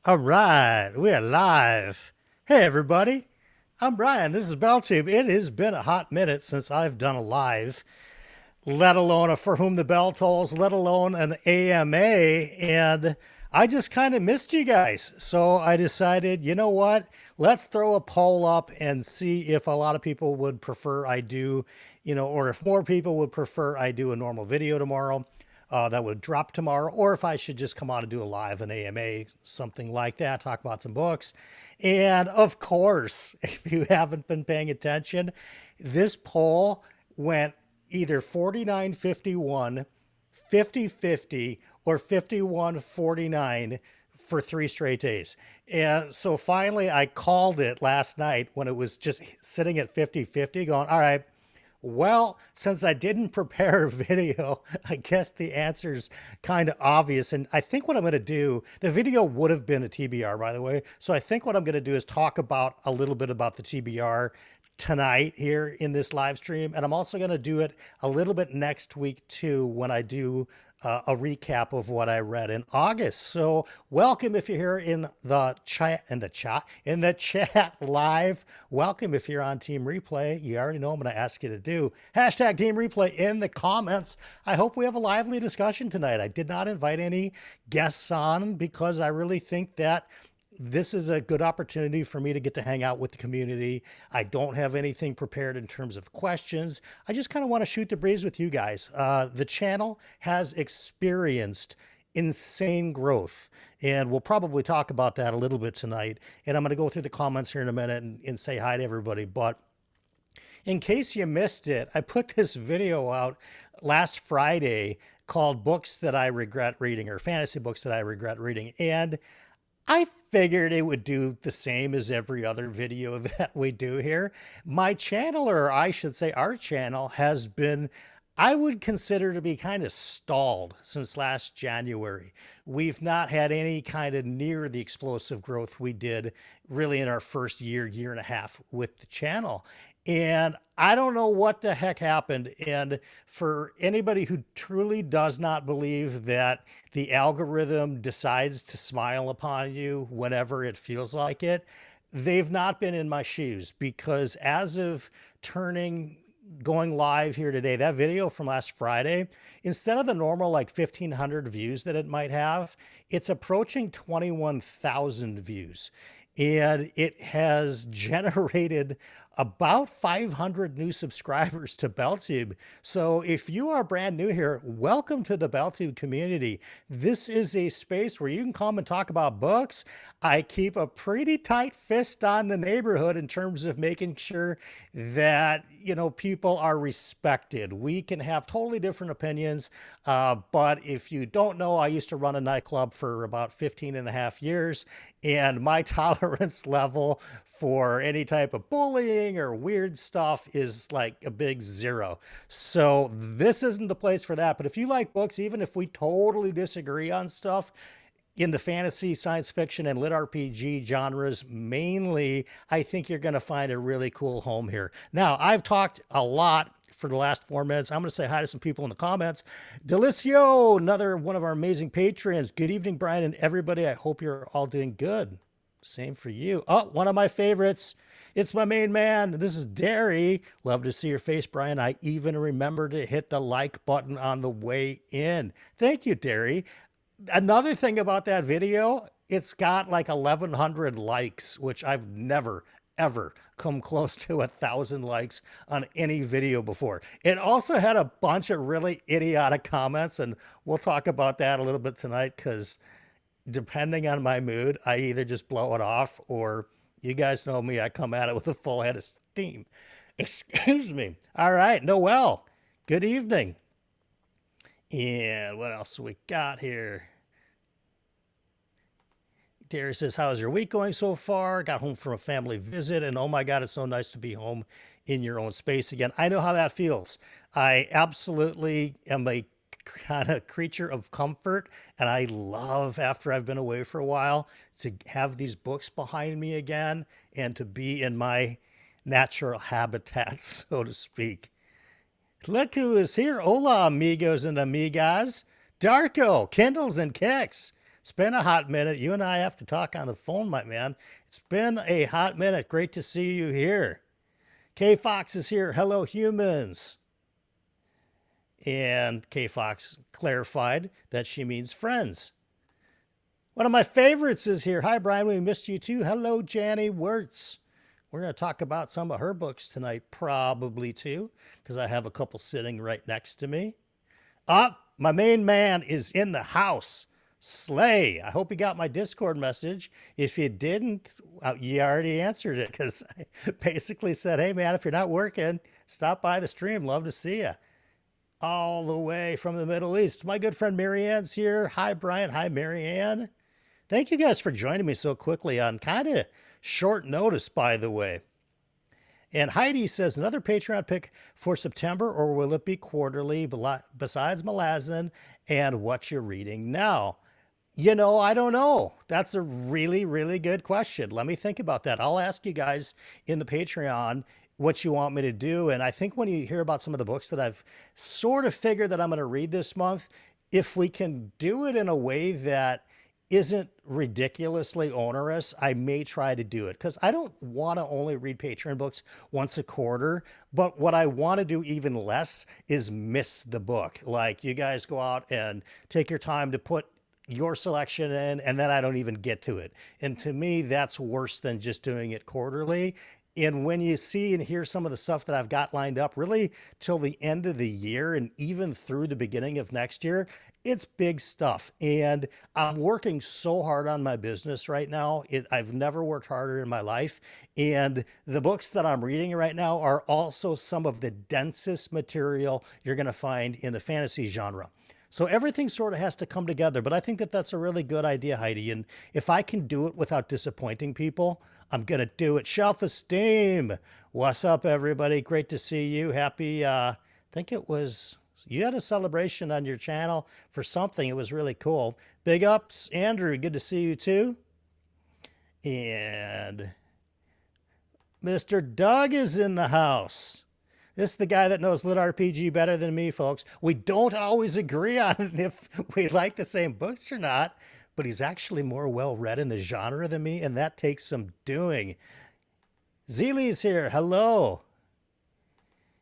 All right, we are live. Hey, everybody. I'm Brian. This is BellTube. It has been a hot minute since I've done a live, let alone a For Whom the Bell Tolls, let alone an AMA. And I just kind of missed you guys. So I decided, you know what? Let's throw a poll up and see if a lot of people would prefer I do, or if more people would prefer I do a normal video tomorrow that would drop tomorrow, or if I should just come on and do a live, an AMA, something like that, talk about some books. And of course, if you haven't been paying attention, this poll went either 49-51, 50-50, or 51-49 for 3 straight days. And so finally, I called it last night when it was just sitting at 50-50, going, all right, well, since I didn't prepare a video, I guess the answer's kind of obvious. And I think what I'm going to do, the video would have been a TBR, by the way. So I think what I'm going to do is talk about a little bit about the TBR tonight here in this live stream. And I'm also going to do it a little bit next week too, when I do a recap of what I read in August. So welcome if you're here in the chat live. Welcome if you're on Team Replay. You already know I'm going to ask you to do hashtag Team Replay in the comments. I hope we have a lively discussion tonight. I did not invite any guests on because I really think that this is a good opportunity for me to get to hang out with the community. I don't have anything prepared in terms of questions. I just kind of want to shoot the breeze with you guys. The channel has experienced insane growth, and we'll probably talk about that a little bit tonight. And I'm going to go through the comments here in a minute and say hi to everybody. But in case you missed it, I put this video out last Friday called Books That I Regret Reading, or Fantasy Books That I Regret Reading. And I figured it would do the same as every other video that we do here. My channel, or I should say our channel, has been, I would consider to be kind of stalled since last January. We've not had any kind of near the explosive growth we did really in our first year, year and a half with the channel. And I don't know what the heck happened. And for anybody who truly does not believe that the algorithm decides to smile upon you whenever it feels like it, they've not been in my shoes, because as of going live here today, that video from last Friday, instead of the normal like 1,500 views that it might have, it's approaching 21,000 views. And it has generated about 500 new subscribers to BellTube. So if you are brand new here, welcome to the BellTube community. This is a space where you can come and talk about books. I keep a pretty tight fist on the neighborhood in terms of making sure that, people are respected. We can have totally different opinions. But if you don't know, I used to run a nightclub for about 15 and a half years, and my tolerance level for any type of bullying or weird stuff is like a big zero. So this isn't the place for that. But if you like books, even if we totally disagree on stuff, in the fantasy, science fiction, and lit RPG genres mainly, I think you're going to find a really cool home here. Now, I've talked a lot for the last 4 minutes. I'm going to say hi to some people in the comments. Delicio, another one of our amazing patrons. Good evening, Brian and everybody. I hope you're all doing good. Same for you. Oh, one of my favorites. It's my main man. This is Derry. Love to see your face, Brian. I even remember to hit the like button on the way in. Thank you, Derry. Another thing about that video, it's got like 1,100 likes, which I've never, ever come close to 1,000 likes on any video before. It also had a bunch of really idiotic comments, and we'll talk about that a little bit tonight, because depending on my mood, I either just blow it off, or you guys know me, I come at it with a full head of steam. Excuse me. All right, Noel, good evening. And what else we got here? Derry says, how's your week going so far? Got home from a family visit, and oh my God, it's so nice to be home in your own space again. I know how that feels. I absolutely am a kind of creature of comfort, and I love, after I've been away for a while, to have these books behind me again and to be in my natural habitat, so to speak. Look who is here. Hola, amigos and amigas. Darko, Kindles and Kicks. It's been a hot minute. You and I have to talk on the phone, my man. It's been a hot minute. Great to see you here. K Fox is here. Hello, humans. And K Fox clarified that she means friends. One of my favorites is here. Hi, Brian. We missed you too. Hello, Janny Wirtz. We're going to talk about some of her books tonight, probably too, because I have a couple sitting right next to me. My main man is in the house. Slay. I hope you got my Discord message. If you didn't, you already answered it, because I basically said, hey, man, if you're not working, stop by the stream. Love to see you. All the way from the Middle East. My good friend Marianne's here. Hi, Brian. Hi, Marianne. Thank you guys for joining me so quickly on kind of short notice, by the way. And Heidi says, another Patreon pick for September, or will it be quarterly besides Malazan and what you're reading now? You know, I don't know. That's a really, really good question. Let me think about that. I'll ask you guys in the Patreon what you want me to do. And I think when you hear about some of the books that I've sort of figured that I'm going to read this month, if we can do it in a way that isn't ridiculously onerous, I may try to do it, because I don't want to only read Patreon books once a quarter, but what I want to do even less is miss the book. Like, you guys go out and take your time to put your selection in, and then I don't even get to it. And to me, that's worse than just doing it quarterly. And when you see and hear some of the stuff that I've got lined up really till the end of the year and even through the beginning of next year, it's big stuff. And I'm working so hard on my business right now. I've never worked harder in my life. And the books that I'm reading right now are also some of the densest material you're going to find in the fantasy genre. So everything sort of has to come together. But I think that that's a really good idea, Heidi. And if I can do it without disappointing people, I'm going to do it. Shelf Esteem. What's up, everybody? Great to see you. Happy, I think it was, you had a celebration on your channel for something. It was really cool. Big ups, Andrew. Good to see you too. And Mr. Doug is in the house. This is the guy that knows Lit RPG better than me, folks. We don't always agree on if we like the same books or not, but he's actually more well-read in the genre than me, and that takes some doing. Zeely's here. Hello.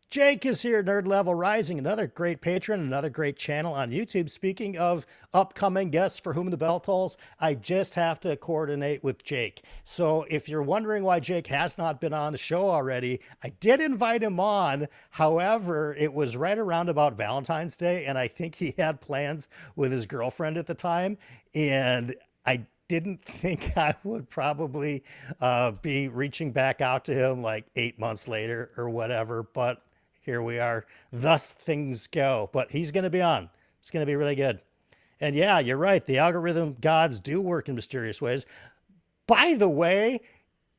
Jake is here, Nerd Level Rising, another great patron, another great channel on YouTube. Speaking of upcoming guests for whom the bell tolls, I just have to coordinate with Jake. So if you're wondering why Jake has not been on the show already, I did invite him on. However, it was right around about Valentine's Day, and I think he had plans with his girlfriend at the time, and I didn't think I would probably be reaching back out to him like 8 months later or whatever, but here we are. Thus things go. But he's going to be on. It's going to be really good. And yeah, you're right. The algorithm gods do work in mysterious ways. By the way,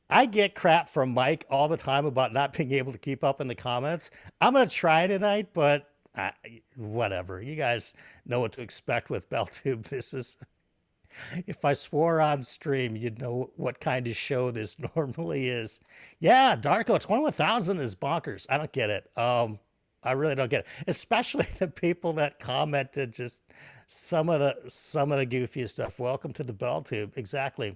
I get crap from Mike all the time about not being able to keep up in the comments. I'm going to try tonight, but whatever. You guys know what to expect with BellTube. This is... If I swore on stream, you'd know what kind of show this normally is. Yeah, Darko, 21,000 is bonkers. I don't get it. I really don't get it. Especially the people that commented just some of the goofiest stuff. Welcome to the BellTube. Exactly.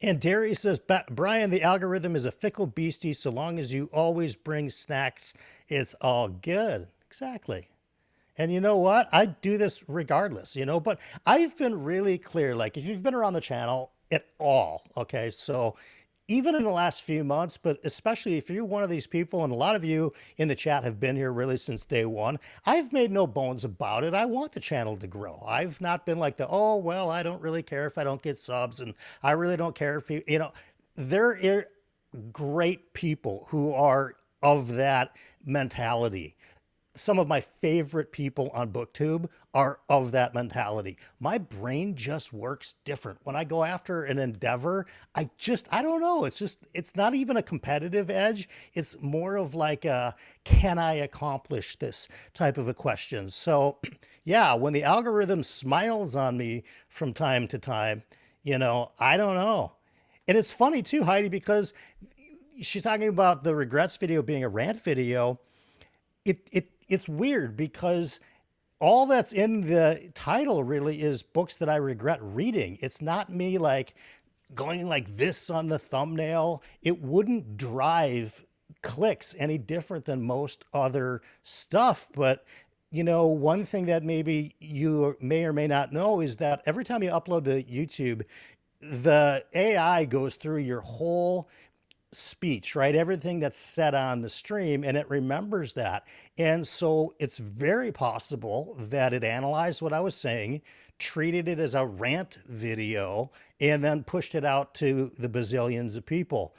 And Derry says, Brian, the algorithm is a fickle beastie. So long as you always bring snacks, it's all good. Exactly. And you know what? I do this regardless, you know, but I've been really clear, like if you've been around the channel at all, okay, so even in the last few months, but especially if you're one of these people, and a lot of you in the chat have been here really since day one, I've made no bones about it. I want the channel to grow. I've not been like oh, well, I don't really care if I don't get subs, and I really don't care if people, you know, there are great people who are of that mentality. Some of my favorite people on BookTube are of that mentality. My brain just works different. When I go after an endeavor, I don't know. It's not even a competitive edge. It's more of like a, can I accomplish this type of a question? So yeah, when the algorithm smiles on me from time to time, you know, I don't know. And it's funny too, Heidi, because she's talking about the regrets video being a rant video. It's weird because all that's in the title really is books that I regret reading. It's not me like going like this on the thumbnail. It wouldn't drive clicks any different than most other stuff. But, one thing that maybe you may or may not know is that every time you upload to YouTube, the AI goes through your whole speech, right? Everything that's said on the stream, and it remembers that. And so it's very possible that it analyzed what I was saying, treated it as a rant video, and then pushed it out to the bazillions of people.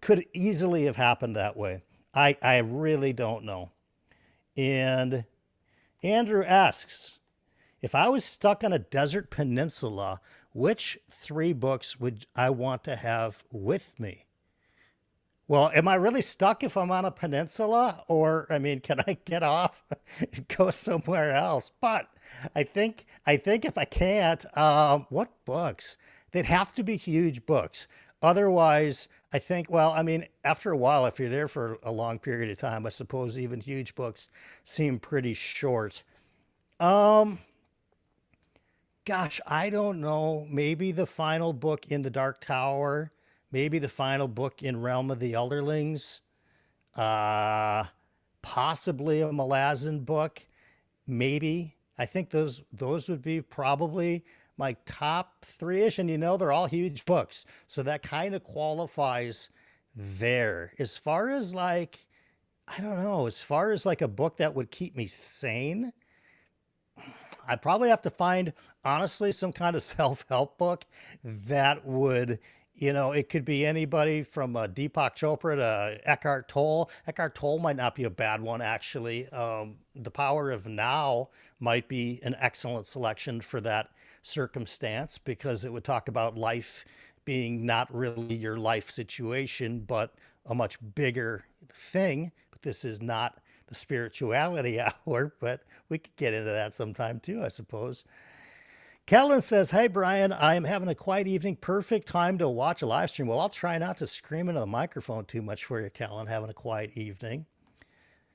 Could easily have happened that way. I really don't know. And Andrew asks, if I was stuck on a desert peninsula, which 3 books would I want to have with me? Well, am I really stuck if I'm on a peninsula? Or, I mean, can I get off and go somewhere else? But I think if I can't, what books? They'd have to be huge books. Otherwise, I think, well, I mean, after a while, if you're there for a long period of time, I suppose even huge books seem pretty short. Gosh, I don't know. Maybe the final book in the Dark Tower. Maybe the final book in Realm of the Elderlings. Possibly a Malazan book. Maybe. I think those would be probably my top 3-ish. And they're all huge books. So that kind of qualifies there. As far as like, I don't know, as far as like a book that would keep me sane, I'd probably have to find, honestly, some kind of self-help book that would, it could be anybody from Deepak Chopra to Eckhart Tolle. Eckhart Tolle might not be a bad one, actually. The Power of Now might be an excellent selection for that circumstance, because it would talk about life being not really your life situation, but a much bigger thing. But this is not the spirituality hour, but we could get into that sometime too, I suppose. Kellen says, hey, Brian, I am having a quiet evening. Perfect time to watch a live stream. Well, I'll try not to scream into the microphone too much for you, Kellen, having a quiet evening.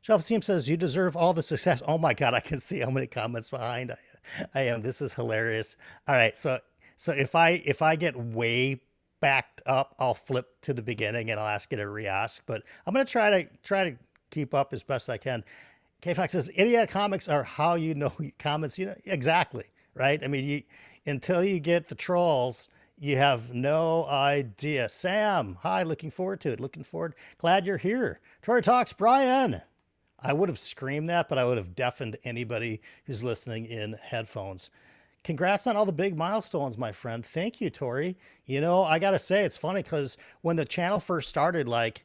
Shelf Steam says, you deserve all the success. Oh my God, I can see how many comments behind I am. This is hilarious. All right, so if I get way backed up, I'll flip to the beginning and I'll ask you to re-ask. But I'm gonna try to keep up as best I can. K-Fox says, idiotic comics are how comments, exactly, right? I mean, until you get the trolls, you have no idea. Sam, hi, looking forward to it. Looking forward. Glad you're here. Tori Talks, Brian. I would have screamed that, but I would have deafened anybody who's listening in headphones. Congrats on all the big milestones, my friend. Thank you, Tori. I got to say, it's funny because when the channel first started, like,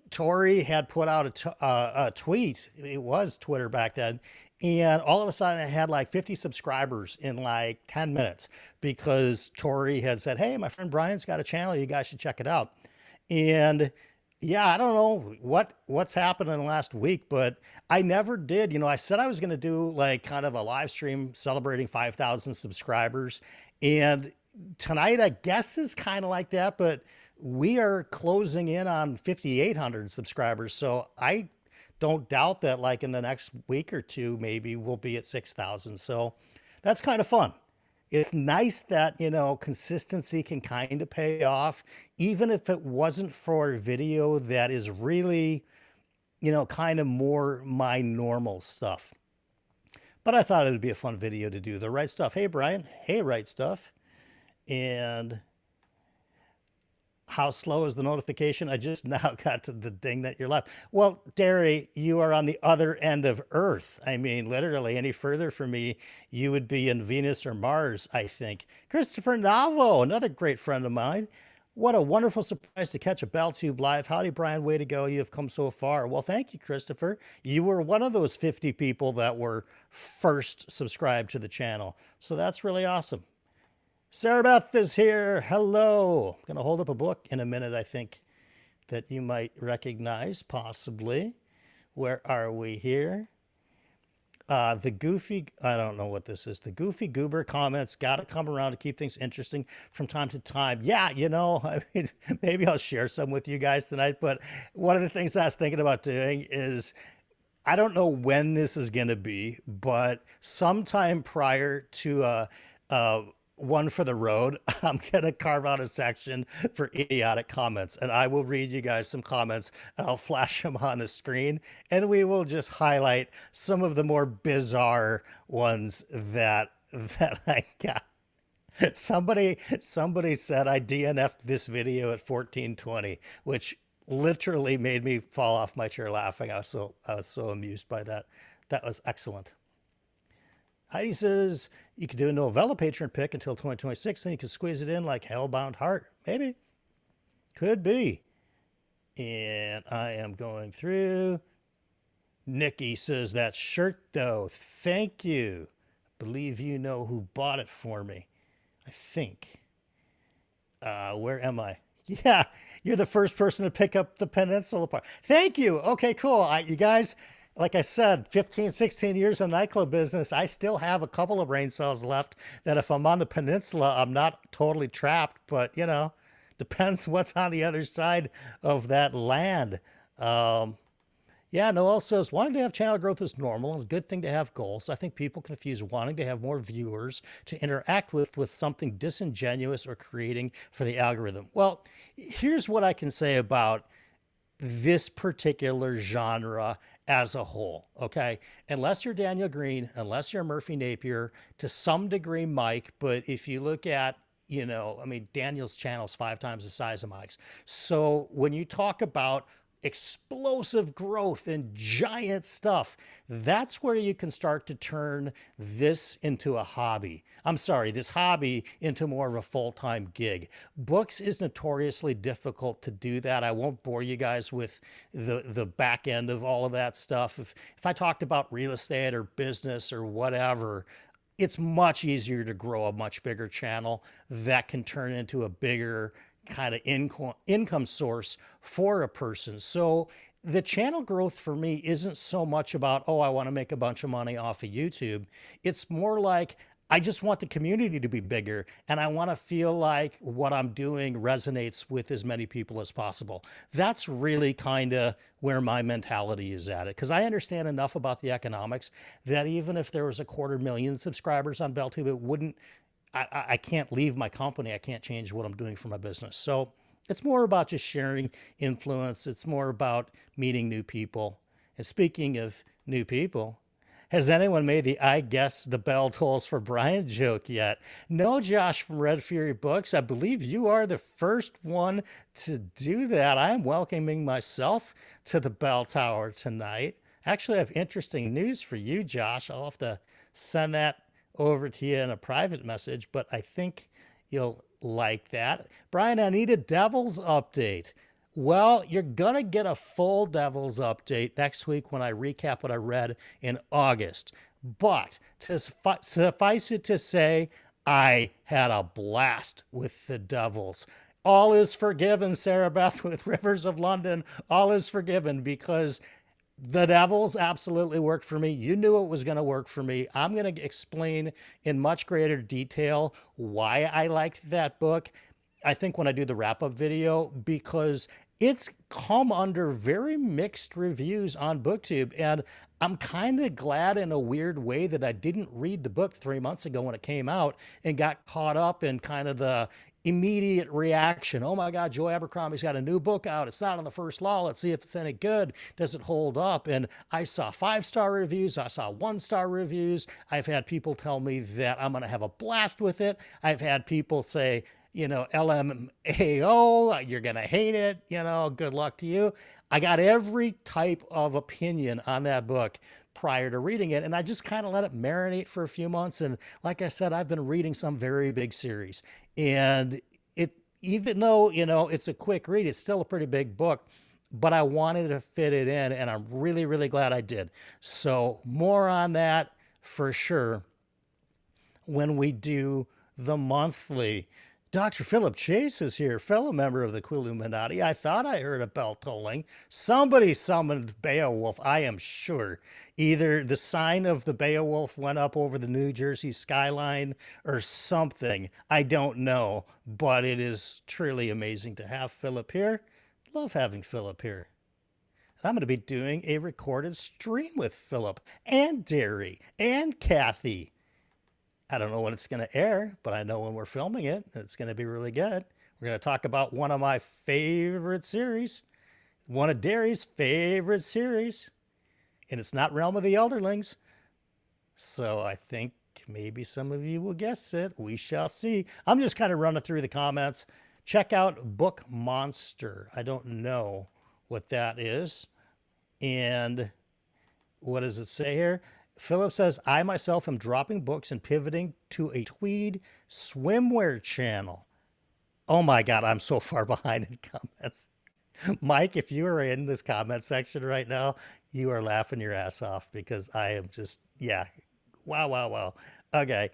Tori had put out a tweet. It was Twitter back then. And all of a sudden I had like 50 subscribers in like 10 minutes because Tori had said, hey, my friend Brian's got a channel. You guys should check it out. And yeah, I don't know what's happened in the last week, but I never did. I said I was going to do like kind of a live stream celebrating 5,000 subscribers. And tonight, I guess, is kind of like that, but we are closing in on 5,800 subscribers. So I don't doubt that like in the next week or two, maybe we'll be at 6,000. So that's kind of fun. It's nice that, consistency can kind of pay off, even if it wasn't for a video that is really, kind of more my normal stuff. But I thought it would be a fun video to do. The Right Stuff. Hey, Brian. Hey, Right Stuff. And how slow is the notification? I just now got to the ding that you're live. Well, Derry, you are on the other end of Earth. I mean, literally, any further from me, you would be in Venus or Mars, I think. Christopher Navo, another great friend of mine. What a wonderful surprise to catch a BellTube live. Howdy, Brian. Way to go. You have come so far. Well, thank you, Christopher. You were one of those 50 people that were first subscribed to the channel. So that's really awesome. Sarah Beth is here. Hello. I'm going to hold up a book in a minute, I think, that you might recognize, possibly. Where are we here? The Goofy, I don't know what this is. The Goofy Goober comments, got to come around to keep things interesting from time to time. Yeah, I mean, maybe I'll share some with you guys tonight. But one of the things I was thinking about doing is I don't know when this is going to be, but sometime prior to one for the road, I'm going to carve out a section for idiotic comments, and I will read you guys some comments and I'll flash them on the screen, and we will just highlight some of the more bizarre ones that I got. Somebody said I DNF'd this video at 1420, which literally made me fall off my chair laughing. I was so amused by that. That was excellent. Heidi says you could do a novella patron pick until 2026, then you can squeeze it in like Hellbound Heart. Maybe. Could be. And I am going through. Nikki says that shirt though. Thank you. Believe you know who bought it for me. I think. Where am I? Yeah, you're the first person to pick up the Peninsula part. Thank you. Okay, cool. You guys, like I said, 15, 16 years in nightclub business, I still have a couple of brain cells left that if I'm on the Peninsula, I'm not totally trapped, but, you know, depends what's on the other side of that land. Yeah, Noel says, wanting to have channel growth is normal and a good thing to have goals. I think people confuse wanting to have more viewers to interact with something disingenuous or creating for the algorithm. Well, here's what I can say about this particular genre as a whole, okay? Unless you're Daniel Green, unless you're Murphy Napier, to some degree Mike, but if you look at, you know, I mean, Daniel's channel is 5 times the size of Mike's. So when you talk about explosive growth and giant stuff, that's where you can start to turn this into a hobby. I'm sorry, this hobby into more of a full-time gig. Books is notoriously difficult to do that. I won't bore you guys with the back end of all of that stuff. If I talked about real estate or business or whatever, it's much easier to grow a much bigger channel that can turn into a bigger kind of income source for a person. So the channel growth for me isn't so much about, oh, I want to make a bunch of money off of YouTube. It's more like, I just want the community to be bigger and I want to feel like what I'm doing resonates with as many people as possible. That's really kind of where my mentality is at it, because I understand enough about the economics that even if there was 250,000 subscribers on BellTube, it wouldn't, I can't leave my company. I can't change what I'm doing for my business. So it's more about just sharing influence. It's more about meeting new people. And speaking of new people, has anyone made the I guess the bell tolls for Brian joke yet? No, Josh from Red Fury Books. I believe you are the first one to do that. I'm welcoming myself to the bell tower tonight. Actually, I have interesting news for you, Josh. I'll have to send that over to you in a private message, but I think you'll like that. Brian, I need a Devils update. Well, you're going to get a full Devils update next week when I recap what I read in August. But to suffice it to say, I had a blast with the Devils. All is forgiven, Sarah Beth with Rivers of London. All is forgiven because the Devils absolutely worked for me. You knew it was going to work for me. I'm going to explain in much greater detail why I liked that book, I think, when I do the wrap-up video, because it's come under very mixed reviews on BookTube. And I'm kind of glad in a weird way that I didn't read the book 3 months ago when it came out and got caught up in kind of the immediate reaction. Oh my God, Joe Abercrombie's got a new book out. It's not on the first law. Let's see if it's any good. Does it hold up? And I saw 5-star reviews. I saw 1-star reviews. I've had people tell me that I'm going to have a blast with it. I've had people say, you know, LMAO, you're going to hate it. You know, good luck to you. I got every type of opinion on that book prior to reading it. And I just kind of let it marinate for a few months. And like I said, I've been reading some very big series. And it, even though, you know, it's a quick read, it's still a pretty big book, but I wanted to fit it in. And I'm really, really glad I did. So more on that for sure when we do the monthly. Dr. Philip Chase is here, fellow member of the Quilluminati. I thought I heard a bell tolling. Somebody summoned Beowulf, I am sure. Either the sign of the Beowulf went up over the New Jersey skyline or something. I don't know, but it is truly amazing to have Philip here. Love having Philip here. I'm going to be doing a recorded stream with Philip and Derry and Kathy. I don't know when it's going to air, but I know when we're filming it, it's going to be really good. We're going to talk about one of my favorite series, one of Derry's favorite series, and it's not Realm of the Elderlings. So I think maybe some of you will guess it. We shall see. I'm just kind of running through the comments. Check out Book Monster. I don't know what that is. And what does it say here? Philip says, I myself am dropping books and pivoting to a tweed swimwear channel. Oh my God, I'm so far behind in comments. Mike, if you are in this comment section right now, you are laughing your ass off because I am just, yeah. Wow, wow, wow. Okay.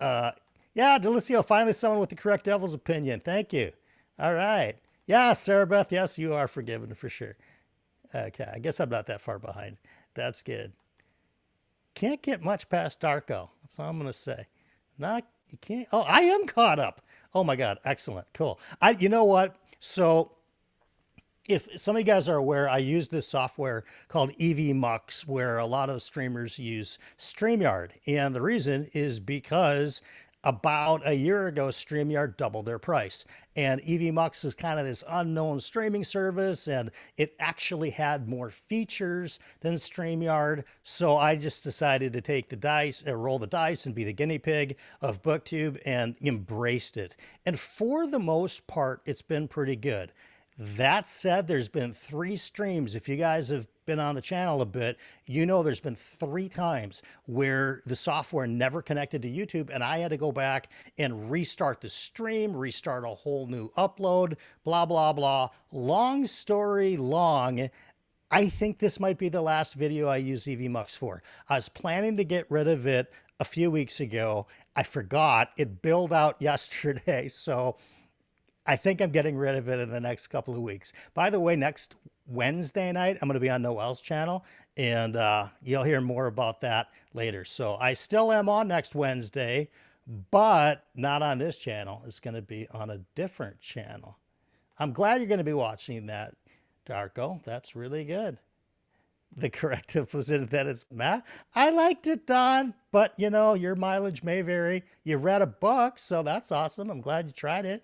Yeah, Delicio, finally someone with the correct devil's opinion. Thank you. All right. Yeah, Sarah Beth, yes, you are forgiven for sure. Okay, I guess I'm not that far behind. That's good. Can't get much past Darko. That's all I'm going to say. Not, you can't. Oh, I am caught up. Oh my God, excellent, cool. You know what? So if some of you guys are aware, I use this software called EVMux, where a lot of the streamers use StreamYard. And the reason is because about a year ago, StreamYard doubled their price. And EVMux is kind of this unknown streaming service, and it actually had more features than StreamYard. So I just decided to take the dice, roll the dice, and be the guinea pig of BookTube and embraced it. And for the most part, it's been pretty good. That said, there's been 3 streams. If you guys have been on the channel a bit, you know there's been 3 times where the software never connected to YouTube and I had to go back and restart the stream, restart a whole new upload, blah, blah, blah. Long story long, I think this might be the last video I use EVMux for. I was planning to get rid of it a few weeks ago. I forgot. It billed out yesterday, so I think I'm getting rid of it in the next couple of weeks. By the way, next Wednesday night, I'm going to be on Noel's channel, and you'll hear more about that later. So I still am on next Wednesday, but not on this channel. It's going to be on a different channel. I'm glad you're going to be watching that, Darko. That's really good. The corrective was that it's Matt. I liked it, Don, but you know, your mileage may vary. You read a book, so that's awesome. I'm glad you tried it.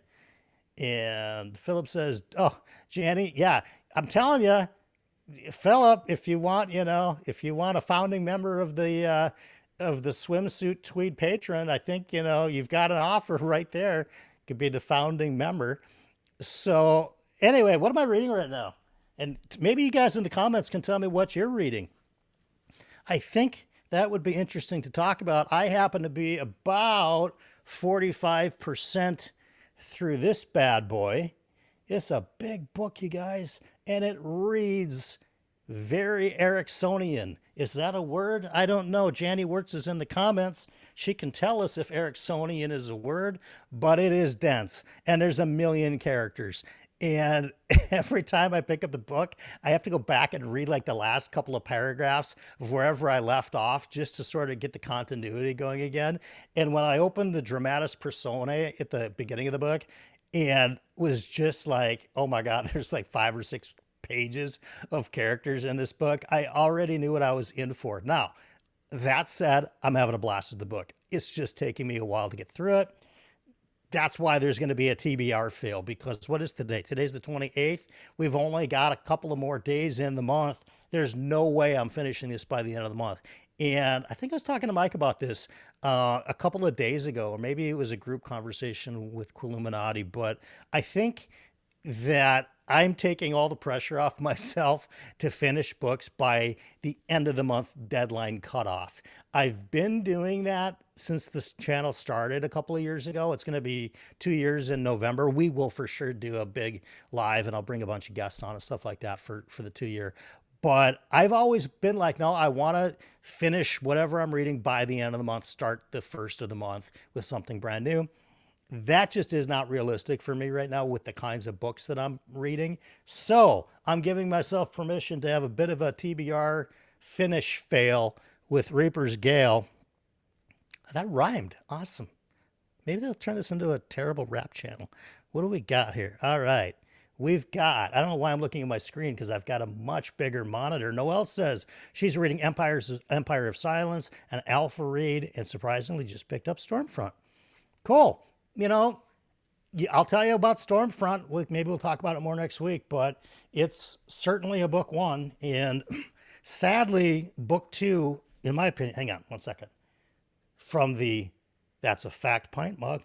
And Philip says, oh, Janny, yeah, I'm telling you, Philip, if you want, you know, if you want a founding member of the swimsuit tweed patron, I think, you know, you've got an offer right there. Could be the founding member. So anyway, what am I reading right now? And maybe you guys in the comments can tell me what you're reading. I think that would be interesting to talk about. I happen to be about 45% through this bad boy. It's a big book, you guys, and it reads very Ericksonian. Is that a word? I don't know. Janny Wirtz is in the comments. She can tell us if Ericksonian is a word, but it is dense, and there's a million characters. And every time I pick up the book, I have to go back and read like the last couple of paragraphs of wherever I left off just to sort of get the continuity going again. And when I opened the dramatis personae at the beginning of the book and was just like, oh my God, there's like 5 or 6 pages of characters in this book, I already knew what I was in for. Now, that said, I'm having a blast with the book. It's just taking me a while to get through it. That's why there's going to be a TBR fail, because what is today? Today's the 28th. We've only got a couple of more days in the month. There's no way I'm finishing this by the end of the month. And I think I was talking to Mike about this a couple of days ago, or maybe it was a group conversation with Quilluminati, but I think that I'm taking all the pressure off myself to finish books by the end of the month deadline cutoff. I've been doing that since this channel started a couple of years ago. It's going to be 2 years in November. We will for sure do a big live, and I'll bring a bunch of guests on and stuff like that for the 2 year. But I've always been like, no, I want to finish whatever I'm reading by the end of the month, start the first of the month with something brand new. That just is not realistic for me right now with the kinds of books that I'm reading. So I'm giving myself permission to have a bit of a TBR finish fail with Reaper's Gale. That rhymed. Awesome. Maybe they'll turn this into a terrible rap channel. What do we got here? All right. we've got, I don't know why I'm looking at my screen because I've got a much bigger monitor. Noelle says she's reading Empire of Silence and Alpha Read, and surprisingly just picked up Stormfront. Cool. You know, I'll tell you about Stormfront. Maybe we'll talk about it more next week, but it's certainly a book one. And sadly, book two, in my opinion, hang on one second, from the That's a Fact pint mug.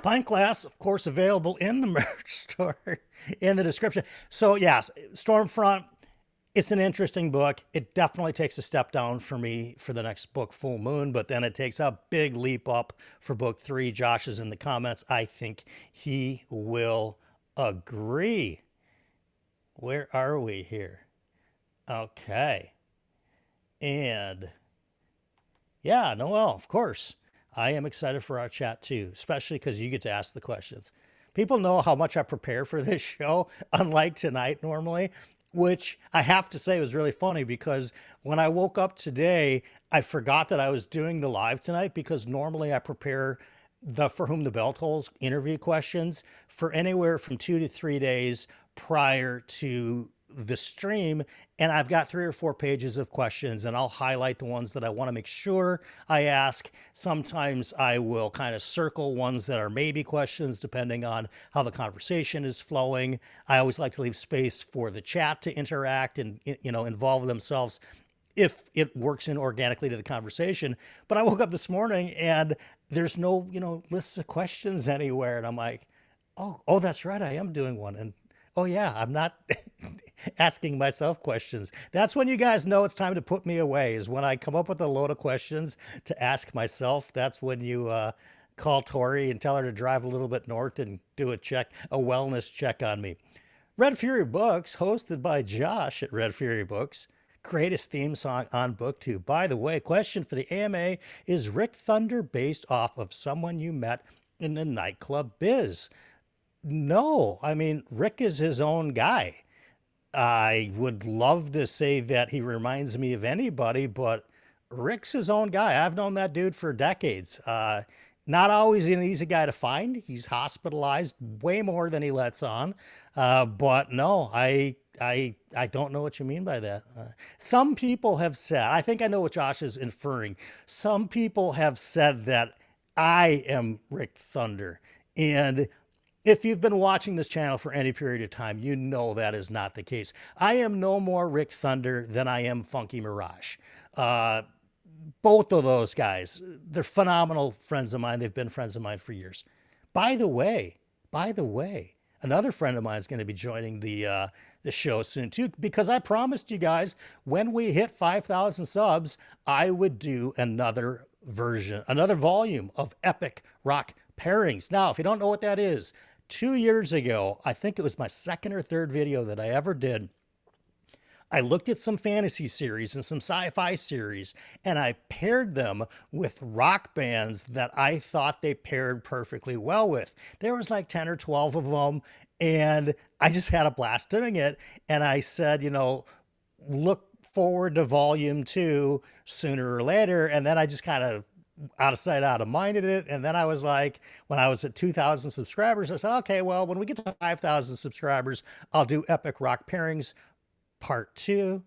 Pint glass, of course, available in the merch store in the description. So yes, Stormfront, it's an interesting book. It definitely takes a step down for me for the next book, Full Moon, but then it takes a big leap up for book three. Josh is in the comments. I think he will agree. Where are we here? Okay. And yeah, Noel, of course. I am excited for our chat too, especially because you get to ask the questions. People know how much I prepare for this show, unlike tonight normally, which I have to say was really funny because when I woke up today, I forgot that I was doing the live tonight because normally I prepare the For Whom the Bell Tolls interview questions for anywhere from 2 to 3 days prior to the stream, and I've got 3 or 4 pages of questions, and I'll highlight the ones that I want to make sure I ask. Sometimes I will kind of circle ones that are maybe questions depending on how the conversation is flowing. I always like to leave space for the chat to interact and, you know, involve themselves if it works in organically to the conversation. But I woke up this morning and there's no, you know, lists of questions anywhere, and I'm like, oh, that's right, I am doing one. And oh yeah, I'm not asking myself questions. That's when you guys know it's time to put me away, is when I come up with a load of questions to ask myself. That's when you call Tori and tell her to drive a little bit north and do a wellness check on me. Red Fury Books, hosted by Josh at Red Fury Books. Greatest theme song on BookTube. By the way, question for the AMA, is Rick Thunder based off of someone you met in the nightclub biz? No, I mean, Rick is his own guy. I would love to say that he reminds me of anybody, but Rick's his own guy. I've known that dude for decades. Not always an easy guy to find. He's hospitalized way more than he lets on. But no, I don't know what you mean by that. Some people have said, I think I know what Josh is inferring. Some people have said that I am Rick Thunder. And if you've been watching this channel for any period of time, you know that is not the case. I am no more Rick Thunder than I am Funky Mirage. Both of those guys, they're phenomenal friends of mine. They've been friends of mine for years. By the way, another friend of mine is going to be joining the show soon too, because I promised you guys when we hit 5,000 subs, I would do another volume of epic rock pairings. Now, if you don't know what that is, 2 years ago, I think it was my second or third video that I ever did, I looked at some fantasy series and some sci-fi series, and I paired them with rock bands that I thought they paired perfectly well with. There was like 10 or 12 of them, and I just had a blast doing it. And I said, you know, look forward to volume 2 sooner or later. And then I just kind of out of sight, out of minded it. And then I was like, when I was at 2,000 subscribers, I said, okay, well, when we get to 5,000 subscribers, I'll do Epic Rock Pairings Part 2.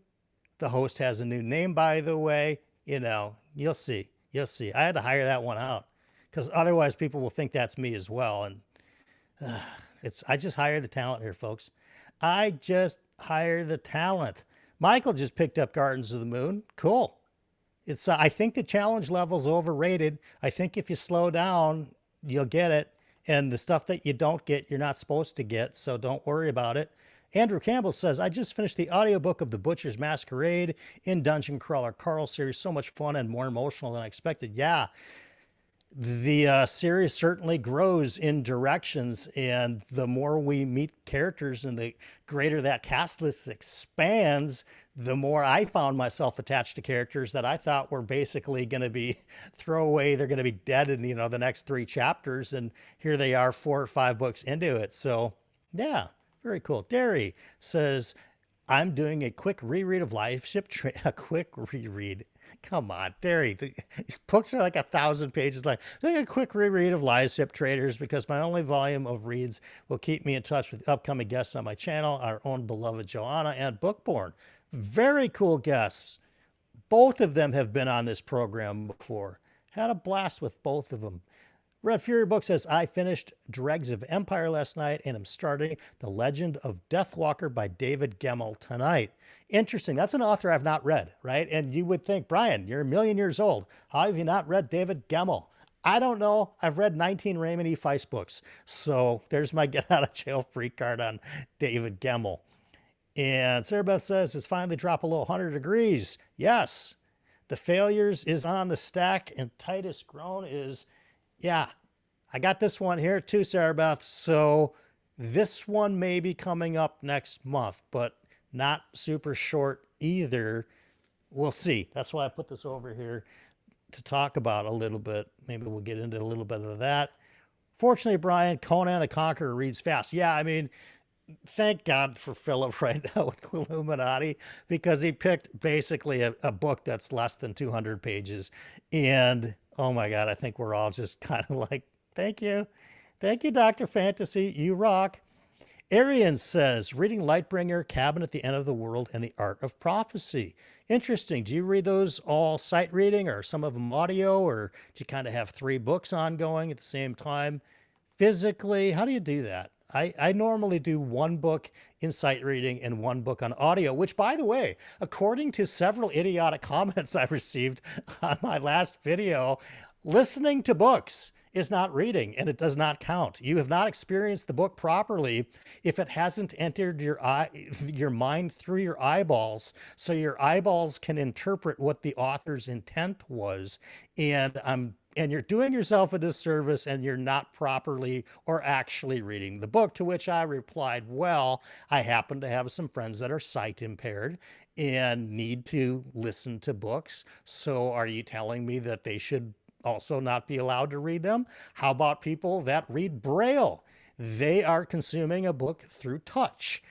The host has a new name, by the way. You know, you'll see. I had to hire that one out because otherwise people will think that's me as well. And I just hire the talent here, folks. I just hire the talent. Michael just picked up Gardens of the Moon. Cool. It's I think the challenge level's overrated. I think if you slow down, you'll get it. And the stuff that you don't get, you're not supposed to get. So don't worry about it. Andrew Campbell says, I just finished the audiobook of The Butcher's Masquerade in Dungeon Crawler Carl series. So much fun and more emotional than I expected. Yeah, the series certainly grows in directions. And the more we meet characters and the greater that cast list expands, the more I found myself attached to characters that I thought were basically going to be throwaway. They're going to be dead in, you know, the next 3 chapters. And here they are 4 or 5 books into it. So yeah. Very cool. Derry says, I'm doing a quick reread of a quick reread Come on, Terry. These books are like 1,000 pages long. Doing a quick reread of Lies Ship Traders because my only volume of reads will keep me in touch with upcoming guests on my channel, our own beloved Joanna and Bookborn. Very cool guests. Both of them have been on this program before. Had a blast with both of them. Red Fury Book says, I finished Dregs of Empire last night and am starting The Legend of Deathwalker by David Gemmell tonight. Interesting. That's an author I've not read, right? And you would think, Brian, you're a million years old. How have you not read David Gemmell? I don't know. I've read 19 Raymond E. Feist books. So there's my get out of jail free card on David Gemmell. And Sarah Beth says, it's finally dropped below 100 degrees. Yes. The Failures is on the stack and Titus Grown is... Yeah, I got this one here too, Sarah Beth. So this one may be coming up next month, but not super short either. We'll see. That's why I put this over here to talk about a little bit. Maybe we'll get into a little bit of that. Fortunately, Brian, Conan the Conqueror reads fast. Yeah, I mean, thank God for Philip right now with Illuminati, because he picked basically a book that's less than 200 pages. And oh my God, I think we're all just kind of like, thank you. Thank you, Dr. Fantasy. You rock. Arian says, reading Lightbringer, Cabin at the End of the World, and The Art of Prophecy. Interesting. Do you read those all sight reading or some of them audio, or do you kind of have 3 books ongoing at the same time? Physically, how do you do that? I normally do 1 book in sight reading and 1 book on audio, which, by the way, according to several idiotic comments I received on my last video, listening to books is not reading and it does not count. You have not experienced the book properly if it hasn't entered your mind through your eyeballs, so your eyeballs can interpret what the author's intent was. And you're doing yourself a disservice and you're not properly or actually reading the book. To which I replied, well, I happen to have some friends that are sight impaired and need to listen to books. So are you telling me that they should also not be allowed to read them? How about people that read Braille? They are consuming a book through touch.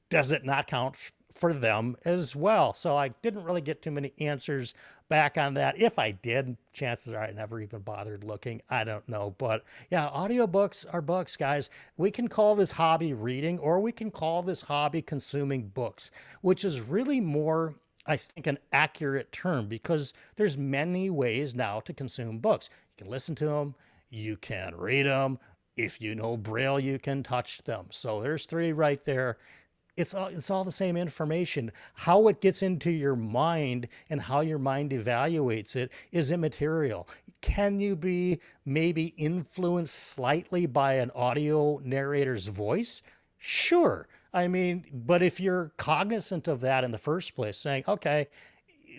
Does it not count for them as well? So I didn't really get too many answers back on that. If I did, chances are I never even bothered looking. I don't know. But yeah, audiobooks are books, guys. We can call this hobby reading, or we can call this hobby consuming books, which is really more, I think, an accurate term, because there's many ways now to consume books. You can listen to them, you can read them. If you know Braille, you can touch them. So there's 3 right there. It's all the same information. How it gets into your mind and how your mind evaluates it is immaterial. Can you be maybe influenced slightly by an audio narrator's voice? Sure. I mean, but if you're cognizant of that in the first place, saying, okay,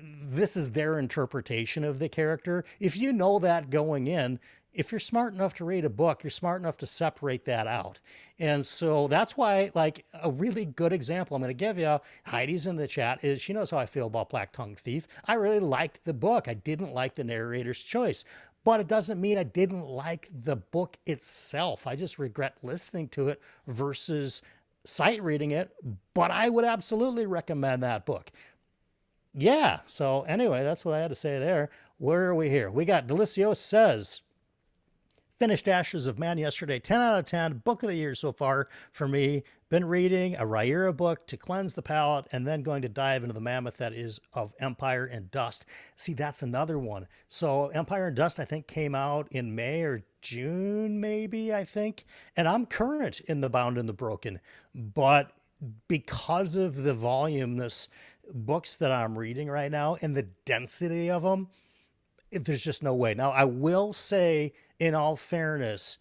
this is their interpretation of the character. If you know that going in, if you're smart enough to read a book, you're smart enough to separate that out. And so that's why, like, a really good example I'm going to give you, Heidi's in the chat, is she knows how I feel about Black Tongue Thief. I really liked the book. I didn't like the narrator's choice, but it doesn't mean I didn't like the book itself. I just regret listening to it versus sight reading it, but I would absolutely recommend that book. Yeah, so anyway, that's what I had to say there. Where are we here? We got Delicio says, finished Ashes of Man yesterday, 10 out of 10, book of the year so far for me. Been reading a Rhaenyra book to cleanse the palate, and then going to dive into the mammoth that is of Empire and Dust. See, that's another one. So Empire and Dust, I think, came out in May or June, maybe, I think. And I'm current in The Bound and the Broken. But because of the voluminous books that I'm reading right now and the density of them, there's just no way. Now, I will say, in all fairness,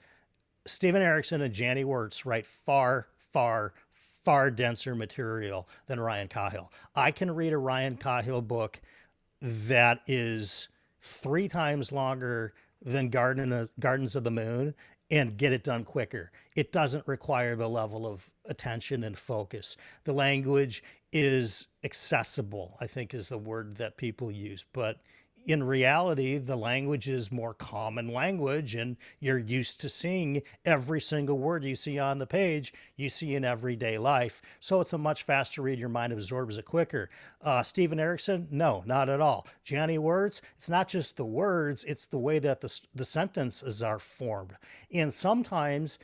Steven Erikson and Janie Wirtz write far, far, far denser material than Ryan Cahill. I can read a Ryan Cahill book that is 3 times longer than Gardens of the Moon and get it done quicker. It doesn't require the level of attention and focus. The language is accessible, I think is the word that people use, but in reality, the language is more common language, and you're used to seeing every single word you see on the page, you see in everyday life. So it's a much faster read. Your mind absorbs it quicker. Steven Erikson, no, not at all. Johnny Words, it's not just the words, it's the way that the sentences are formed. And sometimes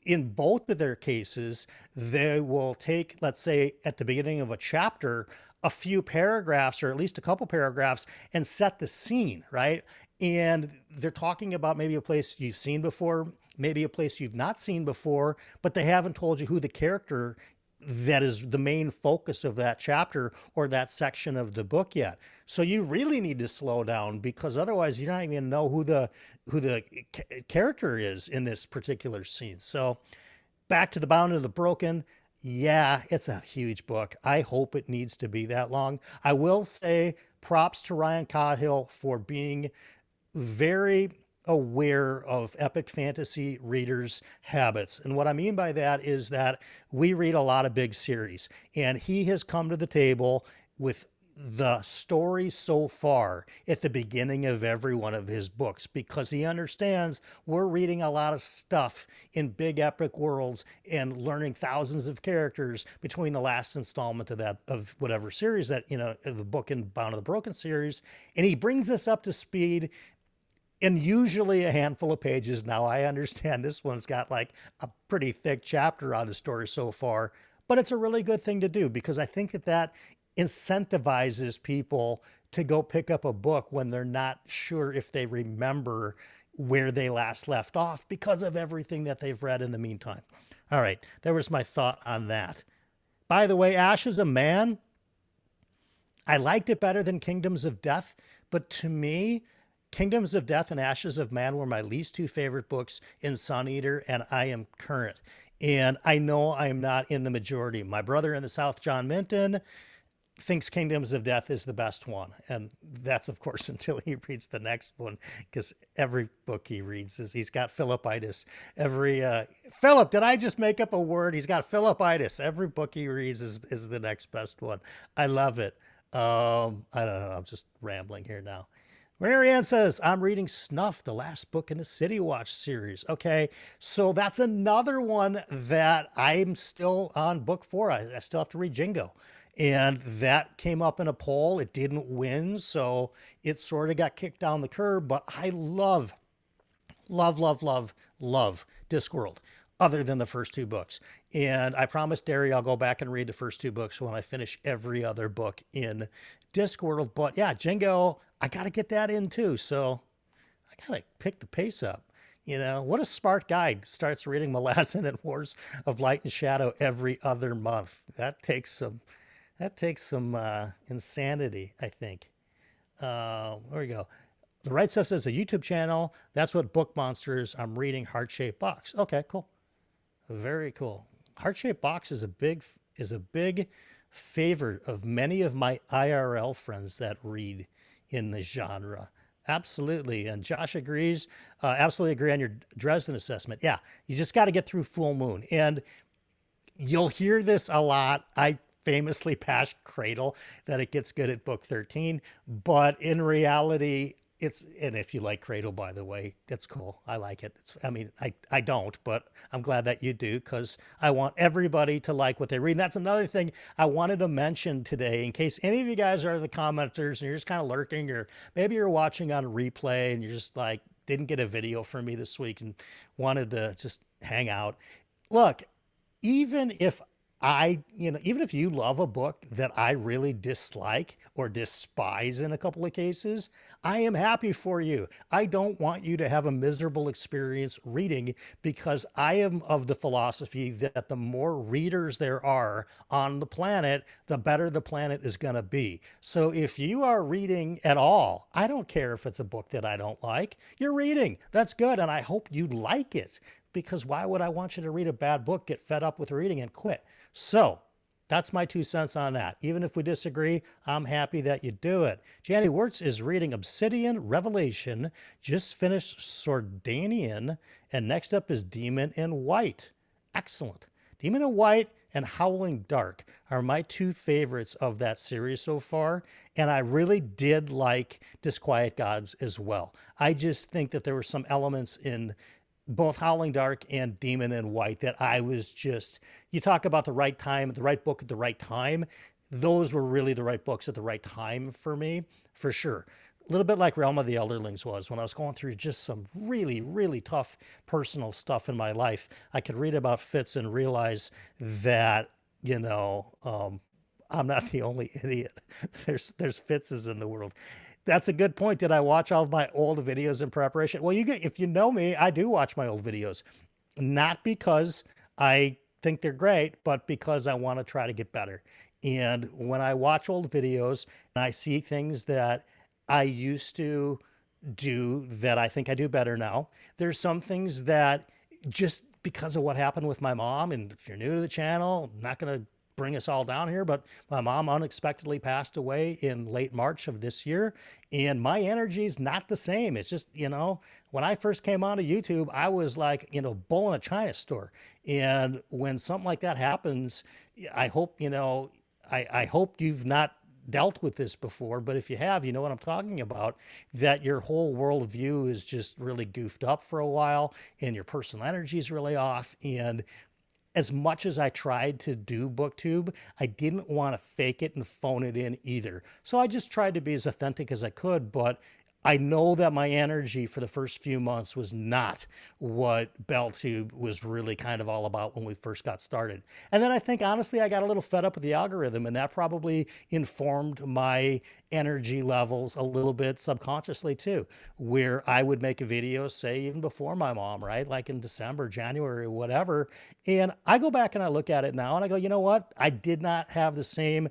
in both of their cases, they will take, let's say, at the beginning of a chapter, a few paragraphs or at least a couple paragraphs and set the scene, right? And they're talking about maybe a place you've seen before, maybe a place you've not seen before, but they haven't told you who the character that is the main focus of that chapter or that section of the book yet. So you really need to slow down, because otherwise you're not even going to know who the character is in this particular scene. So back to The Bound and the Broken. Yeah, it's a huge book. I hope it needs to be that long. I will say props to Ryan Cahill for being very aware of epic fantasy readers' habits. And what I mean by that is that we read a lot of big series, and he has come to the table with the story so far at the beginning of every one of his books, because he understands we're reading a lot of stuff in big epic worlds and learning thousands of characters between the last installment of whatever series that, the book in Bound of the Broken series. And he brings us up to speed in usually a handful of pages. Now, I understand this one's got like a pretty thick chapter on the story so far, but it's a really good thing to do, because I think that incentivizes people to go pick up a book when they're not sure if they remember where they last left off because of everything that they've read in the meantime. All right, there was my thought on that. By the way, Ashes of Man, I liked it better than Kingdoms of Death, but to me, Kingdoms of Death and Ashes of Man were my least two favorite books in Sun Eater, and I am current. And I know I am not in the majority. My brother in the South, John Minton, thinks Kingdoms of Death is the best one. And that's, of course, until he reads the next one, because every book he reads he's got Philippitis. Philip, did I just make up a word? He's got Philippitis. Every book he reads is the next best one. I love it. I don't know. I'm just rambling here now. Marianne says, I'm reading Snuff, the last book in the City Watch series. Okay, so that's another one that I'm still on book 4. I still have to read Jingo. And that came up in a poll. It didn't win, so it sort of got kicked down the curb. But I love Discworld, other than the first 2 books. And I promised Derry I'll go back and read the first 2 books when I finish every other book in Discworld. But yeah, Jingo, I got to get that in too. So I got to pick the pace up. What a smart guy starts reading Malazan and Wars of Light and Shadow every other month. That takes some insanity, I think. There we go. The Right Stuff says a YouTube channel. That's what Book Monsters. I'm reading Heart-Shaped Box. Okay, cool. Very cool. Heart-Shaped Box is a big favorite of many of my IRL friends that read in the genre. Absolutely. And Josh agrees. Absolutely agree on your Dresden assessment. Yeah, you just got to get through Full Moon. And you'll hear this a lot. I famously bashed Cradle that it gets good at book 13, but in reality, and if you like Cradle, by the way, that's cool. I like it. I don't, but I'm glad that you do, because I want everybody to like what they read. And that's another thing I wanted to mention today, in case any of you guys are the commenters and you're just kind of lurking, or maybe you're watching on replay and you're just like, didn't get a video from me this week and wanted to just hang out. Look, even if you love a book that I really dislike or despise in a couple of cases, I am happy for you. I don't want you to have a miserable experience reading, because I am of the philosophy that the more readers there are on the planet, the better the planet is going to be. So if you are reading at all, I don't care if it's a book that I don't like. You're reading. That's good. And I hope you like it, because why would I want you to read a bad book, get fed up with reading, and quit? So that's my 2 cents on that. Even if we disagree, I'm happy that you do it. Janny Wirtz is reading Obsidian Revelation, just finished Sordanian, and next up is Demon in White. Excellent. Demon in White and Howling Dark are my two favorites of that series so far. And I really did like Disquiet Gods as well. I just think that there were some elements in both Howling Dark and Demon in White that I was just, you talk about the right time, the right book at the right time. Those were really the right books at the right time for me, for sure. A little bit like Realm of the Elderlings was when I was going through just some really, really tough personal stuff in my life. I could read about Fitz and realize that, I'm not the only idiot. There's Fitzes in the world. That's a good point. Did I watch all of my old videos in preparation? Well, if you know me, I do watch my old videos, not because I think they're great, but because I want to try to get better. And when I watch old videos and I see things that I used to do that I think I do better now, there's some things that just because of what happened with my mom, and if you're new to the channel, I'm not going to bring us all down here, but my mom unexpectedly passed away in late March of this year, and my energy is not the same. It's just, when I first came onto YouTube, I was like, bull in a China store. And when something like that happens, I hope, I hope you've not dealt with this before, but if you have, you know what I'm talking about, that your whole worldview is just really goofed up for a while and your personal energy is really off. And as much as I tried to do BookTube, I didn't want to fake it and phone it in either. So I just tried to be as authentic as I could, but I know that my energy for the first few months was not what BellTube was really kind of all about when we first got started. And then I think, honestly, I got a little fed up with the algorithm, and that probably informed my energy levels a little bit subconsciously too, where I would make a video, say, even before my mom, right? Like in December, January, whatever. And I go back and I look at it now and I go, you know what? I did not have the same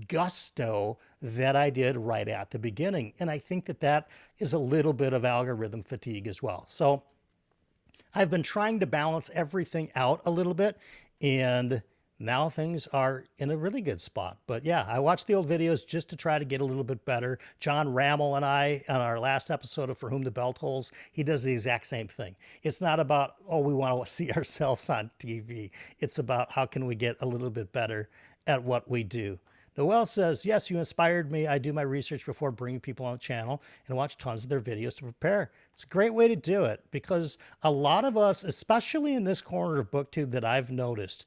gusto that I did right at the beginning. And I think that that is a little bit of algorithm fatigue as well. So I've been trying to balance everything out a little bit, and now things are in a really good spot. But yeah, I watched the old videos just to try to get a little bit better. John Rammel and I, on our last episode of For Whom the Bell Tolls, he does the exact same thing. It's not about, oh, we want to see ourselves on TV. It's about how can we get a little bit better at what we do. Noel says, yes, you inspired me. I do my research before bringing people on the channel and watch tons of their videos to prepare. It's a great way to do it because a lot of us, especially in this corner of BookTube that I've noticed,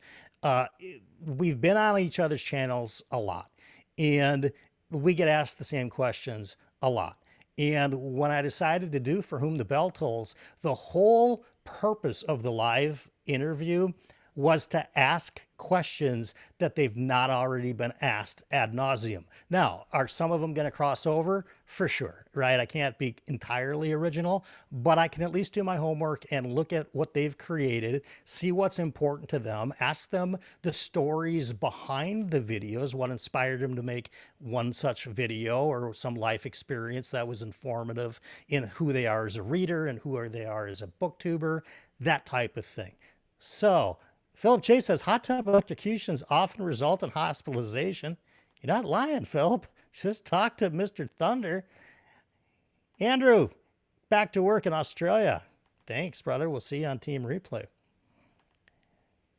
we've been on each other's channels a lot and we get asked the same questions a lot. And when I decided to do For Whom the Bell Tolls, the whole purpose of the live interview was to ask questions that they've not already been asked ad nauseum. Now, are some of them going to cross over? For sure, right? I can't be entirely original, but I can at least do my homework and look at what they've created, see what's important to them, ask them the stories behind the videos, what inspired them to make one such video or some life experience that was informative in who they are as a reader and who they are as a booktuber, that type of thing. So, Philip Chase says, hot tub electrocutions often result in hospitalization. You're not lying, Philip. Just talk to Mr. Thunder. Andrew, back to work in Australia. Thanks, brother. We'll see you on Team Replay.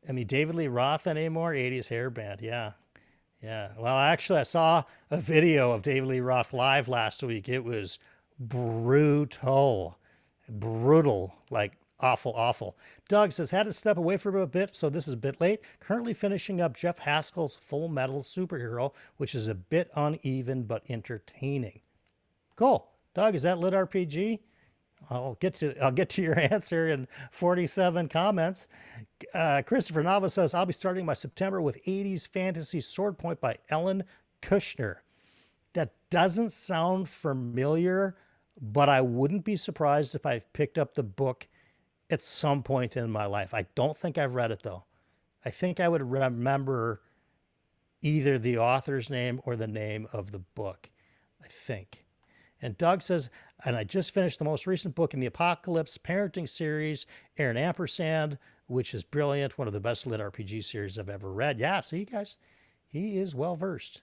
I mean, David Lee Roth anymore? 80s hairband. Yeah. Yeah. Well, actually, I saw a video of David Lee Roth live last week. It was brutal. Brutal. Like, awful, awful. Doug says, had to step away for a bit, so this is a bit late. Currently finishing up Jeff Haskell's Full Metal Superhero, which is a bit uneven but entertaining. Cool. Doug, is that Lit RPG? I'll get to your answer in 47 comments. Christopher Nava says, I'll be starting my September with 80s Fantasy Sword Point by Ellen Kushner. That doesn't sound familiar, but I wouldn't be surprised if I've picked up the book at some point in my life. I don't think I've read it though. I think I would remember either the author's name or the name of the book, I think. And Doug says, and I just finished the most recent book in the Apocalypse parenting series, Aaron Ampersand, which is brilliant. One of the best lit RPG series I've ever read. Yeah, see guys, he is well versed.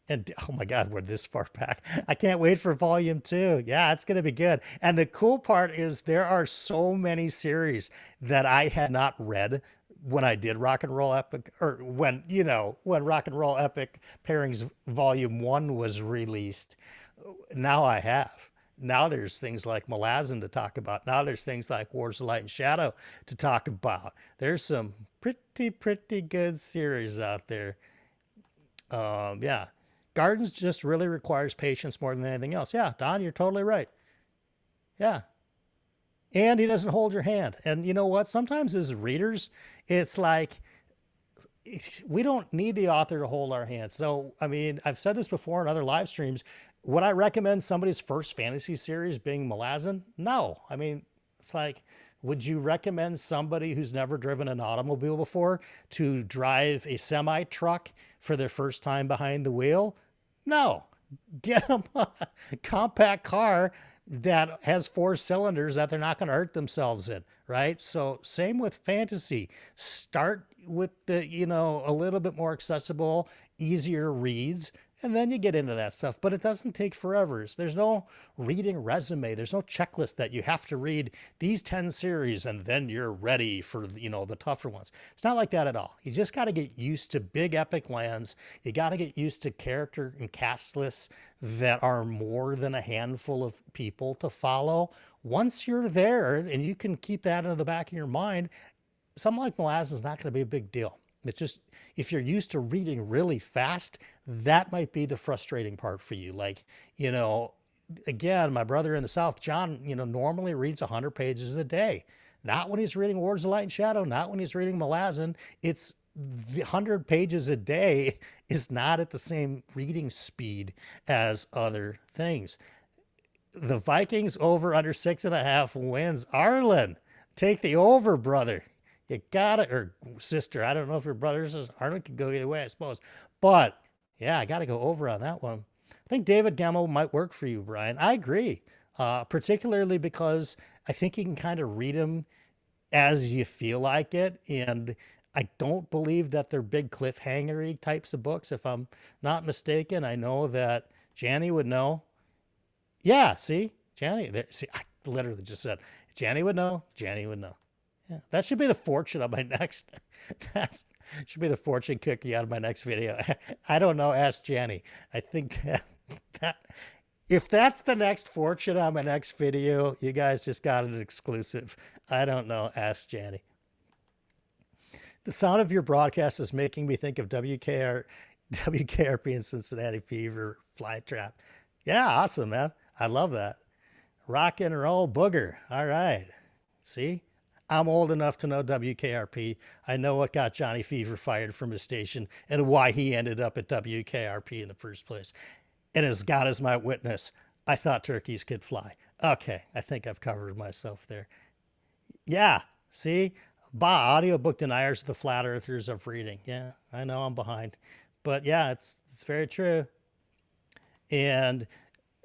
And oh my God, we're this far back. I can't wait for volume 2. Yeah, it's going to be good. And the cool part is there are so many series that I had not read when I did Rock and Roll Epic, or when, when Rock and Roll Epic Pairings Volume 1 was released. Now I have. Now there's things like Malazan to talk about. Now there's things like Wars of Light and Shadow to talk about. There's some pretty good series out there. Yeah. Gardens just really requires patience more than anything else. Yeah, Don, you're totally right. Yeah. And he doesn't hold your hand. And you know what? Sometimes as readers, it's like we don't need the author to hold our hand. So, I mean, I've said this before in other live streams. Would I recommend somebody's first fantasy series being Malazan? No. I mean, it's like, would you recommend somebody who's never driven an automobile before to drive a semi truck for their first time behind the wheel? No. Get them a compact car that has 4 cylinders that they're not going to hurt themselves in, right? So same with fantasy. Start with the, a little bit more accessible, easier reads, and then you get into that stuff. But it doesn't take forever. There's no reading resume. There's no checklist that you have to read these 10 series and then you're ready for, the tougher ones. It's not like that at all. You just got to get used to big epic lands. You got to get used to character and cast lists that are more than a handful of people to follow. Once you're there and you can keep that in the back of your mind, something like Malazan is not going to be a big deal. It's just, if you're used to reading really fast, that might be the frustrating part for you. Like, again, my brother in the South, John, normally reads 100 pages a day. Not when he's reading Wars of Light and Shadow, not when he's reading Malazan. It's 100 pages a day is not at the same reading speed as other things. The Vikings over under 6.5 wins. Arlen, take the over, brother. You gotta, or sister, I don't know if your brother or sister, Arlen could go either way, I suppose. But yeah, I gotta go over on that one. I think David Gemmell might work for you, Brian. I agree, particularly because I think you can kind of read them as you feel like it. And I don't believe that they're big cliffhangery types of books. If I'm not mistaken, I know that Janny would know. Yeah, see, Janny, see, I literally just said, Janny would know, Janny would know. Yeah, that should be the fortune of my next, that should be the fortune cookie out of my next video. I don't know, ask Janny. I think that if that's the next fortune on my next video, you guys just got an exclusive. I don't know, ask Janny. The sound of your broadcast is making me think of WKRP and Cincinnati Fever, Flytrap. Yeah, awesome, man. I love that. Rock and roll booger. All right. See? I'm old enough to know WKRP. I know what got Johnny Fever fired from his station and why he ended up at WKRP in the first place. And as God is my witness, I thought turkeys could fly. Okay, I think I've covered myself there. Yeah, see? Audiobook deniers the flat earthers of reading. Yeah, I know I'm behind. But yeah, it's very true. And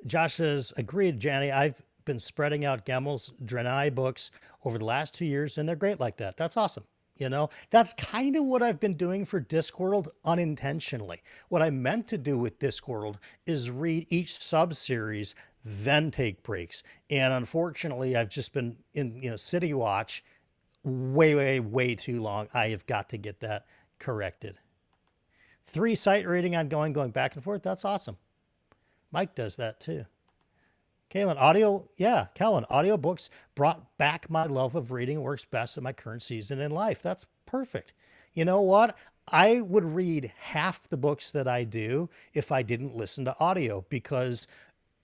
Josh says, agreed, Janny. I've been spreading out Gemmell's Draenei books over the last 2 years, and they're great like that. That's awesome. That's kind of what I've been doing for Discworld unintentionally. What I meant to do with Discworld is read each sub-series, then take breaks. And unfortunately, I've just been in, City Watch way too long. I have got to get that corrected. 3 sight reading on going back and forth. That's awesome. Mike does that too. Kellen, audiobooks brought back my love of reading. It works best at my current season in life. That's perfect. You know what? I would read half the books that I do if I didn't listen to audio, because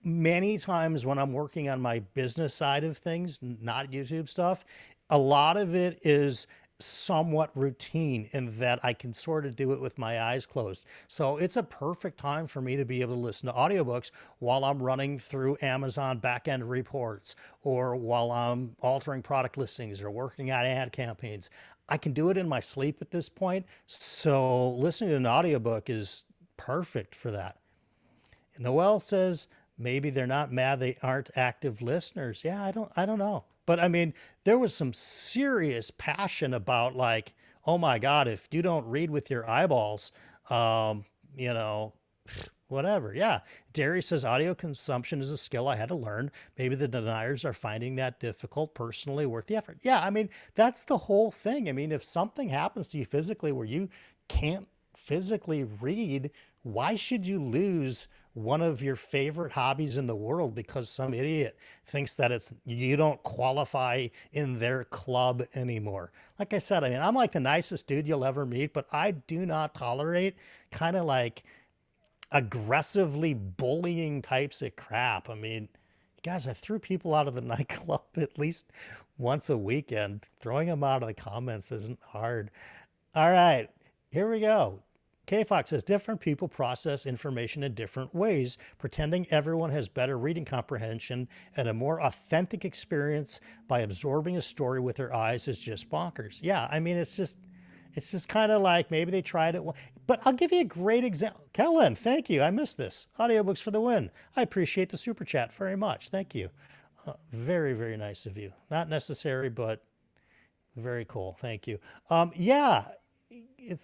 many times when I'm working on my business side of things, not YouTube stuff, a lot of it is somewhat routine in that I can sort of do it with my eyes closed. So it's a perfect time for me to be able to listen to audiobooks while I'm running through Amazon backend reports, or while I'm altering product listings or working on ad campaigns. I can do it in my sleep at this point. So listening to an audiobook is perfect for that. And Noel says, maybe they're not mad they aren't active listeners. Yeah, I don't know. But I mean, there was some serious passion about like, oh my God, if you don't read with your eyeballs, whatever. Yeah. Derry says audio consumption is a skill I had to learn. Maybe the deniers are finding that difficult, personally worth the effort. Yeah. I mean, that's the whole thing. I mean, if something happens to you physically where you can't physically read, why should you lose one of your favorite hobbies in the world because some idiot thinks that it's you don't qualify in their club anymore? Like I said, I mean, I'm like the nicest dude you'll ever meet, but I do not tolerate kind of like aggressively bullying types of crap. I mean, guys, I threw people out of the nightclub at least once a weekend. Throwing them out of the comments isn't hard. All right, here we go. K-Fox says, different people process information in different ways. Pretending everyone has better reading comprehension and a more authentic experience by absorbing a story with their eyes is just bonkers. Yeah, I mean, it's just kind of like maybe they tried it. But I'll give you a great example. Kellen, thank you. I missed this. Audiobooks for the win. I appreciate the super chat very much. Thank you. Very, very nice of you. Not necessary, but very cool. Thank you. Yeah.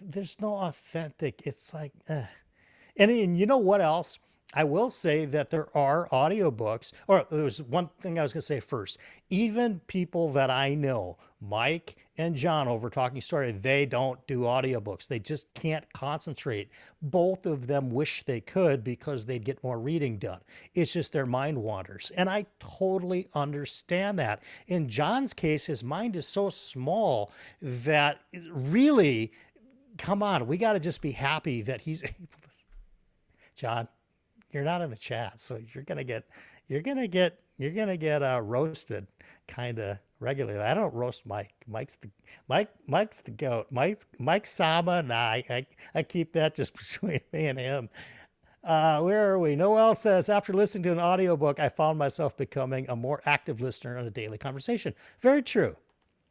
There's no authentic. It's like, and you know what else? I will say that there are audiobooks, or there's one thing I was going to say first. Even people that I know, Mike and John over Talking Story, they don't do audiobooks. They just can't concentrate. Both of them wish they could because they'd get more reading done. It's just their mind wanders. And I totally understand that. In John's case, his mind is so small that really, come on, we got to just be happy that he's able to. John, you're not in the chat, so you're gonna get roasted kind of regularly. I don't roast Mike. Mike's the goat. Mike Sama and I keep that just between me and him. Where are we? Noel says, after listening to an audiobook, I found myself becoming a more active listener in a daily conversation. Very true.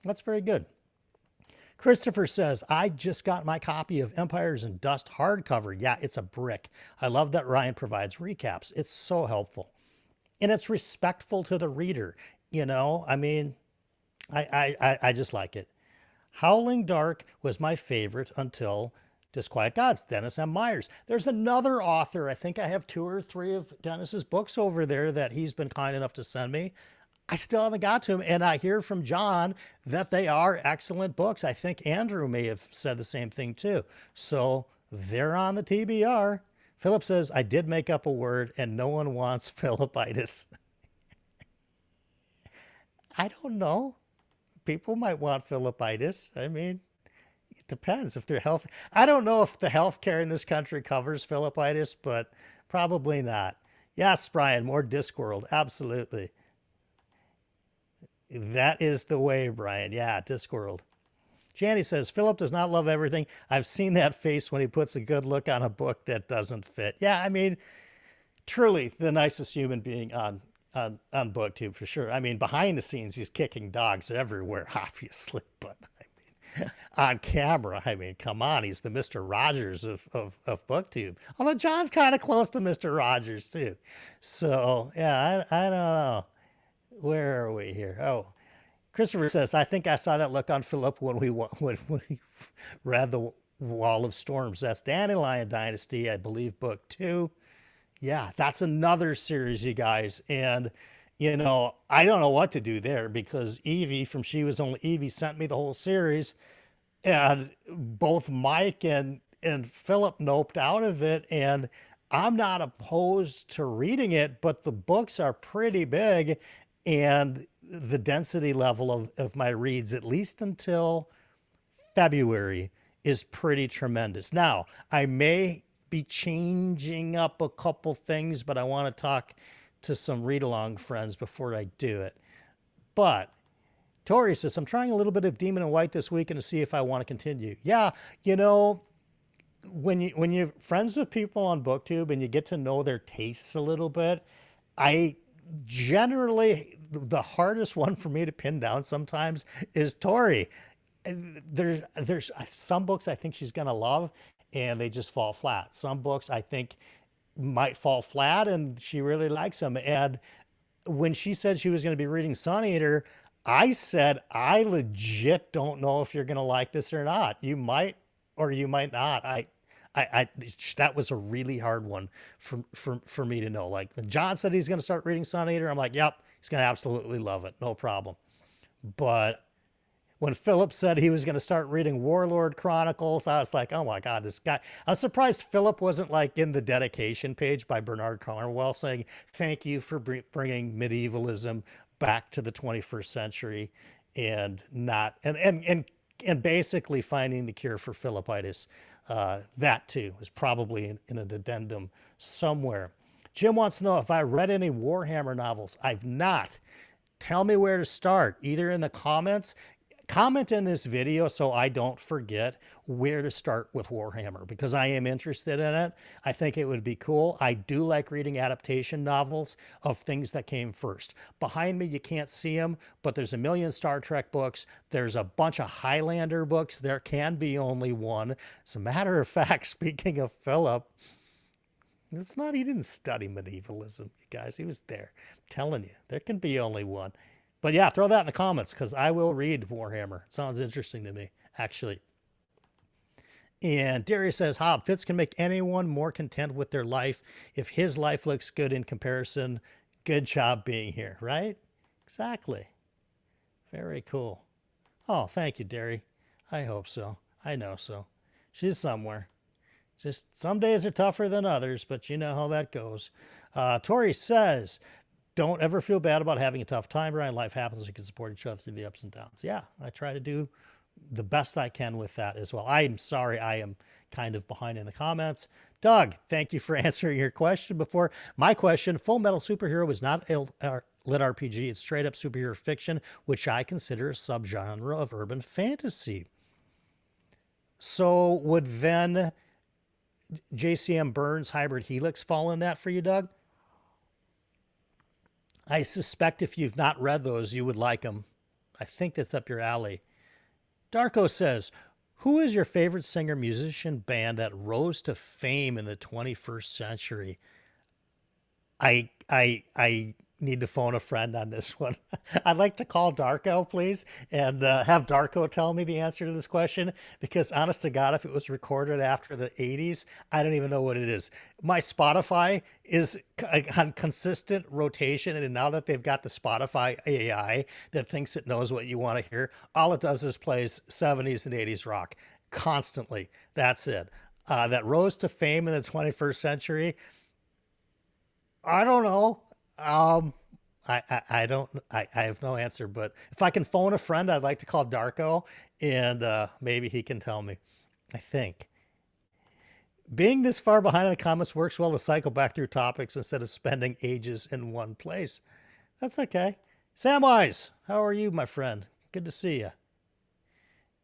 That's very good. Christopher says, I just got my copy of Empires and Dust hardcover. Yeah, it's a brick. I love that Ryan provides recaps. It's so helpful. And it's respectful to the reader. You know, I mean, I just like it. Howling Dark was my favorite until Disquiet Gods, Dennis M. Myers. There's another author. I think I have 2 or 3 of Dennis's books over there that he's been kind enough to send me. I still haven't got to them, and I hear from John that they are excellent books. I think Andrew may have said the same thing too. So they're on the TBR. Philip says, I did make up a word, and no one wants Philippitis. I don't know. People might want Philippitis. I mean, it depends if they're healthy. I don't know if the healthcare in this country covers Philippitis, but probably not. Yes, Brian, more Discworld. Absolutely. That is the way, Brian. Yeah, Discworld. Janny says, Philip does not love everything. I've seen that face when he puts a good look on a book that doesn't fit. Yeah, I mean, truly the nicest human being on BookTube for sure. I mean, behind the scenes, he's kicking dogs everywhere, obviously. But I mean, on camera, I mean, come on, he's the Mr. Rogers of BookTube. Although John's kind of close to Mr. Rogers too. So yeah, I don't know. Where are we here? Oh, Christopher says, I think I saw that look on Philip when we read The Wall of Storms. That's Dandelion Dynasty, I believe, book 2. Yeah, that's another series, you guys. And, you know, I don't know what to do there because Evie from She Was Only Evie sent me the whole series. And both Mike and Philip noped out of it. And I'm not opposed to reading it, but the books are pretty big. And the density level of my reads, at least until February, is pretty tremendous. Now, I may be changing up a couple things, but I want to talk to some read-along friends before I do it. But Tori says, I'm trying a little bit of Demon and White this weekend to see if I want to continue. Yeah, you know, when you're friends with people on BookTube and you get to know their tastes a little bit, generally, the hardest one for me to pin down sometimes is Tori. There's some books I think she's going to love and they just fall flat. Some books I think might fall flat and she really likes them. And when she said she was going to be reading Sun Eater, I said, I legit don't know if you're going to like this or not. You might or you might not. that was a really hard one for me to know. Like when John said he's going to start reading Sun Eater, I'm like, yep, he's going to absolutely love it. No problem. But when Philip said he was going to start reading Warlord Chronicles, I was like, oh my God, this guy. I'm surprised Philip wasn't like in the dedication page by Bernard Cornwell saying, thank you for bringing medievalism back to the 21st century and not, and basically finding the cure for Philippitis. That too is probably in an addendum somewhere. Jim wants to know if I read any Warhammer novels. I've not. Tell me where to start, either in the comments. Comment in this video so I don't forget where to start with Warhammer, because I am interested in it. I think it would be cool. I do like reading adaptation novels of things that came first. Behind me, you can't see them, but there's a million Star Trek books. There's a bunch of Highlander books. There can be only one. As a matter of fact, speaking of Philip, it's not, he didn't study medievalism, you guys. He was there. I'm telling you, there can be only one. But yeah, throw that in the comments because I will read Warhammer. It sounds interesting to me, actually. And Darius says, Hob, Fitz can make anyone more content with their life. If his life looks good in comparison, good job being here, right? Exactly. Very cool. Oh, thank you, Derry. I hope so. I know so. She's somewhere. Just some days are tougher than others, but you know how that goes. Tori says, don't ever feel bad about having a tough time, Brian. Life happens. We can support each other through the ups and downs. Yeah, I try to do the best I can with that as well. I'm sorry I am kind of behind in the comments. Doug, thank you for answering your question before. My question, Full Metal Superhero is not a lit RPG. It's straight up superhero fiction, which I consider a subgenre of urban fantasy. So would then JCM Burns Hybrid Helix fall in that for you, Doug? I suspect if you've not read those, you would like them. I think that's up your alley. Darko says, who is your favorite singer, musician, band that rose to fame in the 21st century? I need to phone a friend on this one. I'd like to call Darko, please, and have Darko tell me the answer to this question, because honest to God, if it was recorded after the 80s, I don't even know what it is. My Spotify is on consistent rotation, and now that they've got the Spotify AI that thinks it knows what you want to hear, all it does is plays 70s and 80s rock constantly. That's it. That rose to fame in the 21st century, I don't know. I don't, I have no answer, but if I can phone a friend, I'd like to call Darko and maybe he can tell me. I think being this far behind in the comments works well to cycle back through topics instead of spending ages in one place. That's okay. Samwise, how are you, my friend? Good to see you.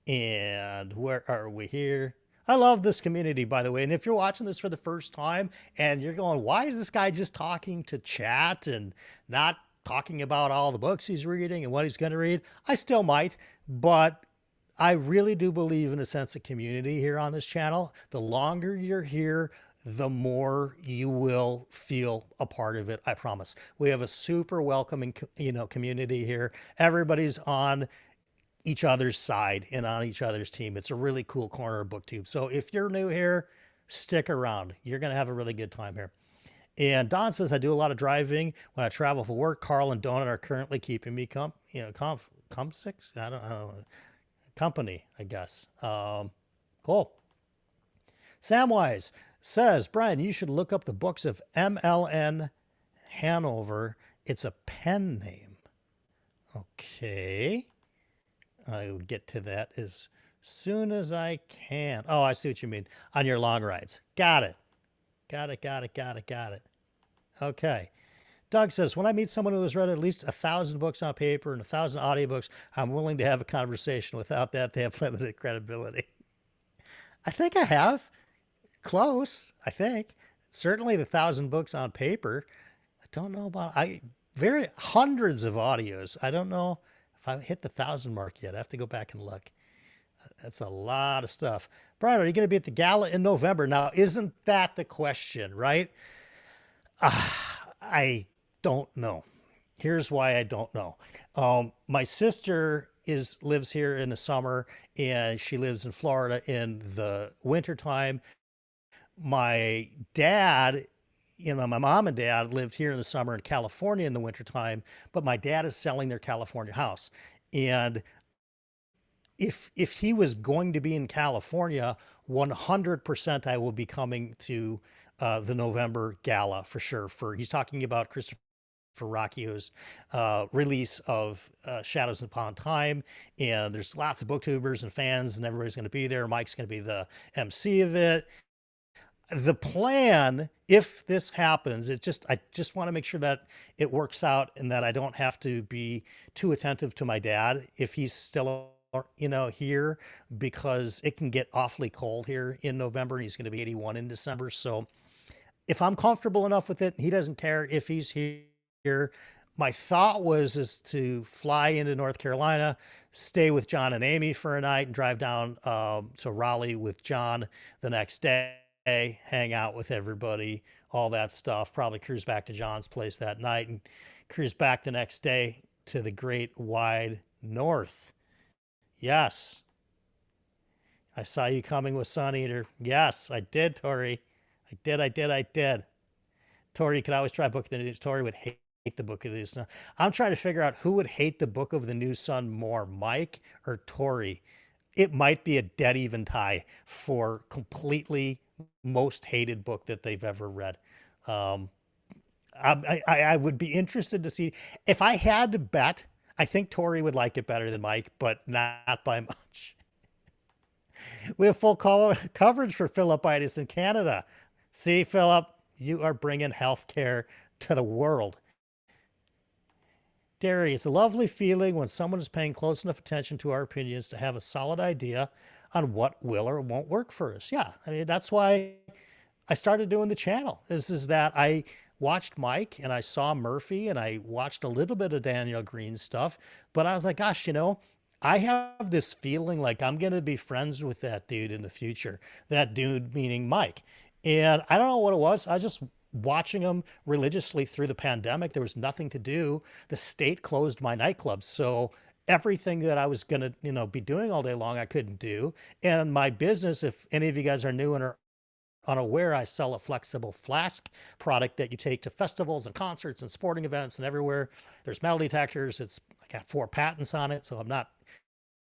And where are we here? I love this community, by the way. And if you're watching this for the first time and you're going, why is this guy just talking to chat and not talking about all the books he's reading and what he's going to read? I still might, but I really do believe in a sense of community here on this channel. The longer you're here, the more you will feel a part of it. I promise. We have a super welcoming, community here. Everybody's on each other's side and on each other's team. It's a really cool corner of BookTube. So if you're new here, stick around. You're going to have a really good time here. And Don says, I do a lot of driving when I travel for work. Carl and Donut are currently keeping me company, I guess. Cool. Samwise says, Brian, you should look up the books of MLN Hanover. It's a pen name. Okay. I'll get to that as soon as I can. Oh, I see what you mean. On your long rides. Got it. Got it. Okay. Doug says, when I meet someone who has read at least 1,000 books on paper and 1,000 audiobooks, I'm willing to have a conversation. Without that, they have limited credibility. I think I have. Close, I think. Certainly the 1,000 books on paper. I don't know about, hundreds of audios. I don't know if I've hit the 1,000 mark yet. I have to go back and look. That's a lot of stuff. Brian, are you going to be at the gala in November? Now, isn't that the question, right? I don't know. Here's why I don't know. My sister lives here in the summer, and she lives in Florida in the wintertime. my dad, my mom and dad lived here in the summer in California in the wintertime, but my dad is selling their California house. And if he was going to be in California, 100% I will be coming to the November gala for sure. He's talking about Christopher Rocchio's release of Shadows Upon Time, and there's lots of booktubers and fans, and everybody's going to be there. Mike's going to be the MC of it. The plan, if this happens, I just want to make sure that it works out and that I don't have to be too attentive to my dad if he's still here, because it can get awfully cold here in November, and he's going to be 81 in December. So if I'm comfortable enough with it, he doesn't care if he's here. My thought is to fly into North Carolina, stay with John and Amy for a night, and drive down to Raleigh with John the next day, hang out with everybody, all that stuff. Probably cruise back to John's place that night and cruise back the next day to the great wide north. Yes. I saw you coming with Sun Eater. Yes, I did, Tori. I did. Tori, you could always try Book of the New. Tori would hate the Book of the New Sun. I'm trying to figure out who would hate the Book of the New Sun more, Mike or Tori. It might be a dead even tie for completely most hated book that they've ever read. I would be interested to see. If I had to bet, I think Tori would like it better than Mike, but not by much. We have full coverage for Philippitis in Canada. See, Philip, you are bringing healthcare to the world. Derry, it's a lovely feeling when someone is paying close enough attention to our opinions to have a solid idea on what will or won't work for us. Yeah, I mean, that's why I started doing the channel. Is that I watched Mike and I saw Murphy and I watched a little bit of Daniel Green's stuff, but I was like, gosh, I have this feeling like I'm going to be friends with that dude in the future. That dude meaning Mike. And I don't know what it was. I just watching him religiously through the pandemic. There was nothing to do. The state closed my nightclubs. So everything that I was going to, be doing all day long, I couldn't do. And my business, if any of you guys are new and are unaware, I sell a flexible flask product that you take to festivals and concerts and sporting events and everywhere. There's metal detectors. I got 4 patents on it. So I'm not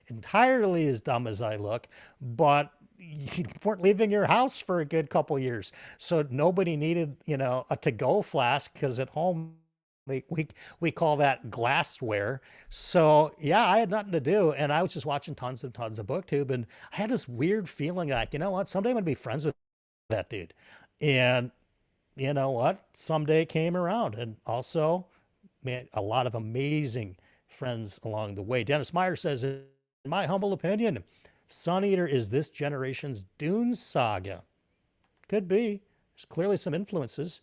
entirely as dumb as I look, but you weren't leaving your house for a good couple years. So nobody needed, a to-go flask, because at home we call that glassware. So yeah, I had nothing to do. And I was just watching tons and tons of BookTube. And I had this weird feeling like, you know what, someday I'm going to be friends with that dude. And you know what, someday it came around. And also, man, a lot of amazing friends along the way. Dennis Meyer says, in my humble opinion, Sun Eater is this generation's Dune saga. Could be. There's clearly some influences.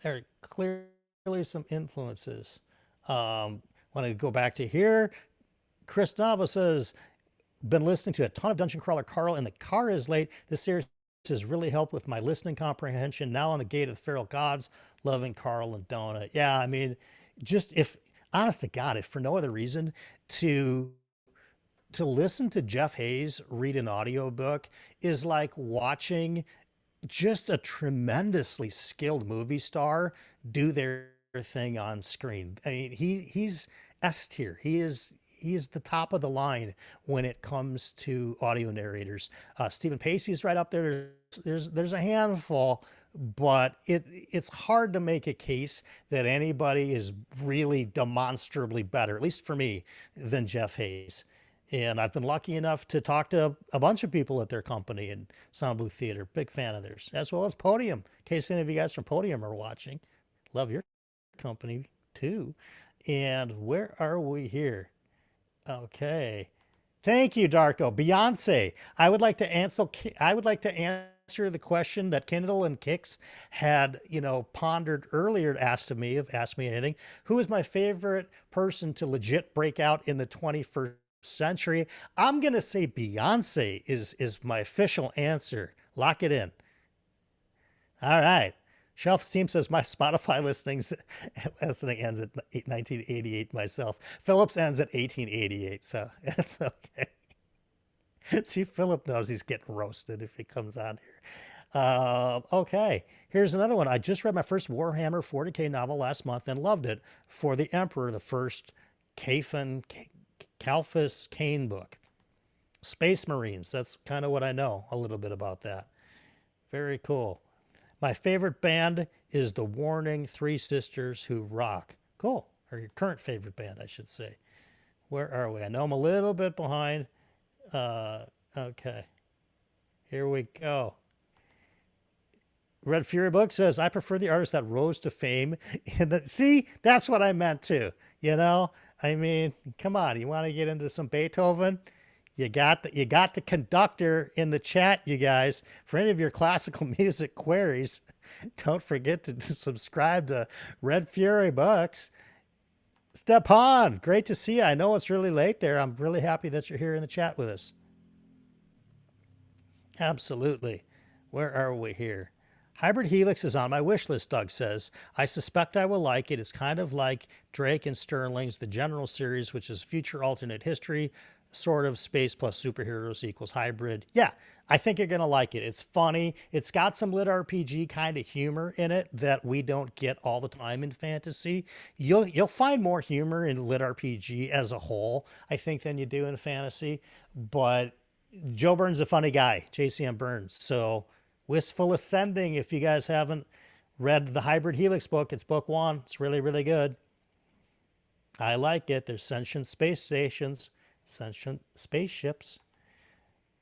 There are clearly some influences. Want to go back to here. Chris Nava says, been listening to a ton of Dungeon Crawler Carl in the car is late. This series has really helped with my listening comprehension. Now on the Gate of the Feral Gods, loving Carl and Donut. Yeah, I mean, just honest to God, if for no other reason, to listen to Jeff Hayes read an audiobook is like watching just a tremendously skilled movie star do their thing on screen. I mean, he's S tier. He is the top of the line when it comes to audio narrators. Stephen Pacey is right up there. There's a handful, but it's hard to make a case that anybody is really demonstrably better, at least for me, than Jeff Hayes. And I've been lucky enough to talk to a bunch of people at their company and Sound Booth Theater. Big fan of theirs, as well as Podium. In case any of you guys from Podium are watching, love your company too. And where are we here? Okay. Thank you, Darko. Beyonce. I would like to answer the question that Kindle and Kix had, pondered earlier, asked me anything. Who is my favorite person to legit break out in the 21st century? I'm going to say Beyonce is my official answer. Lock it in. All right. Shelf Steam says my Spotify listening ends at 1988 myself. Phillips ends at 1888, so it's okay. See, Philip knows he's getting roasted if he comes on here. Okay, here's another one. I just read my first Warhammer 40K novel last month and loved it. For the Emperor, the first Kalphus Kane book. Space Marines, that's kind of what I know a little bit about that. Very cool. My favorite band is the Warning Three Sisters Who Rock. Cool. Or your current favorite band, I should say. Where are we? I know I'm a little bit behind. Okay. Here we go. Red Fury Book says, I prefer the artist that rose to fame. See, that's what I meant too. You know, I mean, come on. You want to get into some Beethoven? You got the conductor in the chat, you guys. For any of your classical music queries, don't forget to subscribe to Red Fury Books. Stepan, great to see you. I know it's really late there. I'm really happy that you're here in the chat with us. Absolutely. Where are we here? Hybrid Helix is on my wish list, Doug says. I suspect I will like it. It's kind of like Drake and Sterling's The General series, which is future alternate history, sort of space plus superheroes equals hybrid. Yeah, I think you're going to like it. It's funny. It's got some lit RPG kind of humor in it that we don't get all the time in fantasy. You'll find more humor in lit RPG as a whole, I think, than you do in fantasy. But Joe Burns is a funny guy, JCM Burns. So Wistful Ascending, if you guys haven't read the Hybrid Helix book, it's book 1. It's really, really good. I like it. There's sentient space stations, sentient spaceships.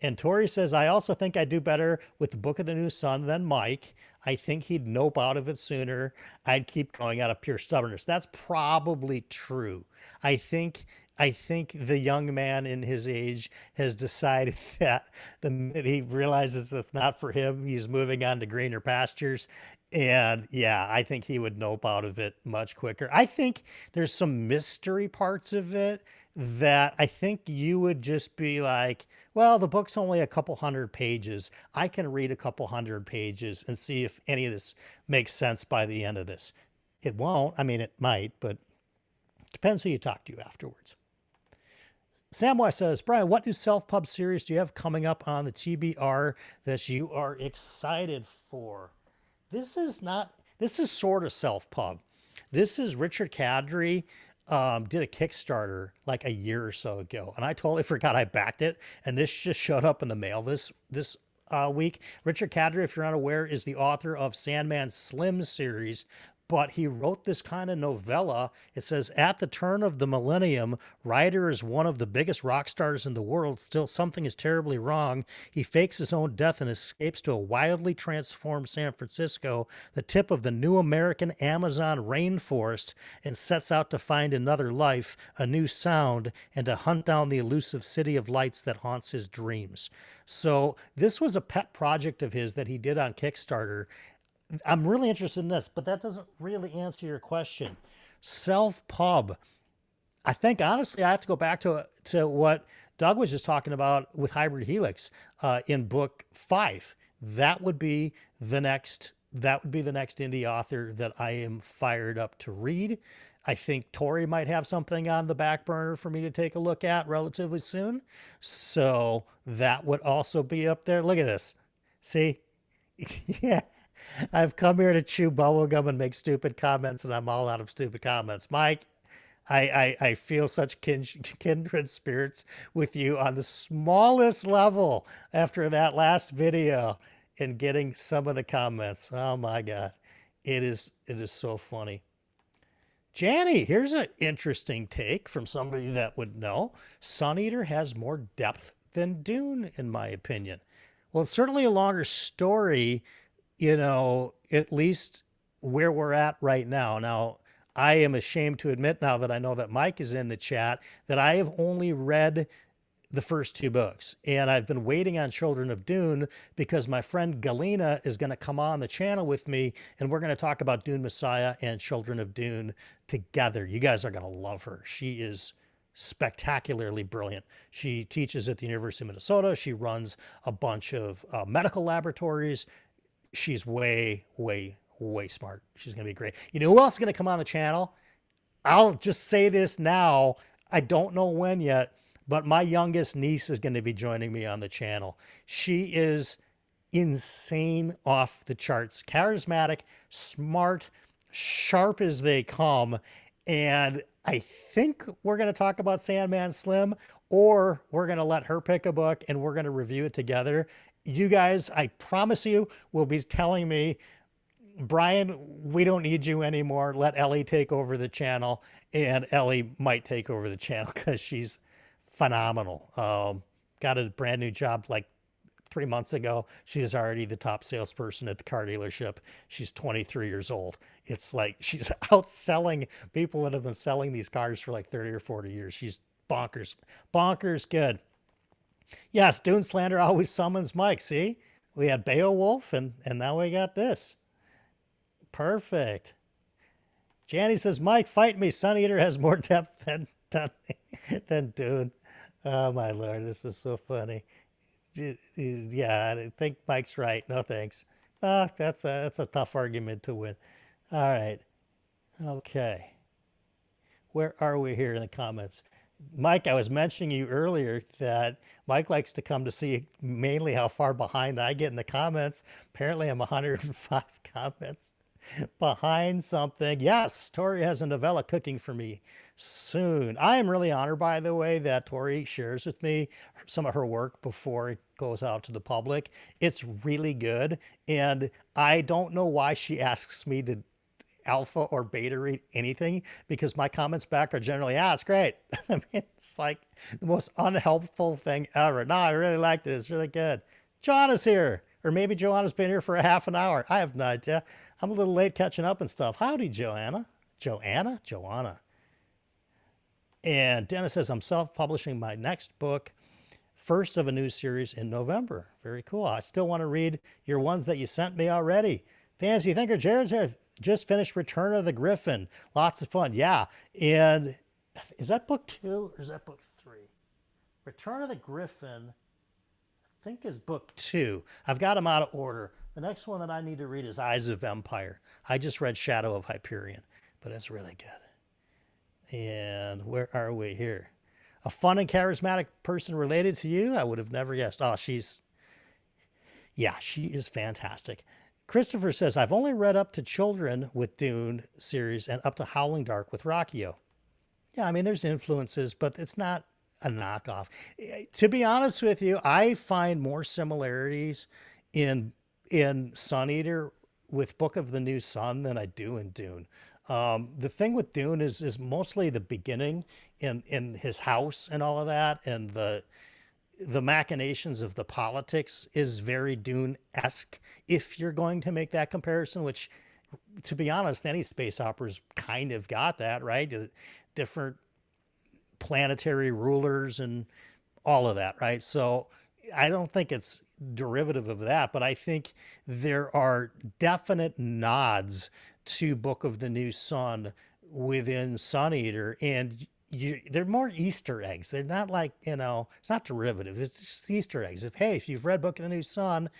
And Tori says, I also think I do better with the Book of the New Sun than Mike. I think he'd nope out of it sooner. I'd keep going out of pure stubbornness. That's probably true. I think the young man in his age has decided that the minute he realizes that's not for him, he's moving on to greener pastures. And yeah, I think he would nope out of it much quicker. I think there's some mystery parts of it that I think you would just be like, well, the book's only a couple hundred pages. I can read a couple hundred pages and see if any of this makes sense by the end of this. It won't. I mean, it might, but it depends who you talk to afterwards. Samwise says, Brian, what new self-pub series do you have coming up on the TBR that you are excited for? This is sort of self-pub. This is Richard Kadri did a Kickstarter like a year or so ago, and I totally forgot I backed it, and this just showed up in the mail this week. Richard Kadri, if you're unaware, is the author of Sandman Slim series, but he wrote this kind of novella. It says, at the turn of the millennium, Ryder is one of the biggest rock stars in the world. Still, something is terribly wrong. He fakes his own death and escapes to a wildly transformed San Francisco, the tip of the new American Amazon rainforest, and sets out to find another life, a new sound, and to hunt down the elusive city of lights that haunts his dreams. So this was a pet project of his that he did on Kickstarter. I'm really interested in this, but that doesn't really answer your question. Self-pub. I think, honestly, I have to go back to what Doug was just talking about with Hybrid Helix in book 5. That would be the next indie author that I am fired up to read. I think Tori might have something on the back burner for me to take a look at relatively soon. So that would also be up there. Look at this. See? Yeah. I've come here to chew bubblegum and make stupid comments, and I'm all out of stupid comments. Mike, I feel such kindred spirits with you on the smallest level after that last video and getting some of the comments. Oh my God. It is so funny. Janny, here's an interesting take from somebody that would know. Sun Eater has more depth than Dune, in my opinion. Well, it's certainly a longer story, you know, at least where we're at right now. Now, I am ashamed to admit, now that I know that Mike is in the chat, that I have only read the first 2 books. And I've been waiting on Children of Dune because my friend Galena is going to come on the channel with me, and we're going to talk about Dune Messiah and Children of Dune together. You guys are going to love her. She is spectacularly brilliant. She teaches at the University of Minnesota. She runs a bunch of medical laboratories. She's way, way, way smart. She's going to be great. You know who else is going to come on the channel? I'll just say this now. I don't know when yet, but my youngest niece is going to be joining me on the channel. She is insane, off the charts, charismatic, smart, sharp as they come. And I think we're going to talk about Sandman Slim, or we're going to let her pick a book and we're going to review it together. You guys, I promise you, will be telling me, Brian, we don't need you anymore. Let Ellie take over the channel. And Ellie might take over the channel because she's phenomenal. Got a brand new job like 3 months ago. She's already the top salesperson at the car dealership. She's 23 years old. It's like she's outselling people that have been selling these cars for like 30 or 40 years. She's bonkers, bonkers good. Yes, Dune Slander always summons Mike. See, we had Beowulf and now we got this. Perfect. Janny says, Mike, fight me. Sun Eater has more depth than Dune. Oh, my Lord. This is so funny. Yeah, I think Mike's right. No, thanks. That's a tough argument to win. All right. Okay. Where are we here in the comments? Mike, I was mentioning you earlier that Mike likes to come to see mainly how far behind I get in the comments. Apparently, I'm 105 comments behind something. Yes, Tori has a novella cooking for me soon. I am really honored, by the way, that Tori shares with me some of her work before it goes out to the public. It's really good. And I don't know why she asks me to alpha or beta read anything, because my comments back are generally, it's great. I mean, it's like the most unhelpful thing ever. No, I really liked it. It's really good. Joanna's here. Or maybe Joanna's been here for a half an hour. I have no idea. I'm a little late catching up and stuff. Howdy, Joanna. Joanna. And Dennis says, I'm self-publishing my next book, first of a new series in November. Very cool. I still want to read your ones that you sent me already. Fancy Thinker Jared's here. Just finished Return of the Griffin. Lots of fun. Yeah. And is that book 2 or is that book 3? Return of the Griffin, I think, is book 2. I've got them out of order. The next one that I need to read is Eyes of Empire. I just read Shadow of Hyperion, but it's really good. And where are we here? A fun and charismatic person related to you? I would have never guessed. Oh, she is fantastic. Christopher says, I've only read up to Children with Dune series and up to Howling Dark with Rockio. Yeah, I mean, there's influences, but it's not a knockoff. To be honest with you, I find more similarities in Sun Eater with Book of the New Sun than I do in Dune. The thing with Dune is mostly the beginning in his house and all of that, and the machinations of the politics is very Dune-esque, if you're going to make that comparison, which, to be honest, any space opera's kind of got that, right? Different planetary rulers and all of that, right? So I don't think it's derivative of that, but I think there are definite nods to Book of the New Sun within Sun Eater, and they're more Easter eggs. They're not like, it's not derivative. It's just Easter eggs. If you've read Book of the New Sun,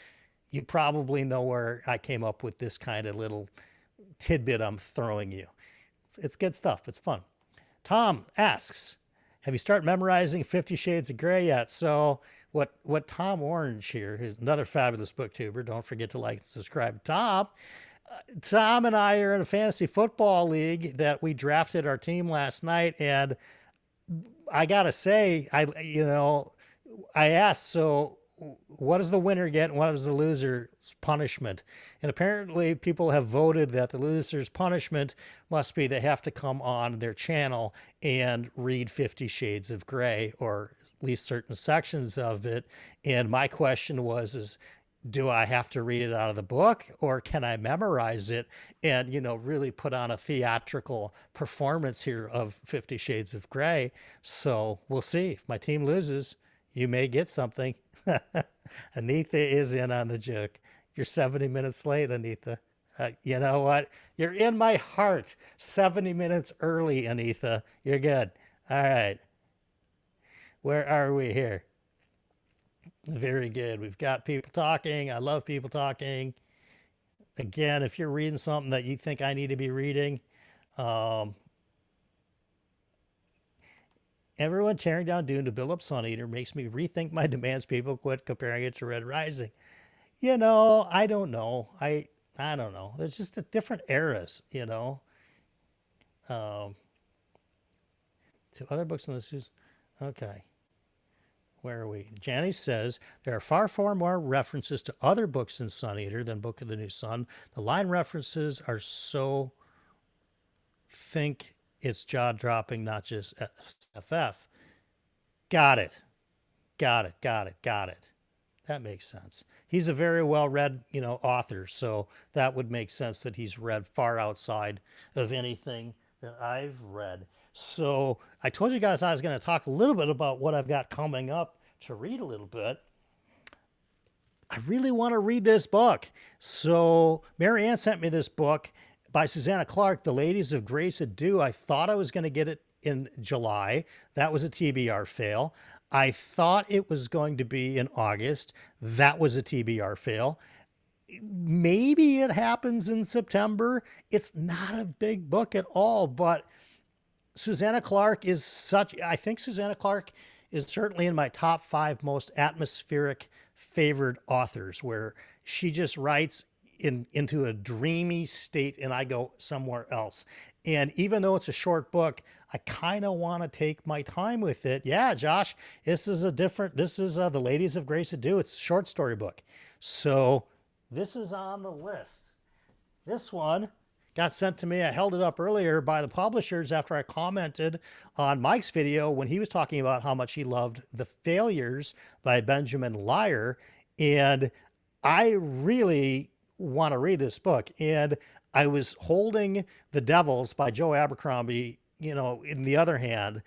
you probably know where I came up with this kind of little tidbit I'm throwing you. It's good stuff. It's fun. Tom asks, have you started memorizing 50 Shades of Grey yet? So what Tom Orange here, who's another fabulous booktuber, don't forget to like and subscribe. Tom and I are in a fantasy football league that we drafted our team last night, and I gotta say, I asked, so what does the winner get and what is the loser's punishment? And apparently people have voted that the loser's punishment must be they have to come on their channel and read 50 Shades of Grey, or at least certain sections of it. And my question was, do I have to read it out of the book, or can I memorize it and, really put on a theatrical performance here of 50 Shades of Grey? So we'll see. If my team loses, you may get something. Anitha is in on the joke. You're 70 minutes late, Anitha. You know what? You're in my heart. 70 minutes early, Anitha. You're good. All right. Where are we here? Very good. We've got people talking. I love people talking. Again, if you're reading something that you think I need to be reading, everyone tearing down Dune to build up Sun Eater makes me rethink my demands. People quit comparing it to Red Rising. I don't know. I don't know. There's just a different eras. Um, to other books in this is okay. Where are we? Janice says there are far more references to other books in Sun Eater than Book of the New Sun. The line references are so think it's jaw dropping, not just FF. Got it. Got it. Got it. Got it. That makes sense. He's a very well read, author. So that would make sense that he's read far outside of anything that I've read. So I told you guys I was going to talk a little bit about what I've got coming up to read a little bit. I really want to read this book. So Mary Ann sent me this book by Susanna Clark, The Ladies of Grace Adieu. I thought I was going to get it in July. That was a TBR fail. I thought it was going to be in August. That was a TBR fail. Maybe it happens in September. It's not a big book at all, but Susanna Clark I think Susanna Clark is certainly in my top 5 most atmospheric favored authors, where she just writes into a dreamy state and I go somewhere else. And even though it's a short book, I kind of want to take my time with it. Yeah, Josh, this is The Ladies of Grace Adieu. It's a short story book. So this is on the list. This one got sent to me. I held it up earlier by the publishers after I commented on Mike's video when he was talking about how much he loved The Failures by Benjamin Lyer. And I really want to read this book. And I was holding The Devils by Joe Abercrombie, in the other hand,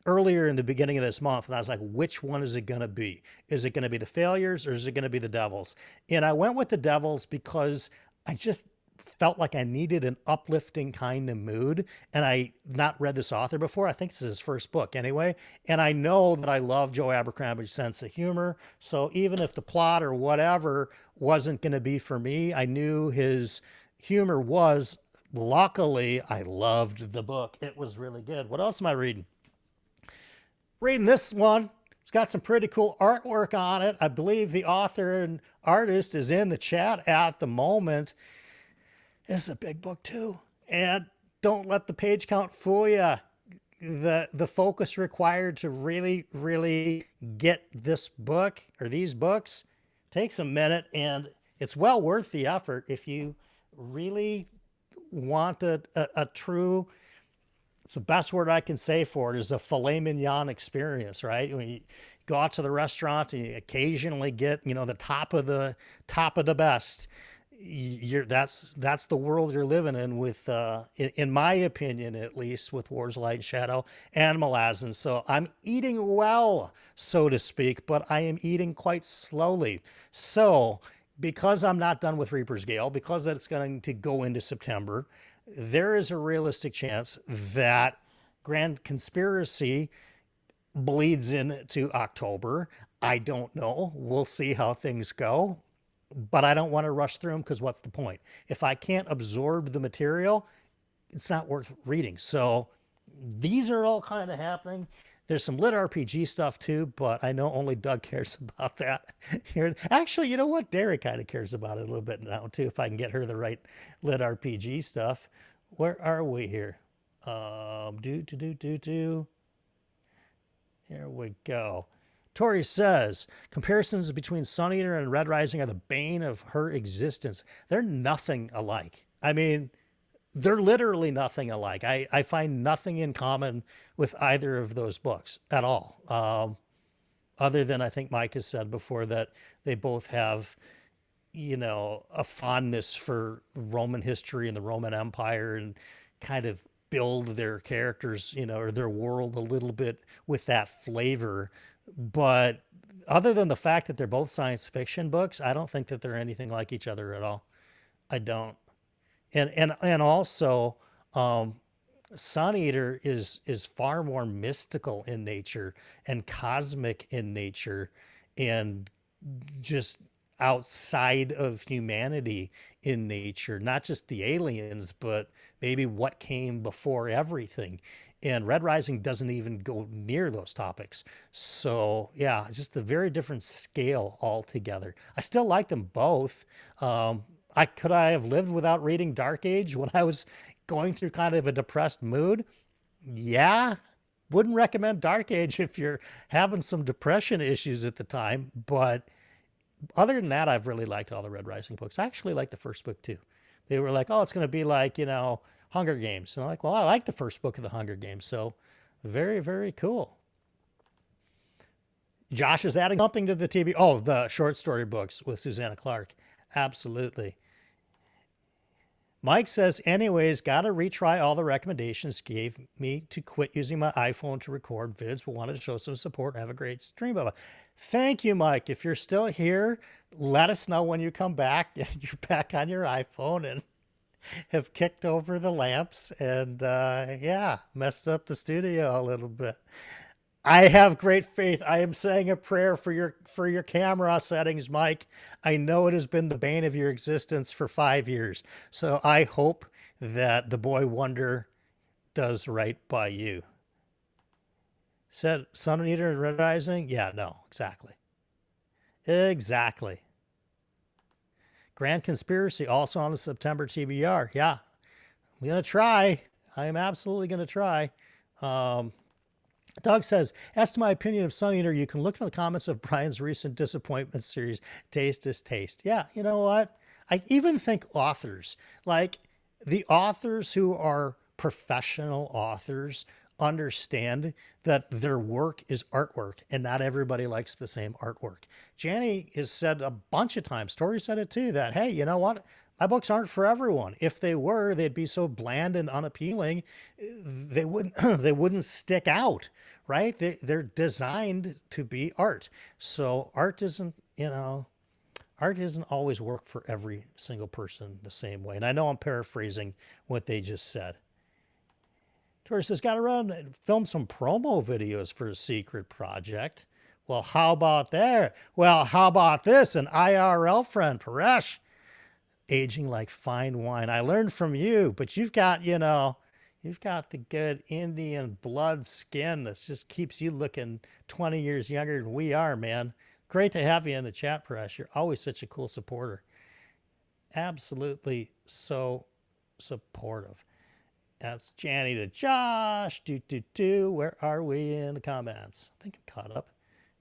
earlier in the beginning of this month. And I was like, which one is it going to be? Is it going to be The Failures or is it going to be The Devils? And I went with The Devils because I just felt like I needed an uplifting kind of mood. And I not read this author before. I think this is his first book anyway. And I know that I love Joe Abercrombie's sense of humor. So even if the plot or whatever wasn't going to be for me, I knew his humor was. Luckily, I loved the book. It was really good. What else am I reading? Reading this one. It's got some pretty cool artwork on it. I believe the author and artist is in the chat at the moment. It's a big book too. And don't let the page count fool you. The focus required to really, really get this book or these books takes a minute, and it's well worth the effort if you really want a true, it's the best word I can say for it, is a filet mignon experience, right? When you go out to the restaurant and you occasionally get, the top of the best, that's the world you're living in with, in my opinion, at least, with Wars, Light, and Shadow and Malazan. So I'm eating well, so to speak, but I am eating quite slowly. So because I'm not done with Reaper's Gale, because it's going to go into September, there is a realistic chance that Grand Conspiracy bleeds into October. I don't know. We'll see how things go. But I don't want to rush through them because what's the point? If I can't absorb the material, it's not worth reading. So these are all kind of happening. There's some lit RPG stuff too, but I know only Doug cares about that here. Actually, you know what? Derek kind of cares about it a little bit now too, if I can get her the right lit RPG stuff. Where are we here? Here we go. Tori says, comparisons between Sun Eater and Red Rising are the bane of her existence. They're nothing alike. I mean, they're literally nothing alike. I find nothing in common with either of those books at all. Other than I think Mike has said before that they both have, a fondness for Roman history and the Roman Empire and kind of build their characters, or their world a little bit with that flavor. But other than the fact that they're both science fiction books, I don't think that they're anything like each other at all. I don't. And also, Sun Eater is far more mystical in nature and cosmic in nature and just outside of humanity in nature, not just the aliens, but maybe what came before everything. And Red Rising doesn't even go near those topics. So yeah, just a very different scale altogether. I still like them both. Could I have lived without reading Dark Age when I was going through kind of a depressed mood? Yeah, wouldn't recommend Dark Age if you're having some depression issues at the time. But other than that, I've really liked all the Red Rising books. I actually like the first book too. They were like, oh, it's going to be like, Hunger Games. And I'm like, well, I like the first book of the Hunger Games. So very, very cool. Josh is adding something to the TV. Oh, the short story books with Susanna Clark. Absolutely. Mike says, anyways, got to retry all the recommendations gave me to quit using my iPhone to record vids, but wanted to show some support and have a great stream. Blah, blah. Thank you, Mike. If you're still here, let us know when you come back. You're back on your iPhone and have kicked over the lamps and, yeah, messed up the studio a little bit. I have great faith. I am saying a prayer for your camera settings, Mike. I know it has been the bane of your existence for 5 years. So I hope that the boy wonder does right by you. Said Sun Eater and Red Rising? Yeah, no, exactly. Exactly. Grand Conspiracy also on the September TBR. Yeah, I'm going to try. I am absolutely going to try. Doug says, as to my opinion of Sun Eater, you can look in the comments of Brian's recent disappointment series, Taste is Taste. Yeah, you know what? I even think authors, like the authors who are professional authors, understand that their work is artwork and not everybody likes the same artwork. Janny has said a bunch of times, Tori said it too, that, hey, you know what? My books aren't for everyone. If they were, they'd be so bland and unappealing, they wouldn't stick out, right? They're designed to be art. So art doesn't always work for every single person the same way. And I know I'm paraphrasing what they just said. Tori says, got to run and film some promo videos for a secret project. Well, how about that? Well, how about this? An IRL friend, Paresh. Aging like fine wine. I learned from you, but you've got the good Indian blood skin that just keeps you looking 20 years younger than we are, man. Great to have you in the chat, Paresh. You're always such a cool supporter. Absolutely so supportive. That's Janny to Josh. Where are we in the comments? I think I'm caught up.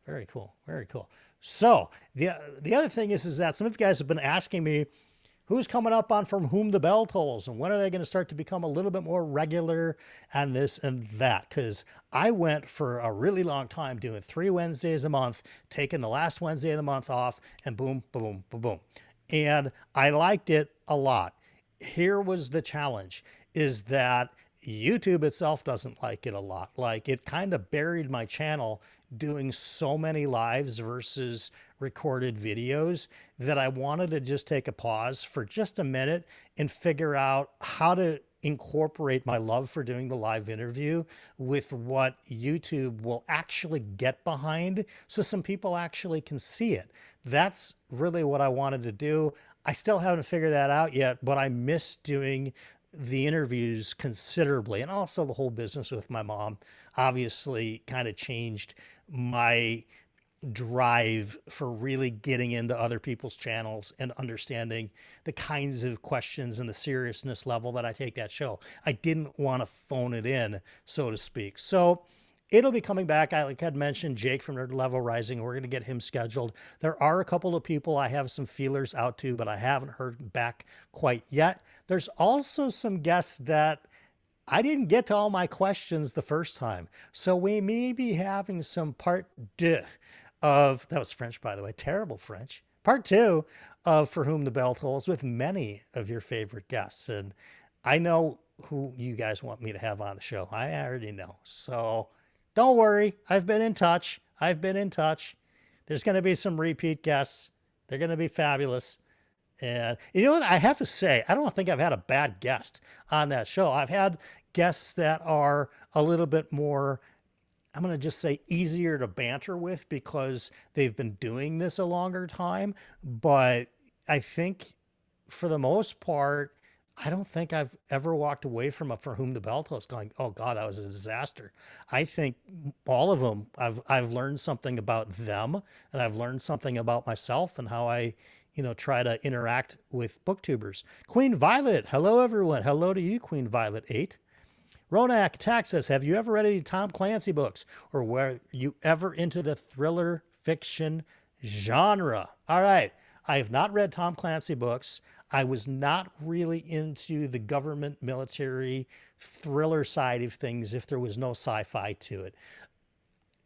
Very cool. Very cool. So the other thing is that some of you guys have been asking me, who's coming up on From Whom the Bell Tolls, and when are they going to start to become a little bit more regular and this and that? Because I went for a really long time doing 3 Wednesdays a month, taking the last Wednesday of the month off, and boom, boom, boom, boom. And I liked it a lot. Here was the challenge, is that YouTube itself doesn't like it a lot. Like, it kind of buried my channel doing so many lives versus recorded videos that I wanted to just take a pause for just a minute and figure out how to incorporate my love for doing the live interview with what YouTube will actually get behind, so some people actually can see it. That's really what I wanted to do. I still haven't figured that out yet, but I miss doing the interviews considerably. And also the whole business with my mom obviously kind of changed my drive for really getting into other people's channels and understanding the kinds of questions and the seriousness level that I take that show. I didn't want to phone it in, so to speak. So it'll be coming back. I like had mentioned Jake from Nerd Level Rising. We're going to get him scheduled. There are a couple of people I have some feelers out to, but I haven't heard back quite yet. There's also some guests that I didn't get to all my questions the first time. So we may be having some part 2 of, that was French, by the way, terrible French, part 2 of For Whom the Bell Tolls with many of your favorite guests. And I know who you guys want me to have on the show. I already know. So don't worry. I've been in touch. There's going to be some repeat guests. They're going to be fabulous. And you know what? I have to say, I don't think I've had a bad guest on that show. I've had guests that are a little bit more, I'm going to just say, easier to banter with because they've been doing this a longer time. But I think for the most part, I don't think I've ever walked away from a For Whom the Bell Tolls going, oh God, that was a disaster. I think all of them, I've learned something about them, and I've learned something about myself and how I, try to interact with booktubers. Queen Violet, hello everyone. Hello to you, Queen Violet 8. Ronak Attack says, have you ever read any Tom Clancy books, or were you ever into the thriller fiction genre? All right. I have not read Tom Clancy books. I was not really into the government, military, thriller side of things if there was no sci-fi to it.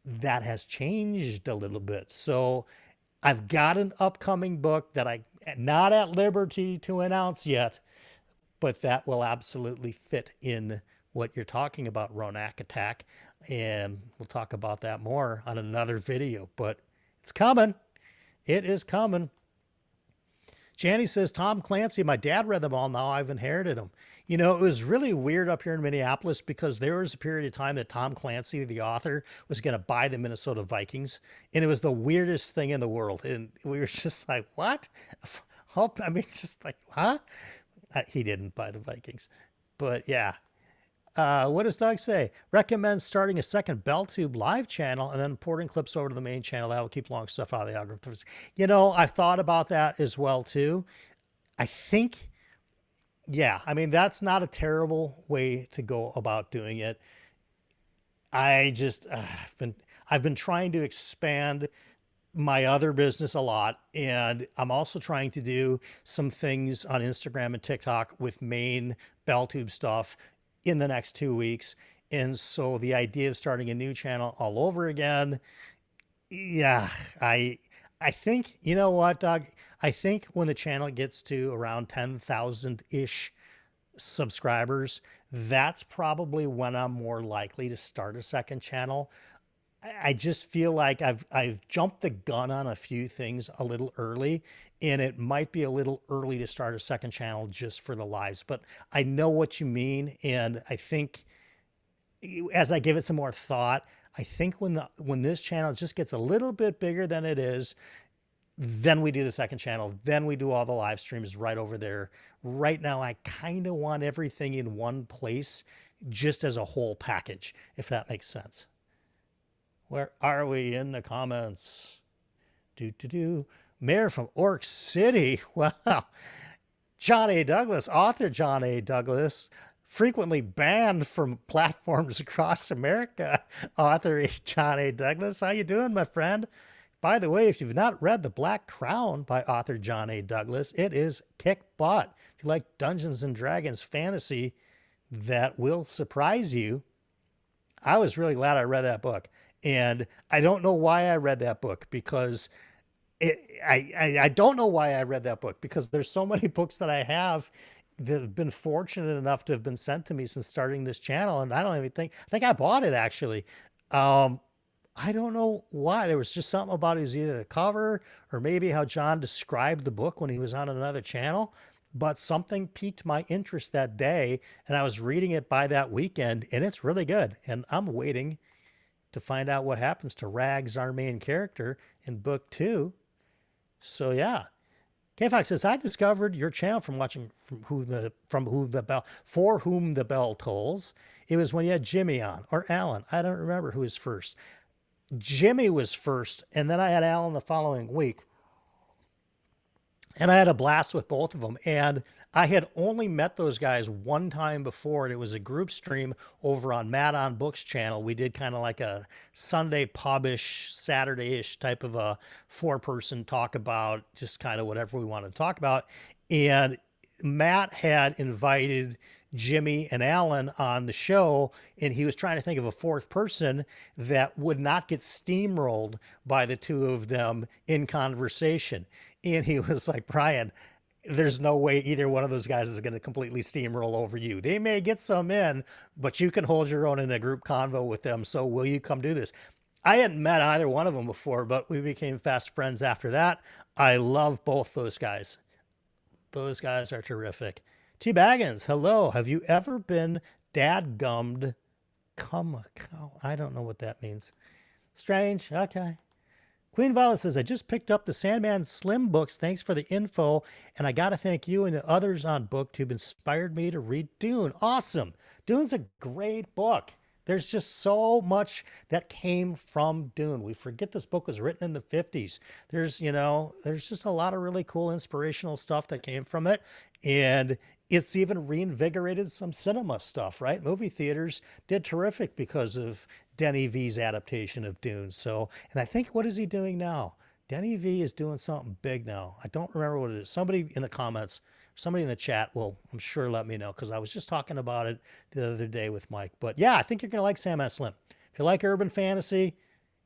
That has changed a little bit. So I've got an upcoming book that I'm not at liberty to announce yet, but that will absolutely fit in what you're talking about, Ronak Attack. And we'll talk about that more on another video, but it's coming. It is coming. Janny says, Tom Clancy, my dad read them all. Now I've inherited them. It was really weird up here in Minneapolis because there was a period of time that Tom Clancy, the author, was going to buy the Minnesota Vikings. And it was the weirdest thing in the world. And we were just like, what? I mean, just like, huh? He didn't buy the Vikings. But yeah. What does Doug say? Recommend starting a second BellTube live channel and then porting clips over to the main channel. That will keep long stuff out of the algorithms. I've thought about that as well too. I think, yeah, I mean, that's not a terrible way to go about doing it. I've been trying to expand my other business a lot, and I'm also trying to do some things on Instagram and TikTok with main BellTube stuff in the next 2 weeks. And so the idea of starting a new channel all over again, yeah, I think, you know what, Doug? I think when the channel gets to around 10,000-ish subscribers, that's probably when I'm more likely to start a second channel. I just feel like I've jumped the gun on a few things a little early, and it might be a little early to start a second channel just for the lives, but I know what you mean. And I think as I give it some more thought, I think when this channel just gets a little bit bigger than it is, then we do the second channel. Then we do all the live streams right over there. Right now, I kind of want everything in one place just as a whole package, if that makes sense. Where are we in the comments? Mayor from Orc City. Wow. John A. Douglas, author John A. Douglas, frequently banned from platforms across America. Author John A. Douglas, how you doing, my friend? By the way, if you've not read The Black Crown by author John A. Douglas, it is kick butt. If you like Dungeons and Dragons fantasy that will surprise you, I was really glad I read that book. And I don't know why I read that book, because I don't know why I read that book, because there's so many books that I have that have been fortunate enough to have been sent to me since starting this channel. And I don't even think, I think I bought it actually. I don't know why. There was just something about it. It was either the cover or maybe how John described the book when he was on another channel, but something piqued my interest that day. And I was reading it by that weekend, and it's really good. And I'm waiting to find out what happens to Rags, our main character, in book 2. So yeah. K-Fox says, I discovered your channel from watching For Whom the Bell Tolls. It was when you had Jimmy on, or Alan. I don't remember who was first. Jimmy was first, and then I had Alan the following week. And I had a blast with both of them. And I had only met those guys one time before, and it was a group stream over on Mad on Books channel. We did kind of like a Sunday pub-ish, Saturday-ish type of a 4-person talk about just kind of whatever we wanted to talk about. And Matt had invited Jimmy and Alan on the show, and he was trying to think of a 4th person that would not get steamrolled by the two of them in conversation. And he was like, Brian, there's no way either one of those guys is going to completely steamroll over you. They may get some in, but you can hold your own in a group convo with them. So will you come do this? I hadn't met either one of them before, but we became fast friends after that. I love both those guys. Those guys are terrific. T. Baggins, hello. Have you ever been dadgummed? I don't know what that means. Strange. Okay. Queen Violet says, I just picked up the Sandman Slim books. Thanks for the info. And I got to thank you and the others on BookTube inspired me to read Dune. Awesome. Dune's a great book. There's just so much that came from Dune. We forget this book was written in the 50s. There's, there's just a lot of really cool inspirational stuff that came from it. And it's even reinvigorated some cinema stuff, right? Movie theaters did terrific because of Denny V's adaptation of Dune. So, and I think, what is he doing now? Denny V is doing something big now. I don't remember what it is. Somebody in the comments, somebody in the chat will, I'm sure, let me know, because I was just talking about it the other day with Mike. But yeah, I think you're going to like Sandman Slim. If you like urban fantasy,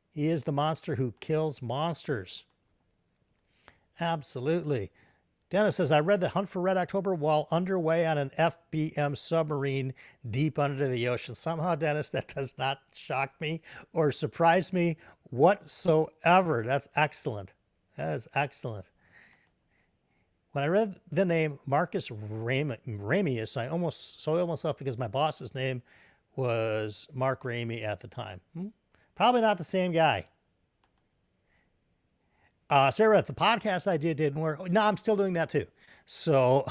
he is the monster who kills monsters. Absolutely. Dennis says, I read The Hunt for Red October while underway on an FBM submarine deep under the ocean. Somehow, Dennis, that does not shock me or surprise me whatsoever. That's excellent. That is excellent. When I read the name Marcus Ramius, I almost soiled myself because my boss's name was Mark Ramey at the time. Probably not the same guy. Sarah, the podcast I didn't work. No, I'm still doing that too. So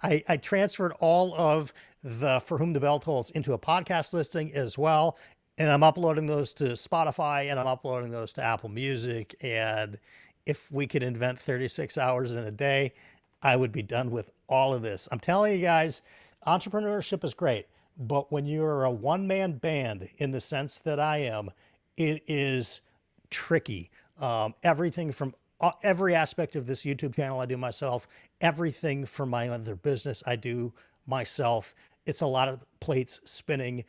I transferred all of the For Whom the Bell Tolls into a podcast listing as well. And I'm uploading those to Spotify and I'm uploading those to Apple Music. And if we could invent 36 hours in a day, I would be done with all of this. I'm telling you guys, entrepreneurship is great. But when you're a one-man band in the sense that I am, it is tricky. Everything from every aspect of this YouTube channel I do myself, everything from my other business I do myself. It's a lot of plates spinning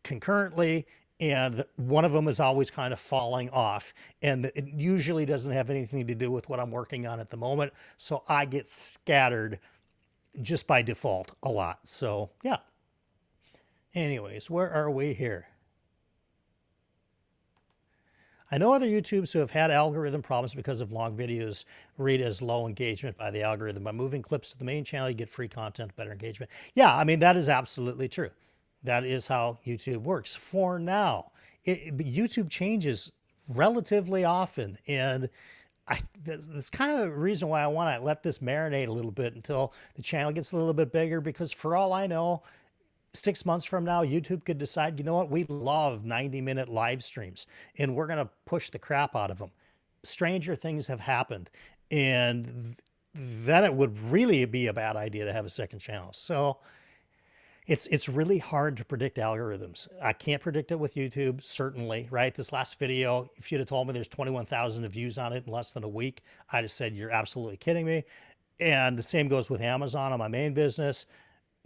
concurrently, and one of them is always kind of falling off. And it usually doesn't have anything to do with what I'm working on at the moment. So I get scattered just by default a lot. So yeah. Anyways, where are we here? I know other YouTubers who have had algorithm problems because of long videos read as low engagement by the algorithm. By moving clips to the main channel, you get free content, better engagement. Yeah, I mean, that is absolutely true. That is how YouTube works for now. YouTube changes relatively often. And that's kind of the reason why I want to let this marinate a little bit until the channel gets a little bit bigger, because for all I know, 6 months from now, YouTube could decide, you know what, we love 90-minute live streams and we're going to push the crap out of them. Stranger things have happened, and then it would really be a bad idea to have a second channel. So it's really hard to predict algorithms. I can't predict it with YouTube, certainly, right? This last video, if you'd have told me there's 21,000 views on it in less than a week, I'd have said, you're absolutely kidding me. And the same goes with Amazon on my main business.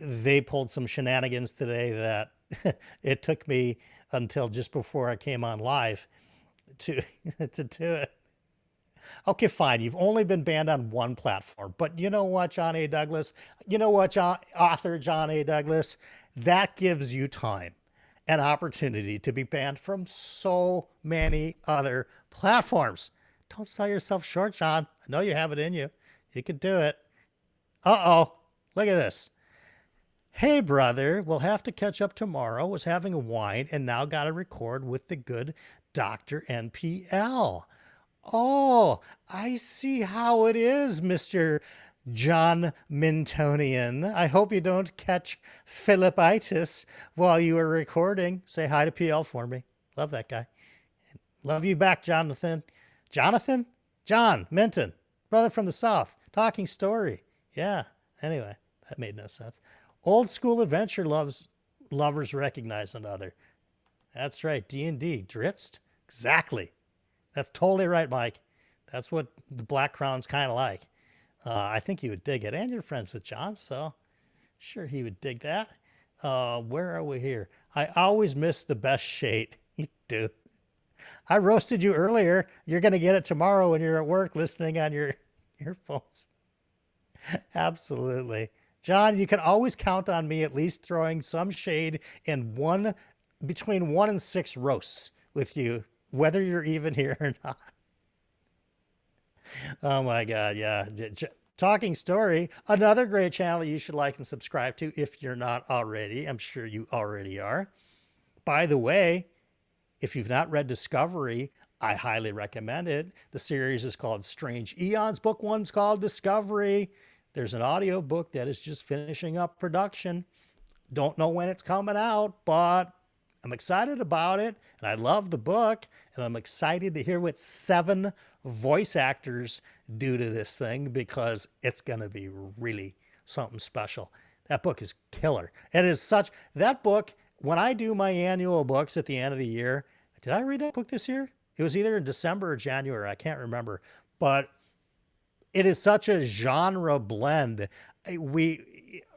They pulled some shenanigans today that it took me until just before I came on live to do it. Okay, fine. You've only been banned on one platform, but you know what, John A. Douglas? You know what, author John A. Douglas? That gives you time and opportunity to be banned from so many other platforms. Don't sell yourself short, John. I know you have it in you. You can do it. Uh-oh. Look at this. Hey, brother, we'll have to catch up tomorrow. Was having a wine and now got to record with the good Dr. NPL. Oh, I see how it is, Mr. John Mintonian. I hope you don't catch Philippitis while you are recording. Say hi to PL for me. Love that guy. Love you back, Jonathan. Jonathan? John Minton, brother from the South. Talking story. Yeah, anyway, that made no sense. Old school adventure lovers recognize another. That's right, D&D. Dritzt? Exactly. That's totally right, Mike. That's what the Black Crown's kind of like. I think he would dig it. And you're friends with John, so sure he would dig that. Where are we here? I always miss the best shade. You do. I roasted you earlier. You're going to get it tomorrow when you're at work listening on your earphones. Absolutely. John, you can always count on me at least throwing some shade in between 1 and 6 roasts with you, whether you're even here or not. Oh my God, yeah. Talking Story, another great channel you should like and subscribe to if you're not already. I'm sure you already are. By the way, if you've not read Discovery, I highly recommend it. The series is called Strange Eons. Book one's called Discovery. There's an audiobook that is just finishing up production. Don't know when it's coming out, but I'm excited about it. And I love the book. And I'm excited to hear what 7 voice actors do to this thing, because it's going to be really something special. That book is killer. It is such, that book, when I do my annual books at the end of the year, did I read that book this year? It was either in December or January. I can't remember. But it is such a genre blend.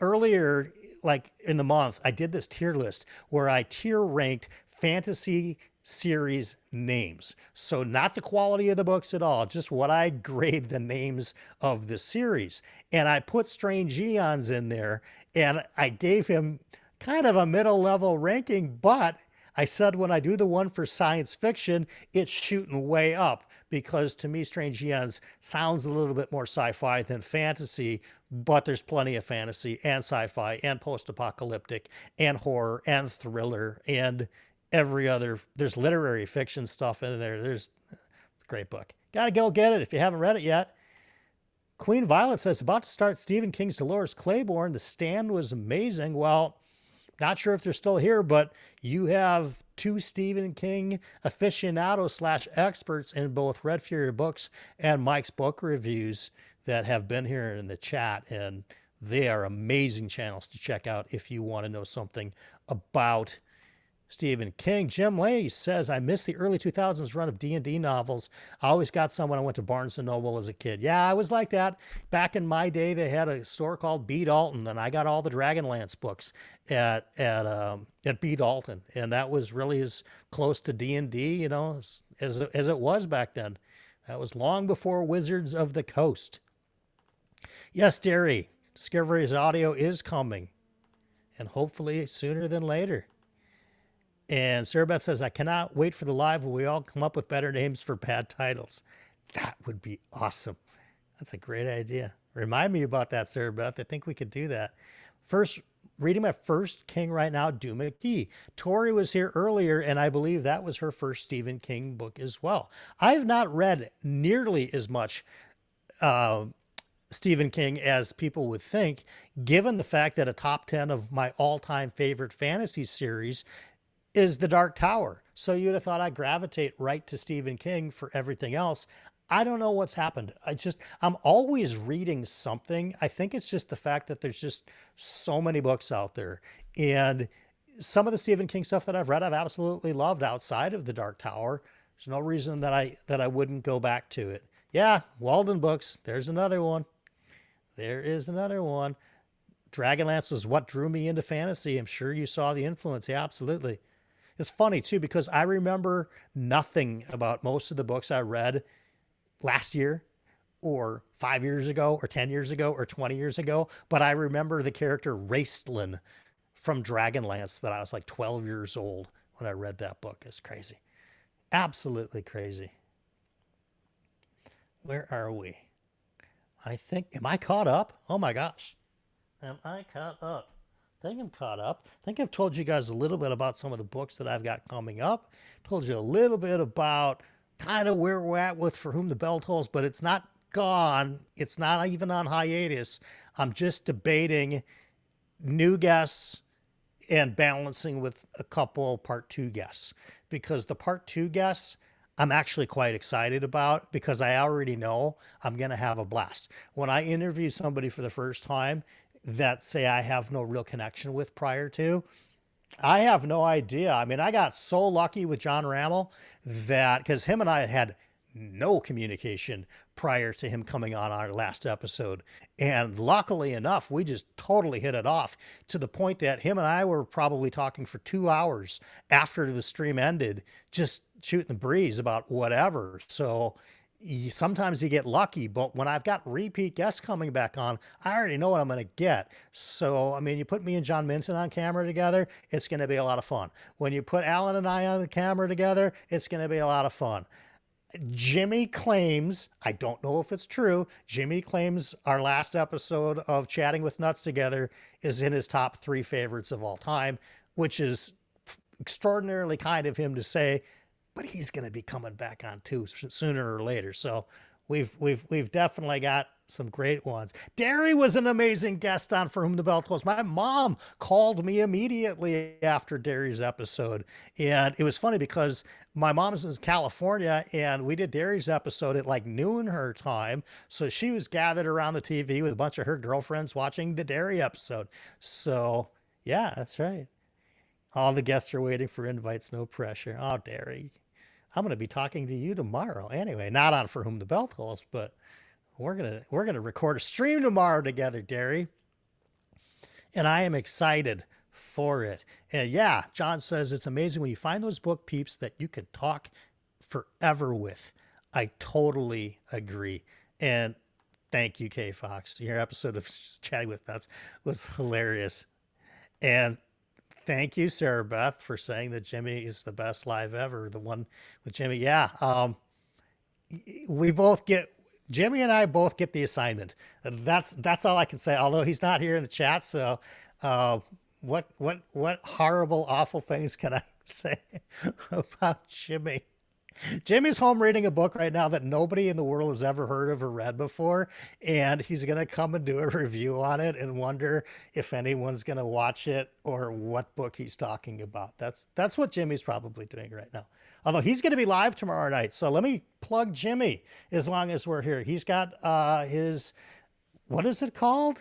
Earlier, like in the month, I did this tier list where I tier ranked fantasy series names. So not the quality of the books at all, just what I grade the names of the series. And I put Strange Eons in there, and I gave him kind of a middle level ranking, but I said when I do the one for science fiction, it's shooting way up, because to me, Strange Eons sounds a little bit more sci-fi than fantasy, but there's plenty of fantasy and sci-fi and post-apocalyptic and horror and thriller and every other, there's literary fiction stuff in there. It's a great book. Got to go get it if you haven't read it yet. Queen Violet says, about to start Stephen King's Dolores Claiborne. The Stand was amazing. Well, not sure if they're still here, but you have 2 Stephen King aficionados / experts in both Red Fury Books and Mike's Book Reviews that have been here in the chat, and they are amazing channels to check out if you want to know something about Stephen King. Jim Lay says, I miss the early 2000s run of D&D novels. I always got some when I went to Barnes & Noble as a kid. Yeah, I was like that. Back in my day, they had a store called B. Dalton, and I got all the Dragonlance books at B. Dalton. And that was really as close to D&D, you know, as it was back then. That was long before Wizards of the Coast. Yes, Derry, Discovery's audio is coming, and hopefully sooner than later. And Sarah Beth says, I cannot wait for the live where we all come up with better names for bad titles. That would be awesome. That's a great idea. Remind me about that, Sarah Beth. I think we could do that. First, reading my first King right now, Do McGee. Tori was here earlier, and I believe that was her first Stephen King book as well. I've not read nearly as much Stephen King as people would think, given the fact that a top 10 of my all-time favorite fantasy series is The Dark Tower. So you'd have thought I'd gravitate right to Stephen King for everything else. I don't know what's happened. I'm always reading something. I think it's just the fact that there's just so many books out there. And some of the Stephen King stuff that I've read, I've absolutely loved outside of The Dark Tower. There's no reason that I wouldn't go back to it. Yeah, Walden Books. There's another one. There is another one. Dragonlance was what drew me into fantasy. I'm sure you saw the influence. Yeah, absolutely. It's funny, too, because I remember nothing about most of the books I read last year or 5 years ago or 10 years ago or 20 years ago. But I remember the character Raistlin from Dragonlance that I was like 12 years old when I read that book. It's crazy. Absolutely crazy. Where are we? I think, am I caught up? Oh my gosh. Am I caught up? I think I'm caught up. I think I've told you guys a little bit about some of the books that I've got coming up. Told you a little bit about kind of where we're at with For Whom the Bell Tolls, but it's not gone. It's not even on hiatus. I'm just debating new guests and balancing with a couple part 2 guests, because the part 2 guests I'm actually quite excited about, because I already know I'm going to have a blast. When I interview somebody for the first time that, say, I have no real connection with prior to, I have no idea. I mean, I got so lucky with John Rammel that, because him and I had no communication prior to him coming on our last episode. And luckily enough, we just totally hit it off, to the point that him and I were probably talking for 2 hours after the stream ended, just shooting the breeze about whatever. So sometimes you get lucky, but when I've got repeat guests coming back on, I already know what I'm going to get. So, I mean, you put me and John Minton on camera together, it's going to be a lot of fun. When you put Alan and I on the camera together, it's going to be a lot of fun. Jimmy claims, I don't know if it's true, Jimmy claims our last episode of Chatting with Nuts together is in his top 3 favorites of all time, which is extraordinarily kind of him to say. but he's going to be coming back on too sooner or later. So we've definitely got some great ones. Derry was an amazing guest on For Whom the Bell Tolls. My mom called me immediately after Derry's episode, and it was funny because my mom is in California, and we did Derry's episode at like noon her time, so she was gathered around the TV with a bunch of her girlfriends watching the Derry episode. So yeah, that's right. All the guests are waiting for invites, no pressure. Oh, Derry, I'm going to be talking to you tomorrow. Anyway, not on For Whom the Bell Tolls, but we're gonna record a stream tomorrow together, Derry, and I am excited for it. And yeah, John says it's amazing when you find those book peeps that you can talk forever with. I totally agree. And thank you, K Fox. Your episode of Chatting with Nuts was hilarious. And thank you, Sarah Beth, for saying that Jimmy is the best live ever. The one with Jimmy. Yeah. We both get, Jimmy and I both get the assignment. That's all I can say. Although he's not here in the chat, so what horrible, awful things can I say about Jimmy? Jimmy's home reading a book right now that nobody in the world has ever heard of or read before, and he's going to come and do a review on it and wonder if anyone's going to watch it or what book he's talking about. That's what Jimmy's probably doing right now. Although he's going to be live tomorrow night, so let me plug Jimmy as long as we're here. He's got his, what is it called?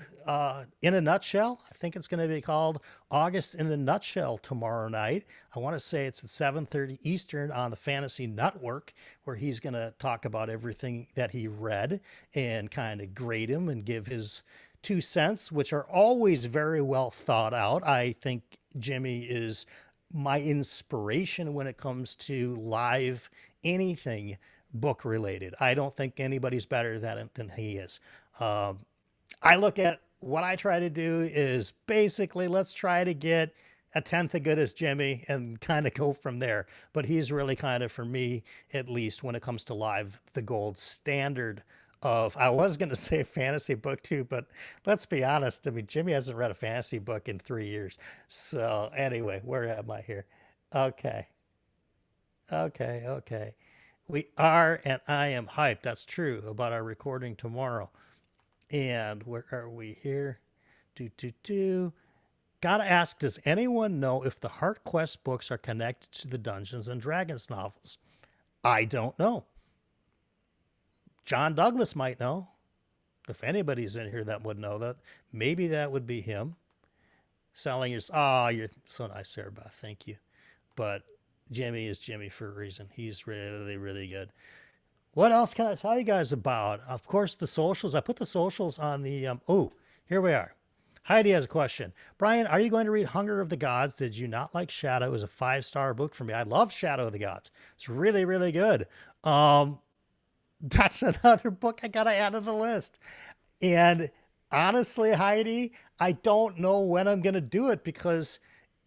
In a Nutshell? I think it's going to be called August in a Nutshell tomorrow night. I want to say it's at 7:30 Eastern on the Fantasy Network, where he's going to talk about everything that he read and kind of grade him and give his 2 cents, which are always very well thought out. I think Jimmy is my inspiration when it comes to live anything book related. I don't think anybody's better than he is. I look at what I try to do is basically let's try to get a tenth as good as Jimmy and kind of go from there. But he's really kind of, for me, at least when it comes to live, the gold standard of, I was going to say fantasy book too, but let's be honest. I mean, Jimmy hasn't read a fantasy book in 3 years. So anyway, where am I here? Okay. We are, and I am hyped. That's true about our recording tomorrow. And where are we here? Gotta ask, does anyone know if the Heart Quest books are connected to the Dungeons and Dragons novels? I don't know. John Douglas might know. If anybody's in here that would know that, maybe that would be him. Selling your, you're so nice, Sarah Beth. Thank you. But Jimmy is Jimmy for a reason. He's really, really good. What else can I tell you guys about? Of course, the socials. I put the socials on the, here we are. Heidi has a question. Brian, are you going to read Hunger of the Gods? Did you not like Shadow? It was a 5-star book for me. I love Shadow of the Gods. It's really, really good. That's another book I got to add to the list. And honestly, Heidi, I don't know when I'm going to do it because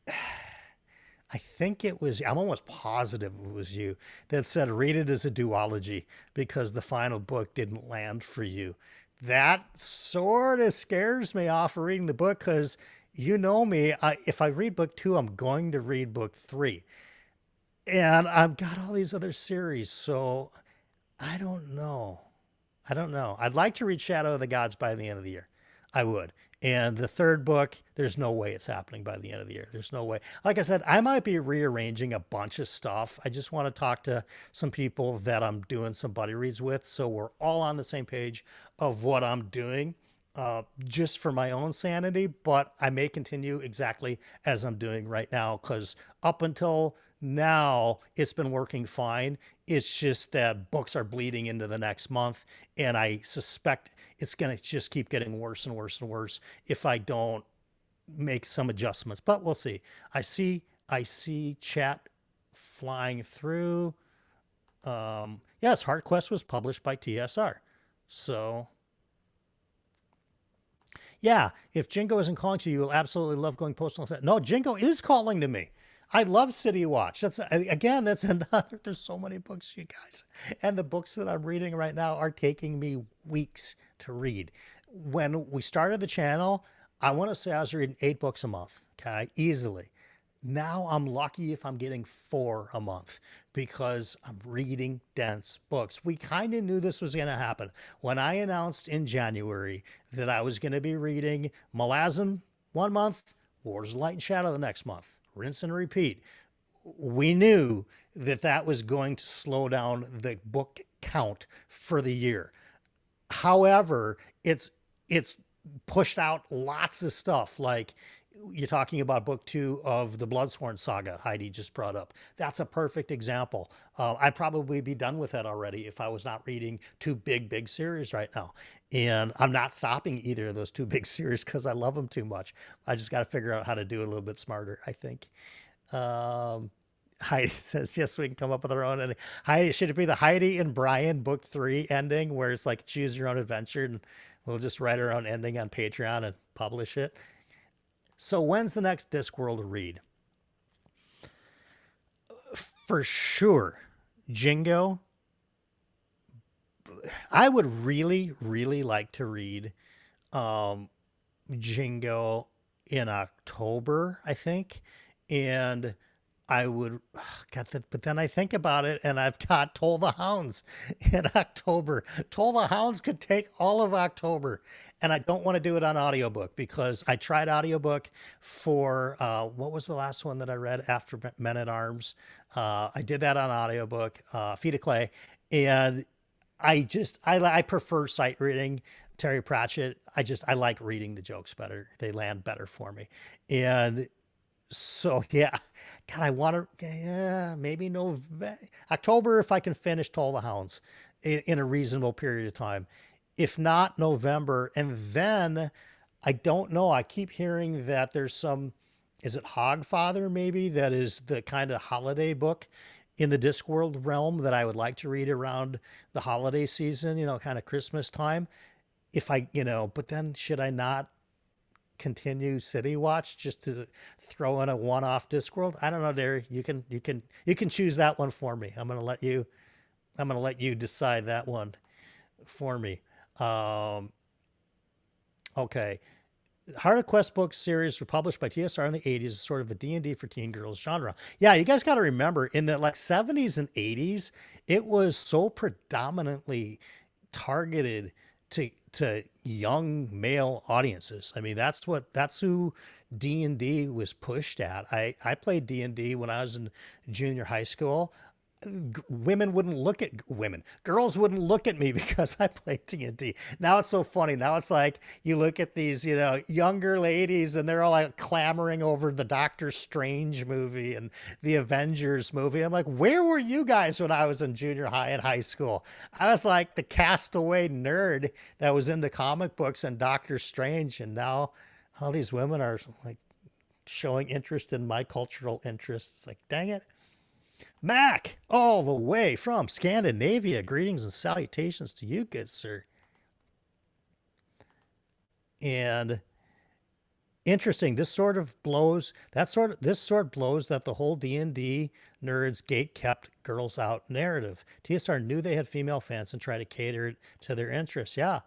I think it was, I'm almost positive it was you that said, read it as a duology because the final book didn't land for you. That sort of scares me off of reading the book because you know me, if I read book 2, I'm going to read book 3. And I've got all these other series, so I don't know. I'd like to read Shadow of the Gods by the end of the year. I would. And the third book, there's no way it's happening by the end of the year. There's no way. Like I said, I might be rearranging a bunch of stuff. I just want to talk to some people that I'm doing some buddy reads with, so we're all on the same page of what I'm doing, just for my own sanity. But I may continue exactly as I'm doing right now, because up until now, it's been working fine. It's just that books are bleeding into the next month, and I suspect it's going to just keep getting worse and worse and worse if I don't make some adjustments. But we'll see. I see chat flying through. Yes, Heart Quest was published by TSR. So yeah, if Jingo isn't calling to you, you'll absolutely love going postal. No, Jingo is calling to me. I love City Watch. That's another, there's so many books, you guys. And the books that I'm reading right now are taking me weeks to read. When we started the channel, I want to say I was reading 8 books a month, okay, easily. Now I'm lucky if I'm getting 4 a month because I'm reading dense books. We kind of knew this was going to happen. When I announced in January that I was going to be reading Malazan one month, Wars of Light and Shadow the next month, rinse and repeat, we knew that that was going to slow down the book count for the year. However, it's pushed out lots of stuff. Like you're talking about book 2 of the Bloodsworn saga Heidi just brought up. That's a perfect example. I'd probably be done with that already if I was not reading 2 big series right now. And I'm not stopping either of those 2 big series because I love them too much. I just got to figure out how to do it a little bit smarter, I think. Heidi says, yes, we can come up with our own ending. Heidi, should it be the Heidi and Brian book 3 ending where it's like choose your own adventure and we'll just write our own ending on Patreon and publish it? So when's the next Discworld read? For sure, Jingo. I would really like to read Jingo in October, I think. And I would get that, but then I think about it and I've got Toll the Hounds in October. Toll the Hounds could take all of October, and I don't want to do it on audiobook because I tried audiobook for what was the last one that I read after Men at Arms. I did that on audiobook, Feet of Clay, and I prefer sight reading. Terry Pratchett, I like reading the jokes better. They land better for me. And so, yeah, God, I want to, maybe October if I can finish Toll the Hounds in a reasonable period of time. If not, November. And then I don't know. I keep hearing that there's some, is it Hogfather maybe? That is the kind of holiday book in the Discworld realm that I would like to read around the holiday season, kind of Christmas time. But then should I not continue City Watch just to throw in a one-off Discworld? I don't know, Derry. You can choose that one for me. I'm gonna let you decide that one for me. Okay. Heart of Quest books series were published by TSR in the 80s as sort of a D&D for teen girls genre. Yeah, you guys got to remember in the 70s and 80s, it was so predominantly targeted to young male audiences. I mean, that's who D&D was pushed at. I played D&D when I was in junior high school. Girls wouldn't look at me because I played D&D. Now it's so funny. Now it's like you look at these, younger ladies and they're all like clamoring over the Doctor Strange movie and the Avengers movie. I'm like, where were you guys when I was in junior high and high school? I was like the castaway nerd that was into comic books and Doctor Strange. And now all these women are like showing interest in my cultural interests. It's like, dang it. Mac, all the way from Scandinavia. Greetings and salutations to you, good sir. And interesting, this sort blows that the whole D&D nerds gate kept girls out narrative. TSR knew they had female fans and tried to cater to their interests. Yeah,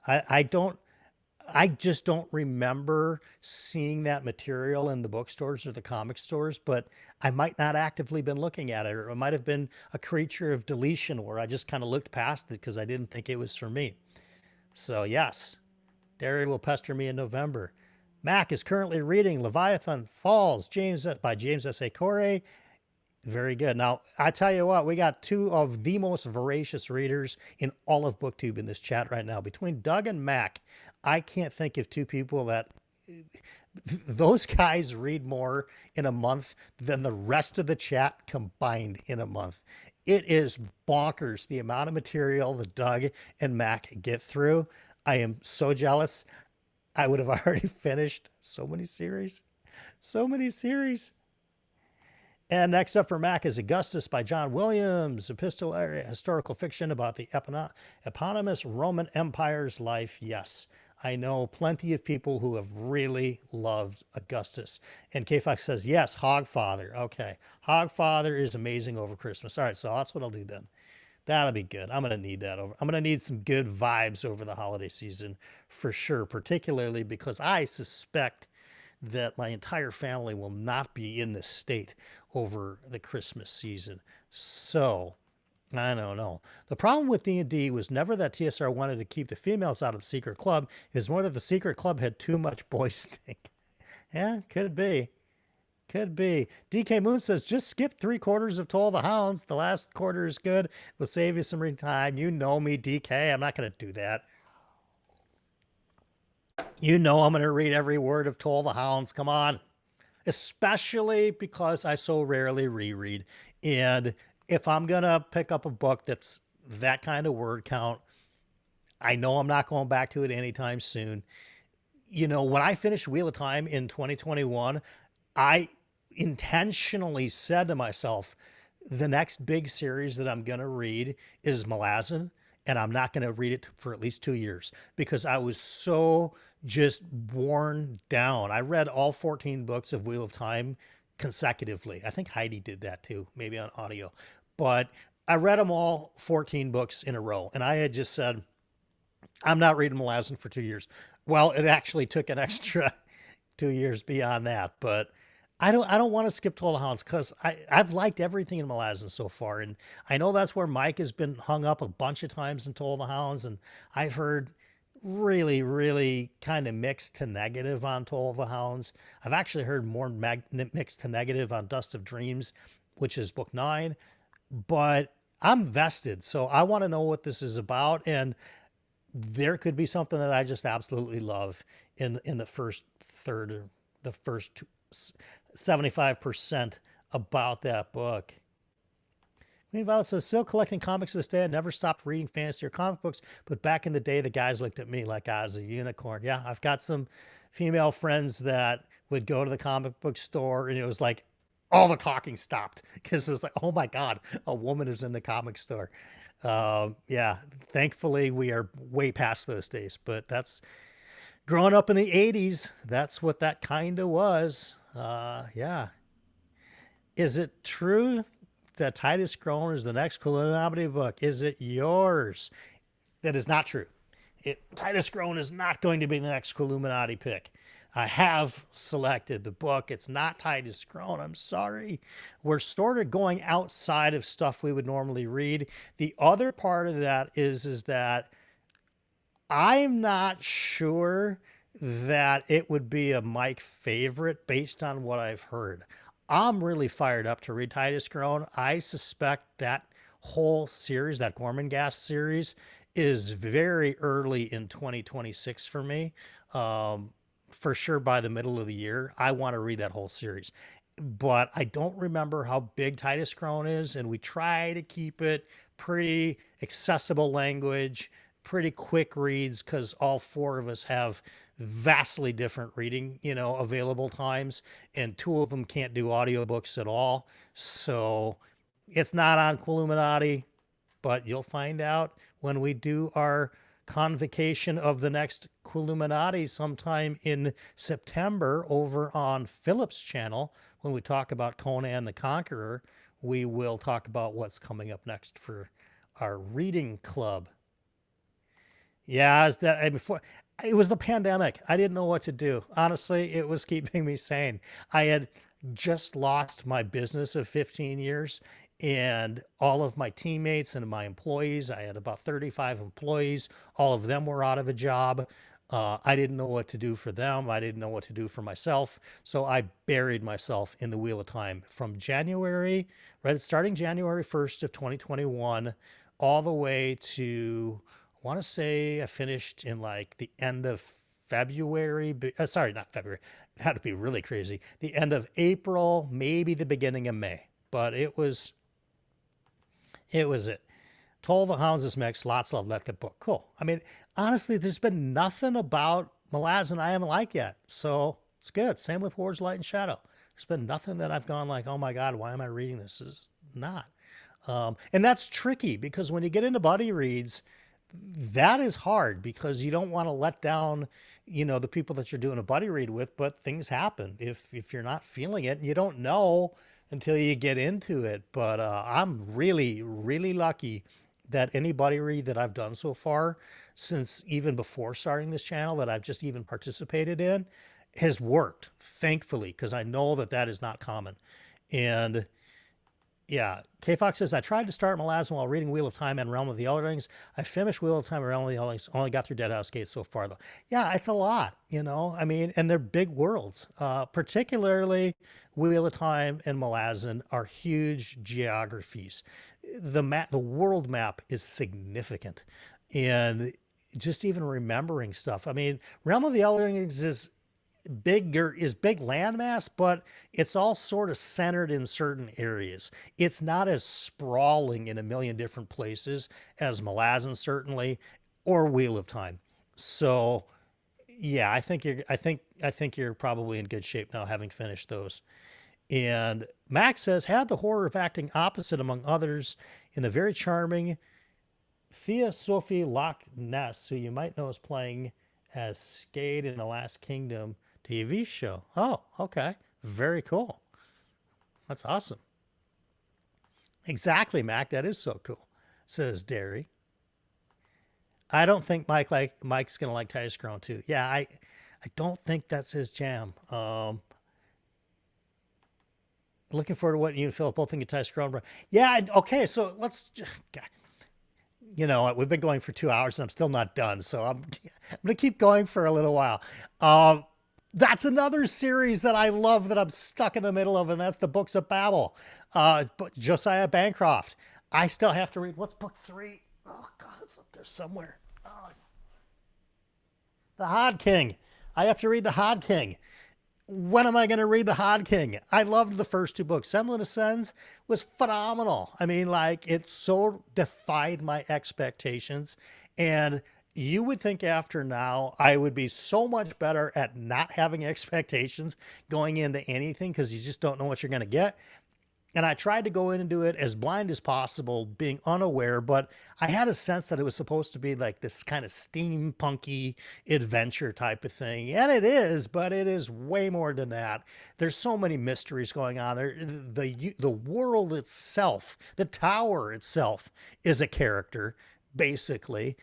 I just don't remember seeing that material in the bookstores or the comic stores, but I might not actively been looking at it, or it might have been a creature of deletion where I just kind of looked past it because I didn't think it was for me. So yes, Derry will pester me in November. Mac is currently reading Leviathan Falls by James S.A. Corey. Very good. Now, I tell you what, we got 2 of the most voracious readers in all of BookTube in this chat right now. Between Doug and Mac, I can't think of 2 people that... Those guys read more in a month than the rest of the chat combined in a month. It is bonkers the amount of material that Doug and Mac get through. I am so jealous. I would have already finished so many series. So many series. And next up for Mac is Augustus by John Williams, epistolary historical fiction about the eponymous Roman Empire's life. Yes, I know plenty of people who have really loved Augustus. And K-Fox says, yes, Hogfather. Okay, Hogfather is amazing over Christmas. All right, so that's what I'll do then. That'll be good. I'm going to need that I'm going to need some good vibes over the holiday season for sure, particularly because I suspect that my entire family will not be in this state over the Christmas season. So I don't know. The problem with D&D was never that TSR wanted to keep the females out of the secret club. It was more that the secret club had too much boy stink. Yeah, could be. Could be. DK Moon says, just skip 3/4 of Toll the Hounds. The last quarter is good. We'll save you some reading time. You know me, DK. I'm not going to do that. You know I'm going to read every word of Toll the Hounds. Come on. Especially because I so rarely reread. And if I'm going to pick up a book that's that kind of word count, I know I'm not going back to it anytime soon. You know, when I finished Wheel of Time in 2021, I intentionally said to myself, the next big series that I'm going to read is Malazan, and I'm not going to read it for at least 2 years because I was so just worn down. I read all 14 books of Wheel of Time consecutively. I think Heidi did that too, maybe on audio. But I read them all 14 books in a row, and I had just said, I'm not reading Malazan for 2 years. Well, it actually took an extra 2 years beyond that, but I don't want to skip Toll the Hounds because I've liked everything in Malazan so far, and I know that's where Mike has been hung up a bunch of times in Toll the Hounds, and I've heard really kind of mixed to negative on Toll the Hounds. I've actually heard more mixed to negative on Dust of Dreams, which is book 9, but I'm vested, so I want to know what this is about, and there could be something that I just absolutely love in the first third, or the first 75% about that book. Meanwhile, it says, still collecting comics to this day. I never stopped reading fantasy or comic books, but back in the day, the guys looked at me like I was a unicorn. Yeah, I've got some female friends that would go to the comic book store, and it was like all the talking stopped because it was like, oh my God, a woman is in the comic store. Yeah, thankfully we are way past those days, but that's growing up in the 80s. That's what that kind of was. Yeah. Is it true that Titus Groan is the next Illuminati book? Is it yours? That is not true. Titus Groan is not going to be the next Illuminati pick. I have selected the book. It's not Titus Groan. I'm sorry. We're sort of going outside of stuff we would normally read. The other part of that is that I'm not sure that it would be a Mike favorite based on what I've heard. I'm really fired up to read Titus Groan. I suspect that whole series, that Gormenghast series, is very early in 2026 for me. For sure by the middle of the year, I want to read that whole series. But I don't remember how big Titus Groan is, and we try to keep it pretty accessible language, pretty quick reads, because all 4 of us have vastly different reading, available times, and 2 of them can't do audiobooks at all. So it's not on Illuminati, but you'll find out when we do our convocation of the next Illuminati sometime in September over on Philip's channel. When we talk about Conan the Conqueror, we will talk about what's coming up next for our reading club. Yeah, it was the pandemic. I didn't know what to do. Honestly, it was keeping me sane. I had just lost my business of 15 years, and all of my teammates and my employees, I had about 35 employees. All of them were out of a job. I didn't know what to do for them. I didn't know what to do for myself. So I buried myself in the Wheel of Time from January, right, starting January 1st of 2021, all the way to, I want to say I finished in like the end of February. Sorry, not February. It had to be really crazy. The end of April, maybe the beginning of May. But it was it. Toll the Hounds is mixed. Lots of love. Let the book. Cool. I mean, honestly, there's been nothing about Malazan I haven't liked yet. So it's good. Same with Wars, Light, and Shadow. There's been nothing that I've gone like, oh my God, why am I reading this? This is not. And that's tricky because when you get into buddy reads, that is hard because you don't want to let down, the people that you're doing a buddy read with, but things happen if you're not feeling it and you don't know until you get into it. But I'm really lucky that any buddy read that I've done so far, since even before starting this channel, that I've just even participated in, has worked, thankfully, because I know that that is not common. And yeah, K Fox says, I tried to start Malazan while reading Wheel of Time and Realm of the Elderlings. I finished Wheel of Time and Realm of the Elderlings, only got through Deadhouse Gate so far, though. Yeah, it's a lot, you know? I mean, and they're big worlds. Particularly Wheel of Time and Malazan are huge geographies. The world map is significant. And just even remembering stuff. I mean, Realm of the Elderlings is big landmass, but it's all sort of centered in certain areas. It's not as sprawling in a million different places as Malazan certainly, or Wheel of Time. So yeah, I think you're probably in good shape now, having finished those. And Max says, had the horror of acting opposite among others in the very charming Thea Sophie Loch Ness, who you might know is playing as Skade in the Last Kingdom TV show. Oh, okay. Very cool. That's awesome. Exactly, Mac. That is so cool, says Derry. I don't think Mike's gonna like Titus Grown too. Yeah, I don't think that's his jam. Looking forward to what you and Philip both think of Titus Grown. Yeah, okay, so let's God, you know, we've been going for 2 hours and I'm still not done. So I'm going to keep going for a little while. That's another series that I love that I'm stuck in the middle of, and that's the Books of Babel. Josiah Bancroft. I still have to read, what's book 3? Oh God, it's up there somewhere. Oh. The Hod King. I have to read the Hod King. When am I going to read the Hod King? I loved the first 2 books. Semblance Ascends was phenomenal. I mean, like, it so defied my expectations. And you would think after now, I would be so much better at not having expectations going into anything, because you just don't know what you're going to get. And I tried to go in and do it as blind as possible, being unaware, but I had a sense that it was supposed to be like this kind of steampunky adventure type of thing. And it is, but it is way more than that. There's so many mysteries going on there. The world itself, the tower itself is a character, basically.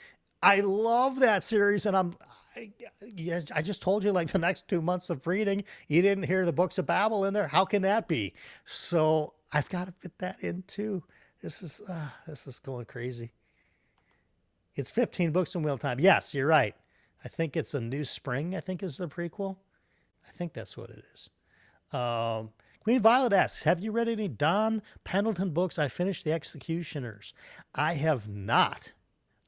I love that series, and I just told you, like, the next 2 months of reading, you didn't hear the Books of Babel in there. How can that be? So I've got to fit that in too. This is going crazy. It's 15 books in Wheel Time. Yes, you're right. I think it's A New Spring, I think is the prequel. I think that's what it is. Queen Violet asks, have you read any Don Pendleton books? I finished The Executioners. I have not.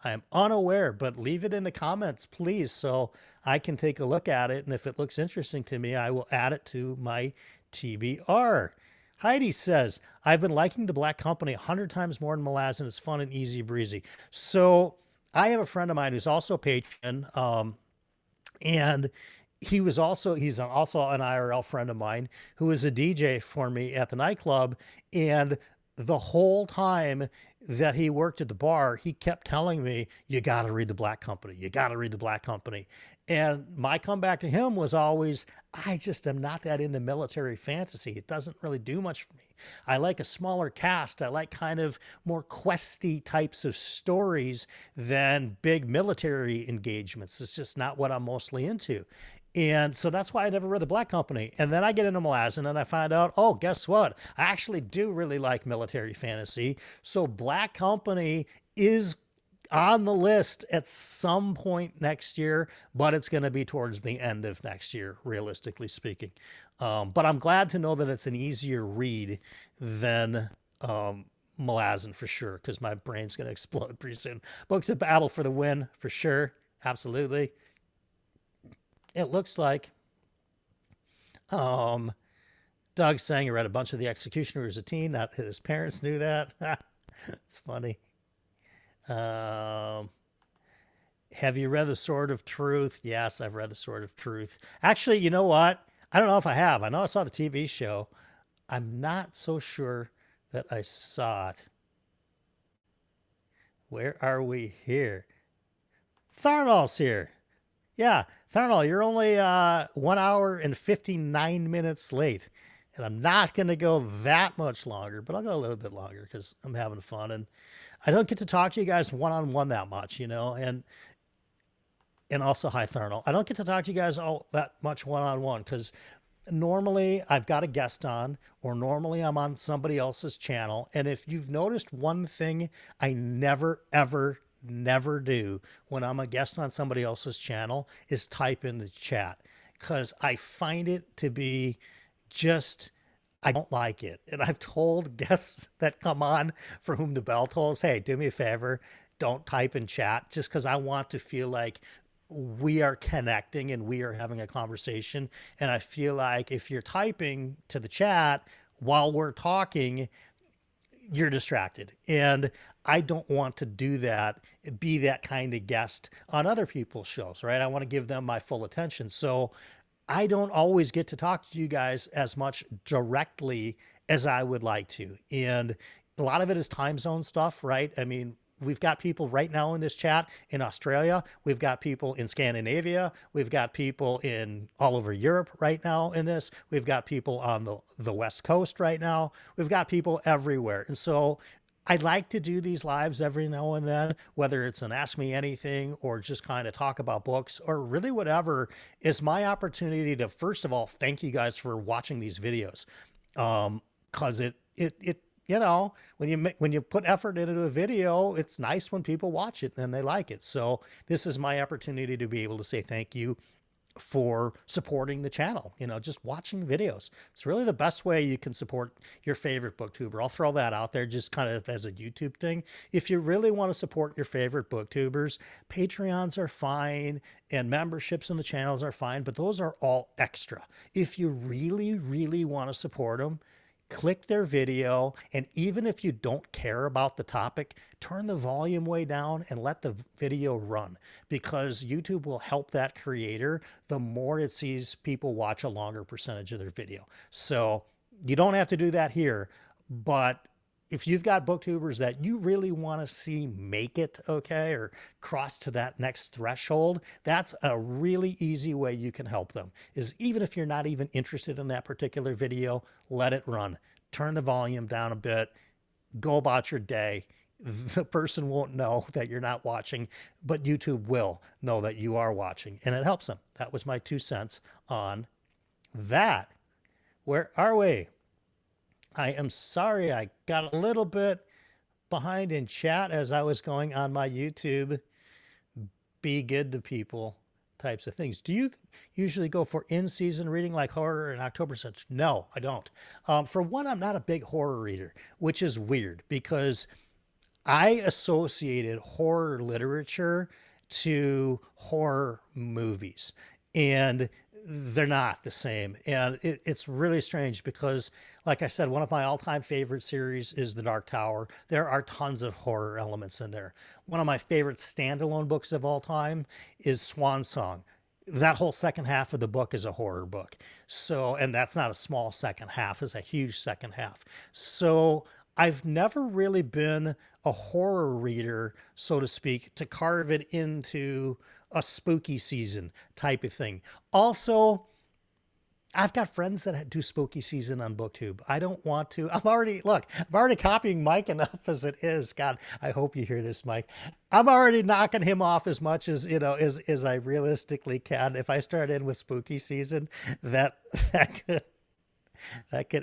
I am unaware, but leave it in the comments, please, so I can take a look at it. And if it looks interesting to me, I will add it to my TBR. Heidi says, I've been liking The Black Company 100 times more than Malazan. It's fun and easy breezy. So I have a friend of mine who's also a patron, and he's also an IRL friend of mine who is a DJ for me at the nightclub. And the whole time that he worked at the bar, he kept telling me, you got to read The Black Company. You got to read The Black Company. And my comeback to him was always, I just am not that into military fantasy. It doesn't really do much for me. I like a smaller cast. I like kind of more questy types of stories than big military engagements. It's just not what I'm mostly into. And so that's why I never read The Black Company. And then I get into Malazan and I find out, oh, guess what? I actually do really like military fantasy. So Black Company is on the list at some point next year, but it's going to be towards the end of next year, realistically speaking. But I'm glad to know that it's an easier read than Malazan for sure, because my brain's going to explode pretty soon. Books of Babel for the win, for sure. Absolutely. It looks like Doug's saying he read a bunch of The Executioner as a teen. Not his parents knew that. It's funny. Have you read The Sword of Truth? Yes, I've read The Sword of Truth. Actually, you know what? I don't know if I have. I know I saw the TV show. I'm not so sure that I saw it. Where are we here? Tharnall's here. Yeah, Tharnall, you're only 1 hour and 59 minutes late. And I'm not going to go that much longer, but I'll go a little bit longer because I'm having fun. And I don't get to talk to you guys one-on-one that much, you know. And And also, hi, Tharnell. I don't get to talk to you guys all that much one-on-one because normally I've got a guest on, or normally I'm on somebody else's channel. And if you've noticed one thing I never, ever, never do when I'm a guest on somebody else's channel is type in the chat, because I find it to be just, I don't like it. And I've told guests that come on for whom the bell tolls, hey, do me a favor, don't type in chat, just because I want to feel like we are connecting and we are having a conversation. And I feel like if you're typing to the chat while we're talking, you're distracted. And I don't want to do that, be that kind of guest on other people's shows, right? I want to give them my full attention. So I don't always get to talk to you guys as much directly as I would like to. And a lot of it is time zone stuff, right? I mean, we've got people right now in this chat in Australia. We've got people in Scandinavia. We've got people in all over Europe right now in this. We've got people on the West Coast right now. We've got people everywhere. And so I'd like to do these lives every now and then, whether it's an Ask Me Anything or just kind of talk about books or really whatever, is my opportunity to, first of all, thank you guys for watching these videos. Cause it, you know, when you put effort into a video, it's nice when people watch it and they like it. So this is my opportunity to be able to say thank you for supporting the channel, you know, just watching videos. It's really the best way you can support your favorite booktuber. I'll throw that out there just kind of as a YouTube thing. If you really want to support your favorite booktubers, Patreons are fine and memberships in the channels are fine, but those are all extra. If you really, really want to support them, click their video, and even if you don't care about the topic, turn the volume way down and let the video run, because YouTube will help that creator the more it sees people watch a longer percentage of their video. So you don't have to do that here, but if you've got booktubers that you really want to see make it, okay, or cross to that next threshold, that's a really easy way you can help them, is even if you're not even interested in that particular video, let it run. Turn the volume down a bit, go about your day. The person won't know that you're not watching, but YouTube will know that you are watching, and it helps them. That was my 2 cents on that. Where are we? I am sorry I got a little bit behind in chat as I was going on my YouTube be good to people types of things. Do you usually go for in-season reading like horror and October such? No, I don't. For one, I'm not a big horror reader, which is weird because I associated horror literature to horror movies, and they're not the same. And it's really strange because, like I said, one of my all-time favorite series is The Dark Tower. There are tons of horror elements in there. One of my favorite standalone books of all time is Swan Song. That whole second half of the book is a horror book. So, and that's not a small second half, it's a huge second half. So I've never really been a horror reader, so to speak, to carve it into a spooky season type of thing. Also, I've got friends that do spooky season on BookTube. I don't want to. I'm already copying Mike enough as it is. God, I hope you hear this, Mike. I'm already knocking him off as much as, you know, as I realistically can. If I start in with spooky season, that could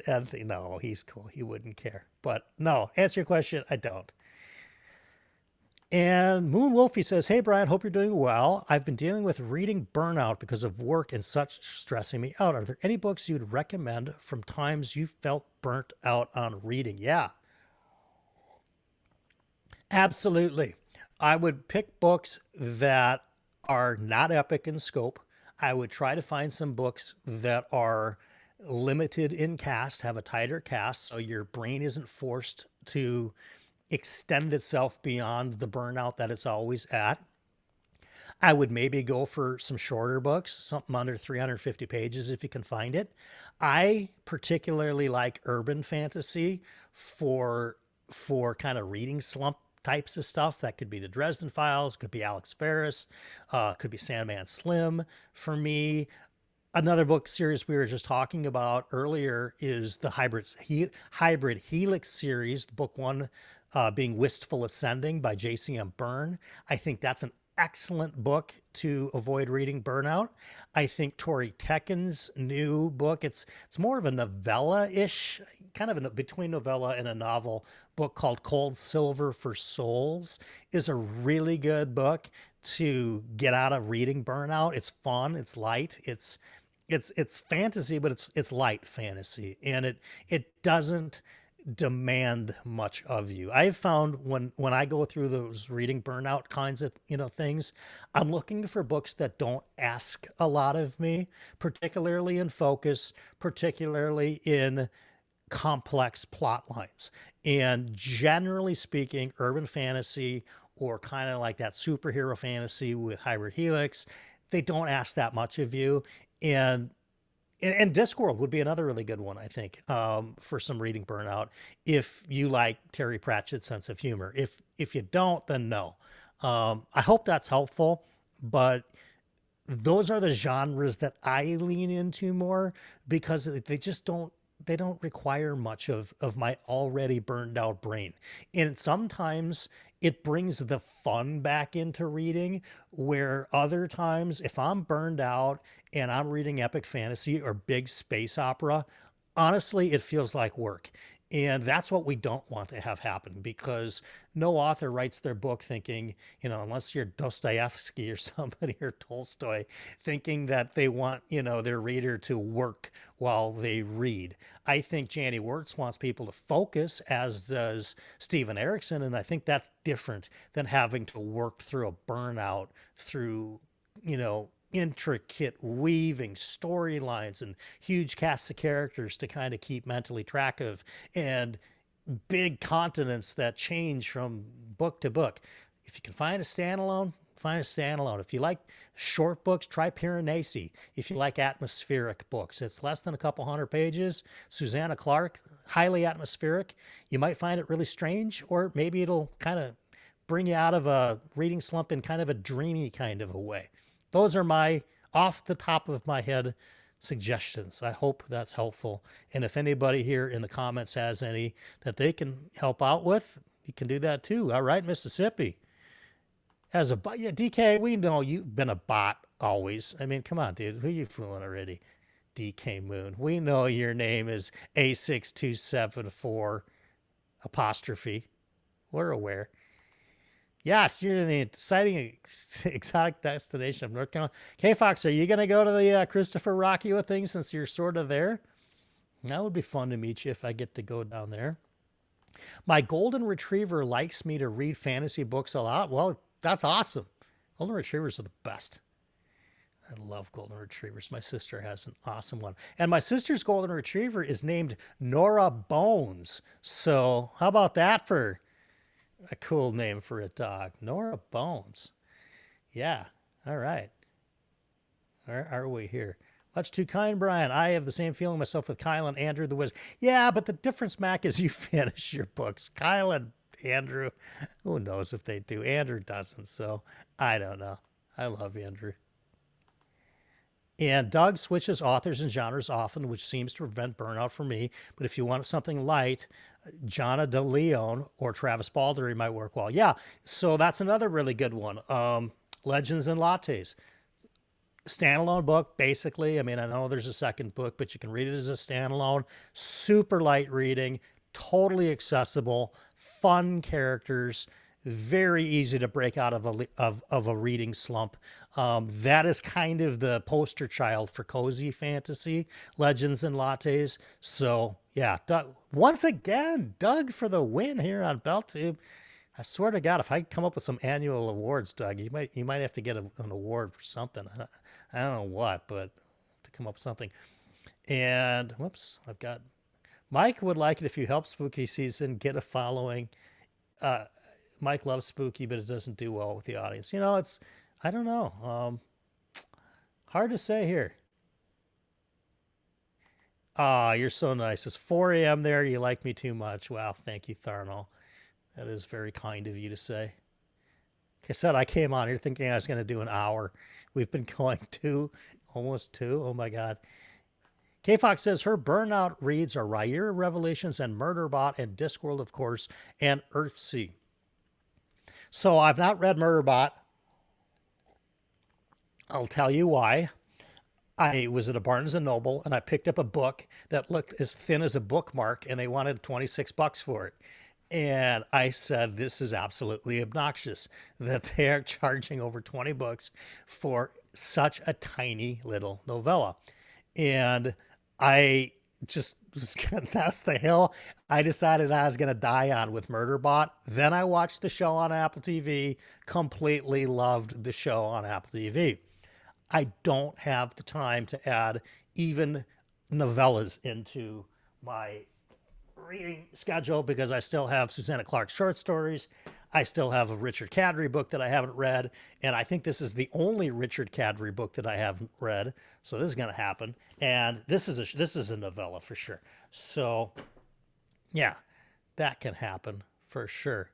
end the, no, he's cool. He wouldn't care. But no, answer your question, I don't. And Moon Wolfie says, hey, Brian, hope you're doing well. I've been dealing with reading burnout because of work and such stressing me out. Are there any books you'd recommend from times you felt burnt out on reading? Yeah, absolutely. I would pick books that are not epic in scope. I would try to find some books that are limited in cast, have a tighter cast, so your brain isn't forced to extend itself beyond the burnout that it's always at. I would maybe go for some shorter books, something under 350 pages if you can find it. I particularly like urban fantasy for kind of reading slump types of stuff. That could be the Dresden Files, could be Alex Ferris, could be Sandman Slim for me. Another book series we were just talking about earlier is the Hybrid Helix series, book one being Wistful Ascending by J.C.M. Byrne. I think that's an excellent book to avoid reading burnout. I think Tori Tekken's new book, it's more of a novella-ish, kind of between novella and a novel book called Cold Silver for Souls, is a really good book to get out of reading burnout. It's fun, it's light, it's fantasy, but it's light fantasy, and it doesn't demand much of you. I've found when I go through those reading burnout kinds of things, I'm looking for books that don't ask a lot of me, particularly in focus, particularly in complex plot lines. And generally speaking, urban fantasy or kind of like that superhero fantasy with Hybrid Helix, they don't ask that much of you. And Discworld would be another really good one, I think, for some reading burnout, if you like Terry Pratchett's sense of humor. If you don't, then no. I hope that's helpful, but those are the genres that I lean into more because they just don't require much of my already burned out brain. And sometimes it brings the fun back into reading, where other times, if I'm burned out and I'm reading epic fantasy or big space opera, honestly, it feels like work. And that's what we don't want to have happen, because no author writes their book thinking, unless you're Dostoevsky or somebody, or Tolstoy, thinking that they want, their reader to work while they read. I think Janie Wirtz wants people to focus, as does Steven Erikson. And I think that's different than having to work through a burnout through, intricate weaving storylines and huge casts of characters to kind of keep mentally track of, and big continents that change from book to book. If you can find a standalone, find a standalone. If you like short books, try Piranesi. If you like atmospheric books, it's less than a couple hundred pages. Susanna Clarke, highly atmospheric. You might find it really strange, or maybe it'll kind of bring you out of a reading slump in kind of a dreamy kind of a way. Those are my off the top of my head suggestions. I hope that's helpful. And if anybody here in the comments has any that they can help out with, you can do that too. All right, Mississippi. As a bot, yeah, DK, we know you've been a bot always. I mean, come on, dude. Who are you fooling already? DK Moon. We know your name is A6274 apostrophe. We're aware. Yes, you're in the exciting exotic destination of North Carolina. K-Fox, are you going to go to the Christopher Rockwell thing since you're sort of there? That would be fun to meet you if I get to go down there. My golden retriever likes me to read fantasy books a lot. Well, that's awesome. Golden retrievers are the best. I love golden retrievers. My sister has an awesome one. And my sister's golden retriever is named Nora Bones. So how about that for a cool name for a dog? Nora Bones. Yeah. All right. Are we here? Much too kind, Brian. I have the same feeling myself with Kyle and Andrew the Wizard. Yeah, but the difference, Mac, is you finish your books. Kyle and Andrew, who knows if they do? Andrew doesn't, so I don't know. I love Andrew. And Doug switches authors and genres often, which seems to prevent burnout for me. But if you want something light, Jana De Leon or Travis Baldry might work well. Yeah, so that's another really good one. Legends and Lattes. Standalone book, basically. I mean, I know there's a second book, but you can read it as a standalone. Super light reading, totally accessible, fun characters, very easy to break out of a reading slump. That is kind of the poster child for cozy fantasy, Legends and Lattes. So yeah, Doug, once again, Doug for the win here on BellTube. I swear to God, if I come up with some annual awards, Doug, you might have to get an award for something. I don't know what, but to come up with something. And whoops, I've got Mike would like it if you help Spooky Season get a following. Mike loves spooky, but it doesn't do well with the audience. It's, I don't know. Hard to say here. Ah, you're so nice. It's 4 a.m. there. You like me too much. Wow, thank you, Tharnal. That is very kind of you to say. Like I said, I came on here thinking I was going to do an hour. We've been going almost two. Oh my God. K-Fox says her burnout reads are Rhaenyra Revelations and Murderbot and Discworld, of course, and Earthsea. So I've not read Murderbot. I'll tell you why. I was at a Barnes and Noble and I picked up a book that looked as thin as a bookmark and they wanted $26 for it. And I said, this is absolutely obnoxious that they are charging over 20 bucks for such a tiny little novella. And I just was that's the hill I decided I was going to die on with Murderbot. Then I watched the show on Apple TV, completely loved the show on Apple TV. I don't have the time to add even novellas into my reading schedule because I still have Susanna Clark's short stories. I still have a Richard Kadri book that I haven't read. And I think this is the only Richard Kadri book that I haven't read. So this is going to happen. And this is a novella for sure. So yeah, that can happen for sure.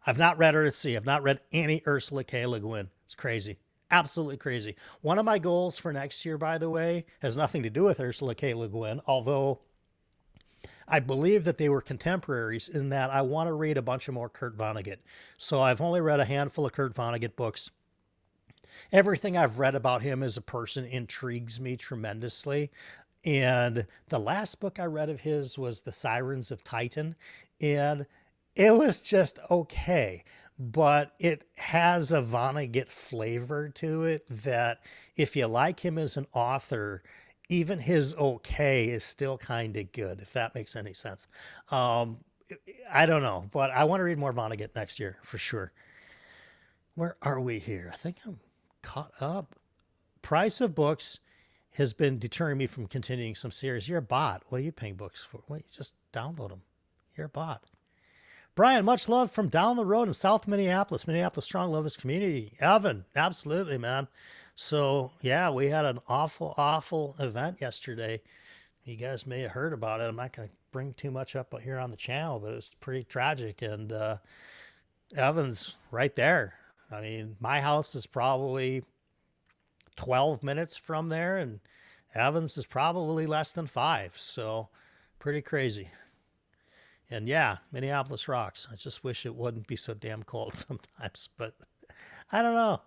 I've not read Earthsea. I've not read any Ursula K. Le Guin. It's crazy. Absolutely crazy. One of my goals for next year, by the way, has nothing to do with Ursula K. Le Guin, although I believe that they were contemporaries in that I want to read a bunch of more Kurt Vonnegut. So I've only read a handful of Kurt Vonnegut books. Everything I've read about him as a person intrigues me tremendously. And the last book I read of his was The Sirens of Titan. And it was just okay. But it has a Vonnegut flavor to it that if you like him as an author, even his okay is still kind of good, if that makes any sense. I don't know, but I want to read more Vonnegut next year for sure. Where are we here? I think I'm caught up. Price of books has been deterring me from continuing some series. You're a bot. What are you paying books for? Well, you just download them. You're a bot. Brian, much love from down the road in South Minneapolis. Minneapolis strong, love this community. Evan, absolutely, man. So, yeah, we had an awful event yesterday. You guys may have heard about it. I'm not going to bring too much up here on the channel, but it's pretty tragic. And Evan's right there. I mean, my house is probably 12 minutes from there, and Evan's is probably less than 5. So, pretty crazy. And yeah, Minneapolis rocks. I just wish it wouldn't be so damn cold sometimes, but I don't know.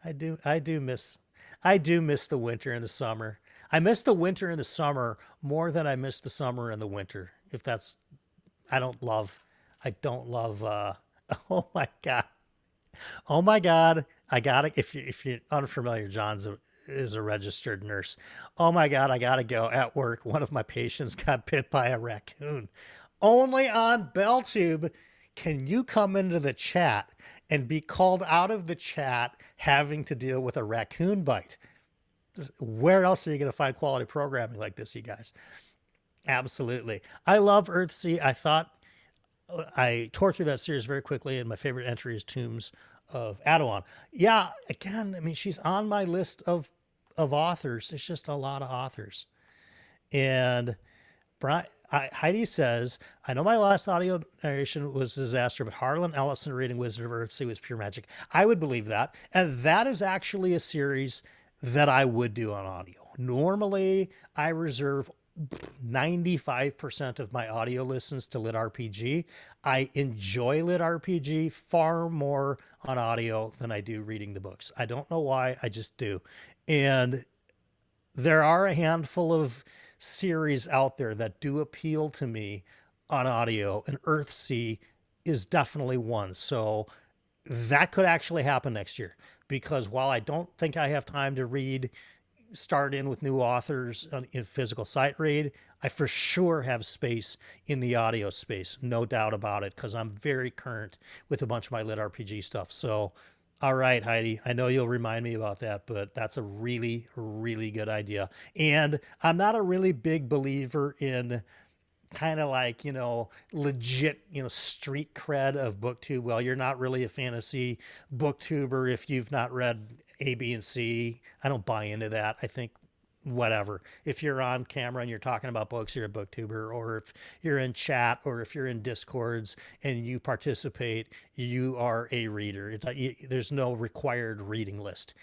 I do miss the winter and the summer. I miss the winter and the summer more than I miss the summer and the winter. If that's, I don't love, oh my God. Oh my God. I gotta, if you're unfamiliar, is a registered nurse. Oh my God. I gotta go at work. One of my patients got bit by a raccoon. Only on BellTube can you come into the chat and be called out of the chat having to deal with a raccoon bite. Where else are you going to find quality programming like this, you guys? Absolutely. I love Earthsea. I tore through that series very quickly, and my favorite entry is Tombs of Attn. Yeah, again, I mean, she's on my list of authors. There's just a lot of authors. And Heidi says, I know my last audio narration was a disaster, but Harlan Ellison reading Wizard of Earthsea was pure magic. I would believe that. And that is actually a series that I would do on audio. Normally, I reserve 95% of my audio listens to Lit RPG. I enjoy Lit RPG far more on audio than I do reading the books. I don't know why, I just do. And there are a handful of series out there that do appeal to me on audio, and Earthsea is definitely one. So that could actually happen next year, because while I don't think I have time to start in with new authors in physical sight read, I for sure have space in the audio space, no doubt about it, because I'm very current with a bunch of my Lit RPG stuff. So all right, Heidi, I know you'll remind me about that, but that's a really, really good idea. And I'm not a really big believer in kind of like, legit, street cred of BookTube. Well, you're not really a fantasy booktuber if you've not read A, B, and C. I don't buy into that. I think whatever. If you're on camera and you're talking about books, you're a booktuber, or if you're in chat, or if you're in Discords and you participate, you are a reader. There's no required reading list.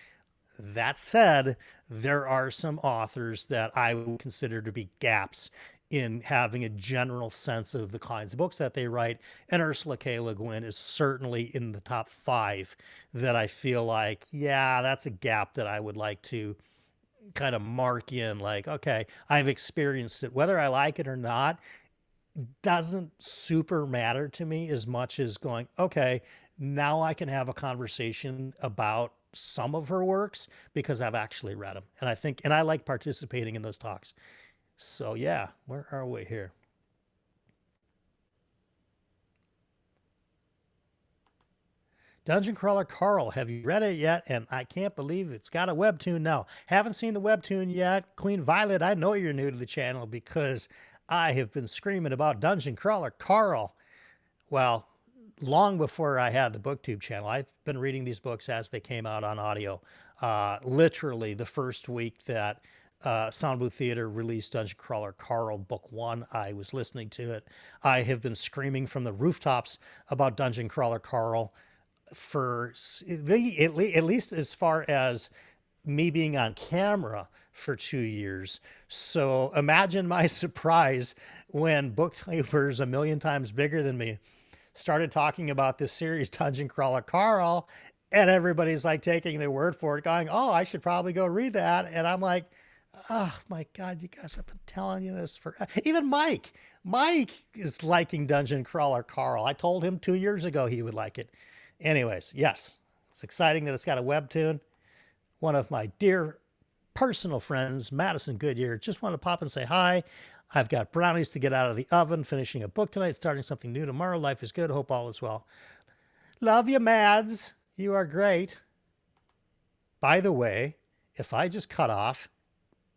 That said, there are some authors that I would consider to be gaps in having a general sense of the kinds of books that they write. And Ursula K. Le Guin is certainly in the top 5 that I feel like, yeah, that's a gap that I would like to kind of mark in, like, okay, I've experienced it. Whether I like it or not doesn't super matter to me as much as going, okay, now I can have a conversation about some of her works because I've actually read them. And I think, and I like participating in those talks. So yeah, where are we here? Dungeon Crawler Carl, have you read it yet? And I can't believe it's got a webtoon now. Haven't seen the webtoon yet. Queen Violet, I know you're new to the channel because I have been screaming about Dungeon Crawler Carl. Well, long before I had the BookTube channel. I've been reading these books as they came out on audio. Literally the first week that Sound Blue Theater released Dungeon Crawler Carl Book 1, I was listening to it. I have been screaming from the rooftops about Dungeon Crawler Carl for at least as far as me being on camera for 2 years. So imagine my surprise when booktubers a million times bigger than me started talking about this series, Dungeon Crawler Carl, and everybody's like taking their word for it, going, oh, I should probably go read that. And I'm like, oh my God, you guys have been telling you this for, even Mike is liking Dungeon Crawler Carl. I told him 2 years ago he would like it. Anyways, yes, it's exciting that it's got a webtoon. One of my dear personal friends, Madison Goodyear, just wanted to pop and say hi. I've got brownies to get out of the oven, finishing a book tonight, starting something new tomorrow. Life is good. Hope all is well. Love you, Mads. You are great. By the way, if I just cut off,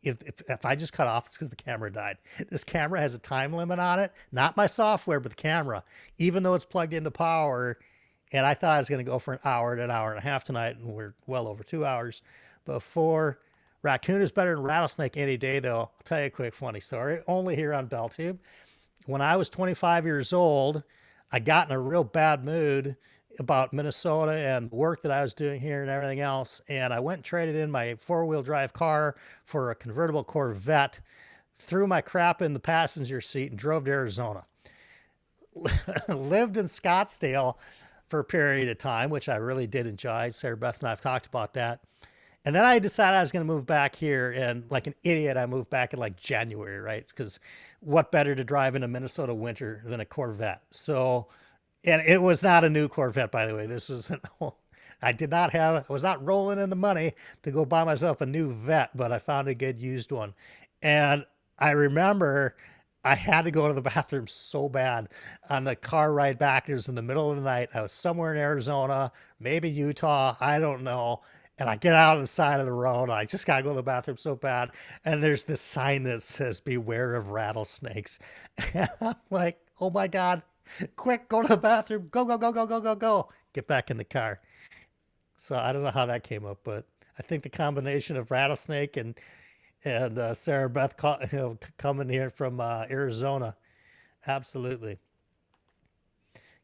if I just cut off, it's because the camera died. This camera has a time limit on it. Not my software, but the camera. Even though it's plugged into power, and I thought I was going to go for an hour to an hour and a half tonight, and we're well over 2 hours before. Raccoon is better than rattlesnake any day, though. I'll tell you a quick funny story, only here on BellTube. When I was 25 years old, I got in a real bad mood about Minnesota and the work that I was doing here and everything else. And I went and traded in my 4-wheel drive car for a convertible Corvette, threw my crap in the passenger seat, and drove to Arizona. Lived in Scottsdale for a period of time, which I really did enjoy. Sarah Beth and I have talked about that. And then I decided I was going to move back here, and like an idiot, I moved back in like January, right? Because what better to drive in a Minnesota winter than a Corvette? So, and it was not a new Corvette, by the way. This was I was not rolling in the money to go buy myself a new vet, but I found a good used one. And I remember I had to go to the bathroom so bad on the car ride back. It was in the middle of the night. I was somewhere in Arizona, maybe Utah, I don't know. And I get out on the side of the road. I just got to go to the bathroom so bad. And there's this sign that says, beware of rattlesnakes. And I'm like, oh my God, quick, go to the bathroom. Go, go, go, go, go, go, go. Get back in the car. So I don't know how that came up, but I think the combination of rattlesnake and Sarah Beth coming here from Arizona. Absolutely.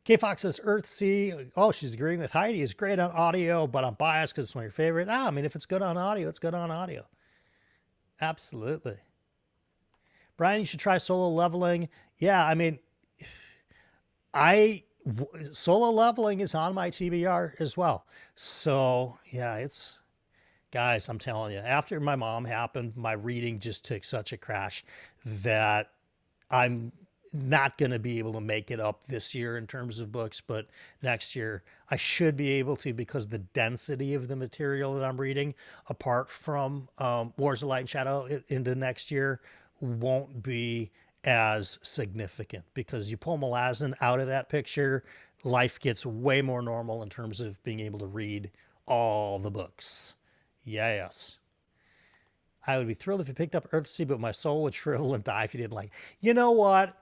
K Fox says Earthsea. Oh, she's agreeing with Heidi. It's great on audio, but I'm biased because it's one of your favorite. I mean, if it's good on audio, it's good on audio. Absolutely. Brian, you should try solo leveling. Yeah, I mean, solo leveling is on my TBR as well. So yeah, it's, guys, I'm telling you, after my mom happened, my reading just took such a crash that I'm not going to be able to make it up this year in terms of books, but next year I should be able to, because the density of the material that I'm reading, apart from Wars of Light and Shadow into next year, won't be as significant, because you pull Malazan out of that picture, life gets way more normal in terms of being able to read all the books. Yes. I would be thrilled if you picked up Earthsea, but my soul would shrivel and die if you didn't like it. You know what?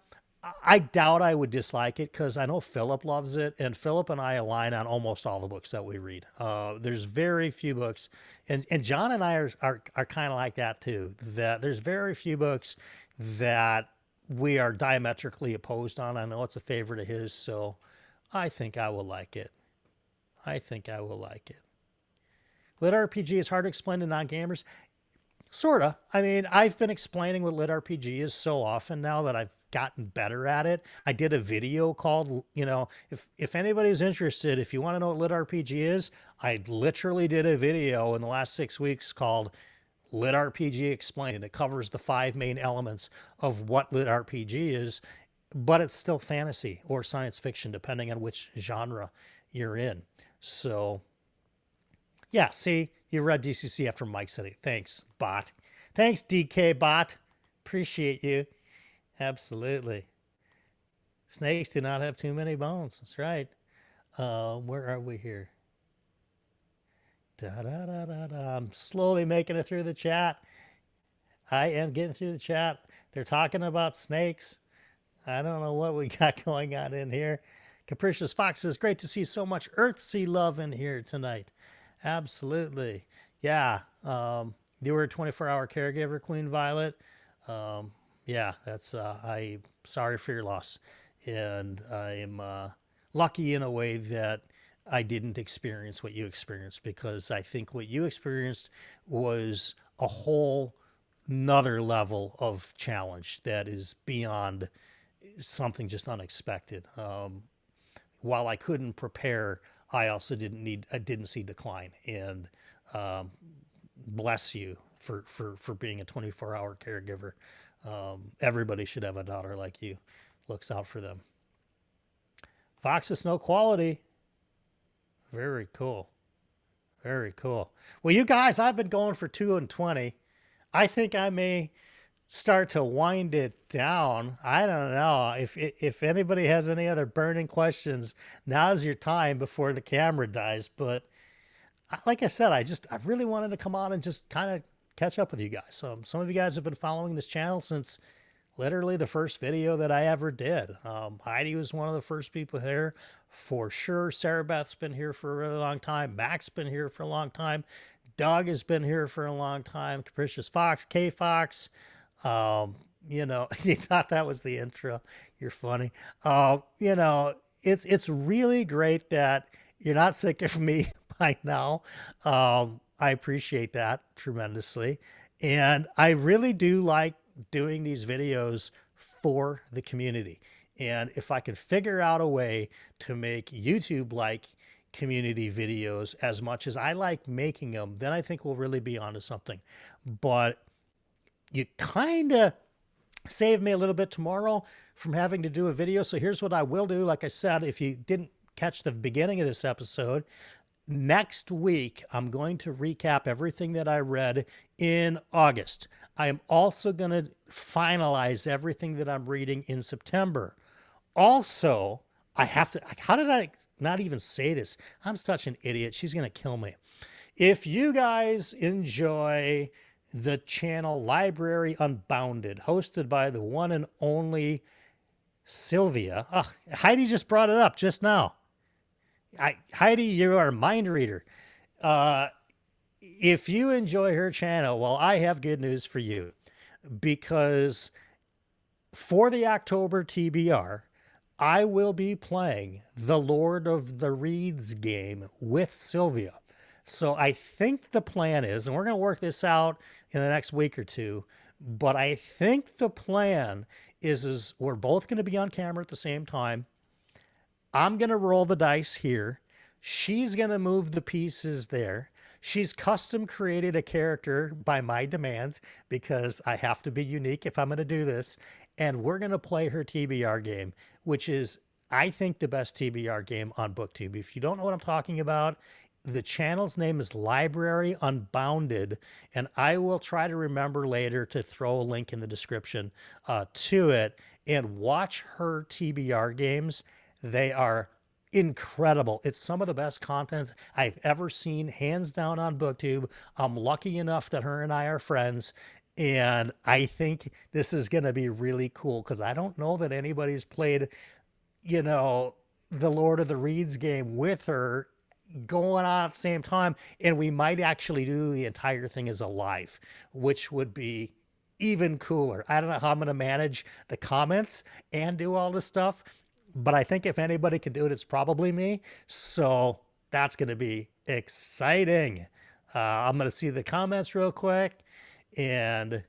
I doubt I would dislike it, because I know Philip loves it, and Philip and I align on almost all the books that we read. There's very few books, and John and I are kind of like that too, that there's very few books that we are diametrically opposed on. I know it's a favorite of his, so I think I will like it. I think I will like it. Lit RPG is hard to explain to non-gamers. Sorta. I mean, I've been explaining what lit RPG is so often now that I've gotten better at it. I did a video called, if anybody's interested, if you want to know what lit RPG is, I literally did a video in the last 6 weeks called Lit RPG Explained. It covers the 5 main elements of what lit RPG is, but it's still fantasy or science fiction, depending on which genre you're in. So yeah, see, you read DCC after Mike said it. Thanks, bot. Thanks, DK bot. Appreciate you. Absolutely. Snakes do not have too many bones. That's right. Where are we here? Da, da, da, da, da. I'm slowly making it through the chat. I am getting through the chat. They're talking about snakes. I don't know what we got going on in here. Capricious Fox says, great to see so much Earthsea love in here tonight. Absolutely. Yeah. You were a 24-hour caregiver, Queen Violet. Yeah, that's, I'm sorry for your loss. And I'm lucky in a way that I didn't experience what you experienced, because I think what you experienced was a whole nother level of challenge that is beyond something just unexpected. While I couldn't prepare, I also didn't see decline. And bless you for being a 24-hour caregiver. Everybody should have a daughter like you. Looks out for them. Fox is no quality. Very cool. Very cool. Well, you guys, I've been going for 2 and 20. I think I may start to wind it down. I don't know. If anybody has any other burning questions, now's your time before the camera dies. But like I said, I really wanted to come on and just kind of catch up with you guys. Some of you guys have been following this channel since literally the first video that I ever did. Heidi was one of the first people here for sure. Sarah Beth's been here for a really long time. Mac's been here for a long time. Doug has been here for a long time. Capricious Fox, K Fox. You thought that was the intro. You're funny. It's really great that you're not sick of me by now. I appreciate that tremendously. And I really do like doing these videos for the community. And if I could figure out a way to make YouTube like community videos as much as I like making them, then I think we'll really be onto something. But you kind of saved me a little bit tomorrow from having to do a video. So here's what I will do. Like I said, if you didn't catch the beginning of this episode, next week, I'm going to recap everything that I read in August. I am also going to finalize everything that I'm reading in September. Also, I have to, how did I not even say this? I'm such an idiot. She's going to kill me. If you guys enjoy the channel Library Unbounded, hosted by the one and only Sylvia. Oh, Heidi just brought it up just now. Heidi, you are a mind reader. If you enjoy her channel, well, I have good news for you, because for the October TBR, I will be playing the Lord of the Reeds game with Sylvia. So I think the plan is, and we're going to work this out in the next week or two, but I think the plan is we're both going to be on camera at the same time. I'm going to roll the dice here. She's going to move the pieces there. She's custom created a character by my demands, because I have to be unique if I'm going to do this. And we're going to play her TBR game, which is, I think, the best TBR game on BookTube. If you don't know what I'm talking about, the channel's name is Library Unbounded, and I will try to remember later to throw a link in the description to it, and watch her TBR games. They are incredible. It's some of the best content I've ever seen, hands down, on BookTube. I'm lucky enough that her and I are friends, and I think this is going to be really cool, because I don't know that anybody's played, the Lord of the Reeds game with her going on at the same time. And we might actually do the entire thing as a live, which would be even cooler. I don't know how I'm going to manage the comments and do all this stuff, but I think if anybody can do it, it's probably me. So that's going to be exciting. I'm going to see the comments real quick. And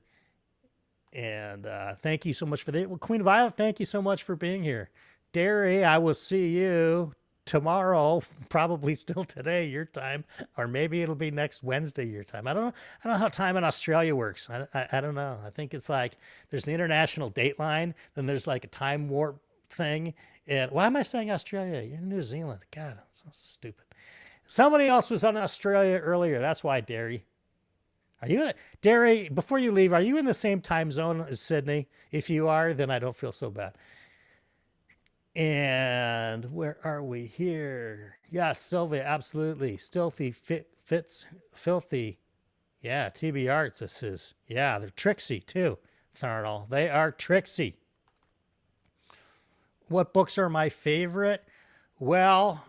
thank you so much for that. Well, Queen Violet, thank you so much for being here. Derry, I will see you tomorrow, probably still today, your time, or maybe it'll be next Wednesday, your time. I don't know. I don't know how time in Australia works. I don't know. I think it's like there's the international date line, then there's like a time warp thing. And why am I saying Australia? You're in New Zealand. God, I'm so stupid. Somebody else was on Australia earlier. That's why, Derry. Are you, Derry, before you leave, are you in the same time zone as Sydney? If you are, then I don't feel so bad. And where are we here? Yes, Sylvia, absolutely. Stilthy, fits, filthy. Yeah, TB Arts, this is. Yeah, they're tricksy too, Tharnal. They are tricksy. What books are my favorite? Well,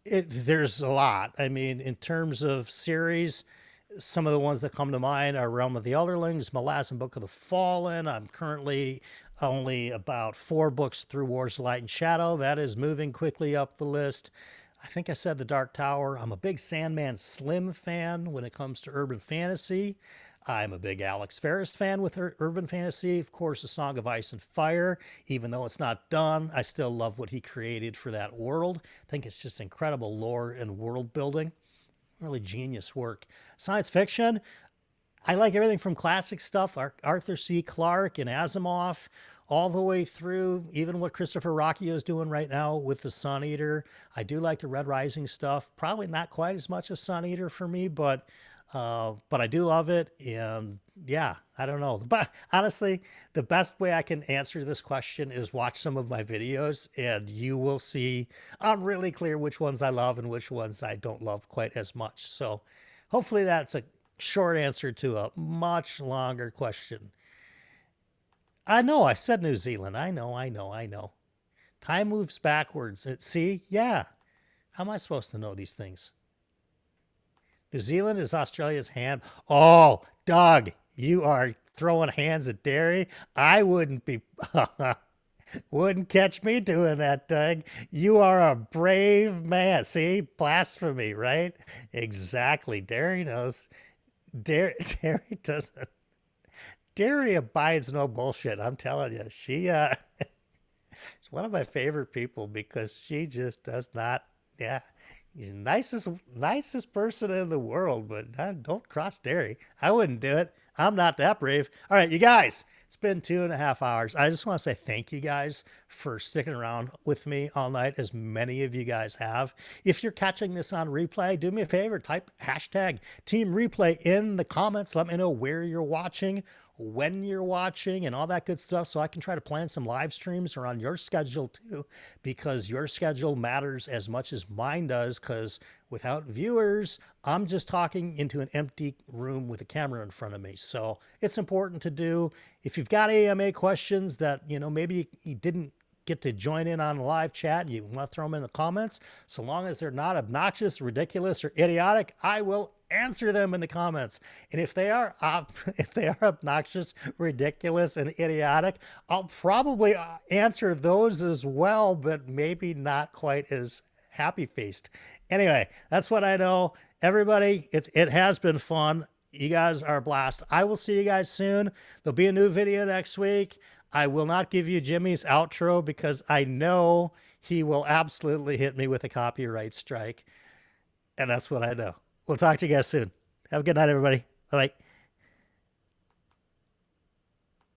there's a lot. I mean, in terms of series, some of the ones that come to mind are Realm of the Elderlings, my last Book of the Fallen. I'm currently only about 4 books through Wars of Light and Shadow. That is moving quickly up the list. I think I said The Dark Tower. I'm a big Sandman Slim fan when it comes to urban fantasy. I'm a big Alex Ferris fan with urban fantasy. Of course, A Song of Ice and Fire. Even though it's not done, I still love what he created for that world. I think it's just incredible lore and world building. Really genius work. Science fiction, I like everything from classic stuff, Arthur C. Clarke and Asimov, all the way through even what Christopher Rocchio is doing right now with the Sun Eater. I do like the Red Rising stuff. Probably not quite as much as Sun Eater for me, but I do love it. And yeah, I don't know. But honestly, the best way I can answer this question is watch some of my videos and you will see I'm really clear which ones I love and which ones I don't love quite as much. So hopefully that's a short answer to a much longer question. I know I said New Zealand. I know. Time moves backwards. See? Yeah. How am I supposed to know these things? New Zealand is Australia's hand. Oh, Doug, you are throwing hands at Derry. I wouldn't be, wouldn't catch me doing that, Doug. You are a brave man. See, blasphemy, right? Exactly. Derry knows. Derry doesn't. Derry abides no bullshit. I'm telling you, she's one of my favorite people because she just does not. Yeah. Nicest person in the world, but don't cross Derry. I wouldn't do it. I'm not that brave. All right, you guys, it's been 2.5 hours. I just want to say thank you guys for sticking around with me all night, as many of you guys have. If you're catching this on replay, do me a favor, type hashtag Team Replay in the comments. Let me know where you're watching, when you're watching, and all that good stuff, so I can try to plan some live streams around your schedule too, because your schedule matters as much as mine does, because without viewers, I'm just talking into an empty room with a camera in front of me. So it's important to do. If you've got AMA questions that, you know, maybe you didn't get to join in on a live chat and you want to throw them in the comments, so long as they're not obnoxious, ridiculous, or idiotic, I will answer them in the comments. And if they are obnoxious, ridiculous, and idiotic, I'll probably answer those as well, but maybe not quite as happy-faced. Anyway, that's what I know. Everybody, it has been fun. You guys are a blast. I will see you guys soon. There'll be a new video next week. I will not give you Jimmy's outro because I know he will absolutely hit me with a copyright strike. And that's what I know. We'll talk to you guys soon. Have a good night, everybody. Bye-bye.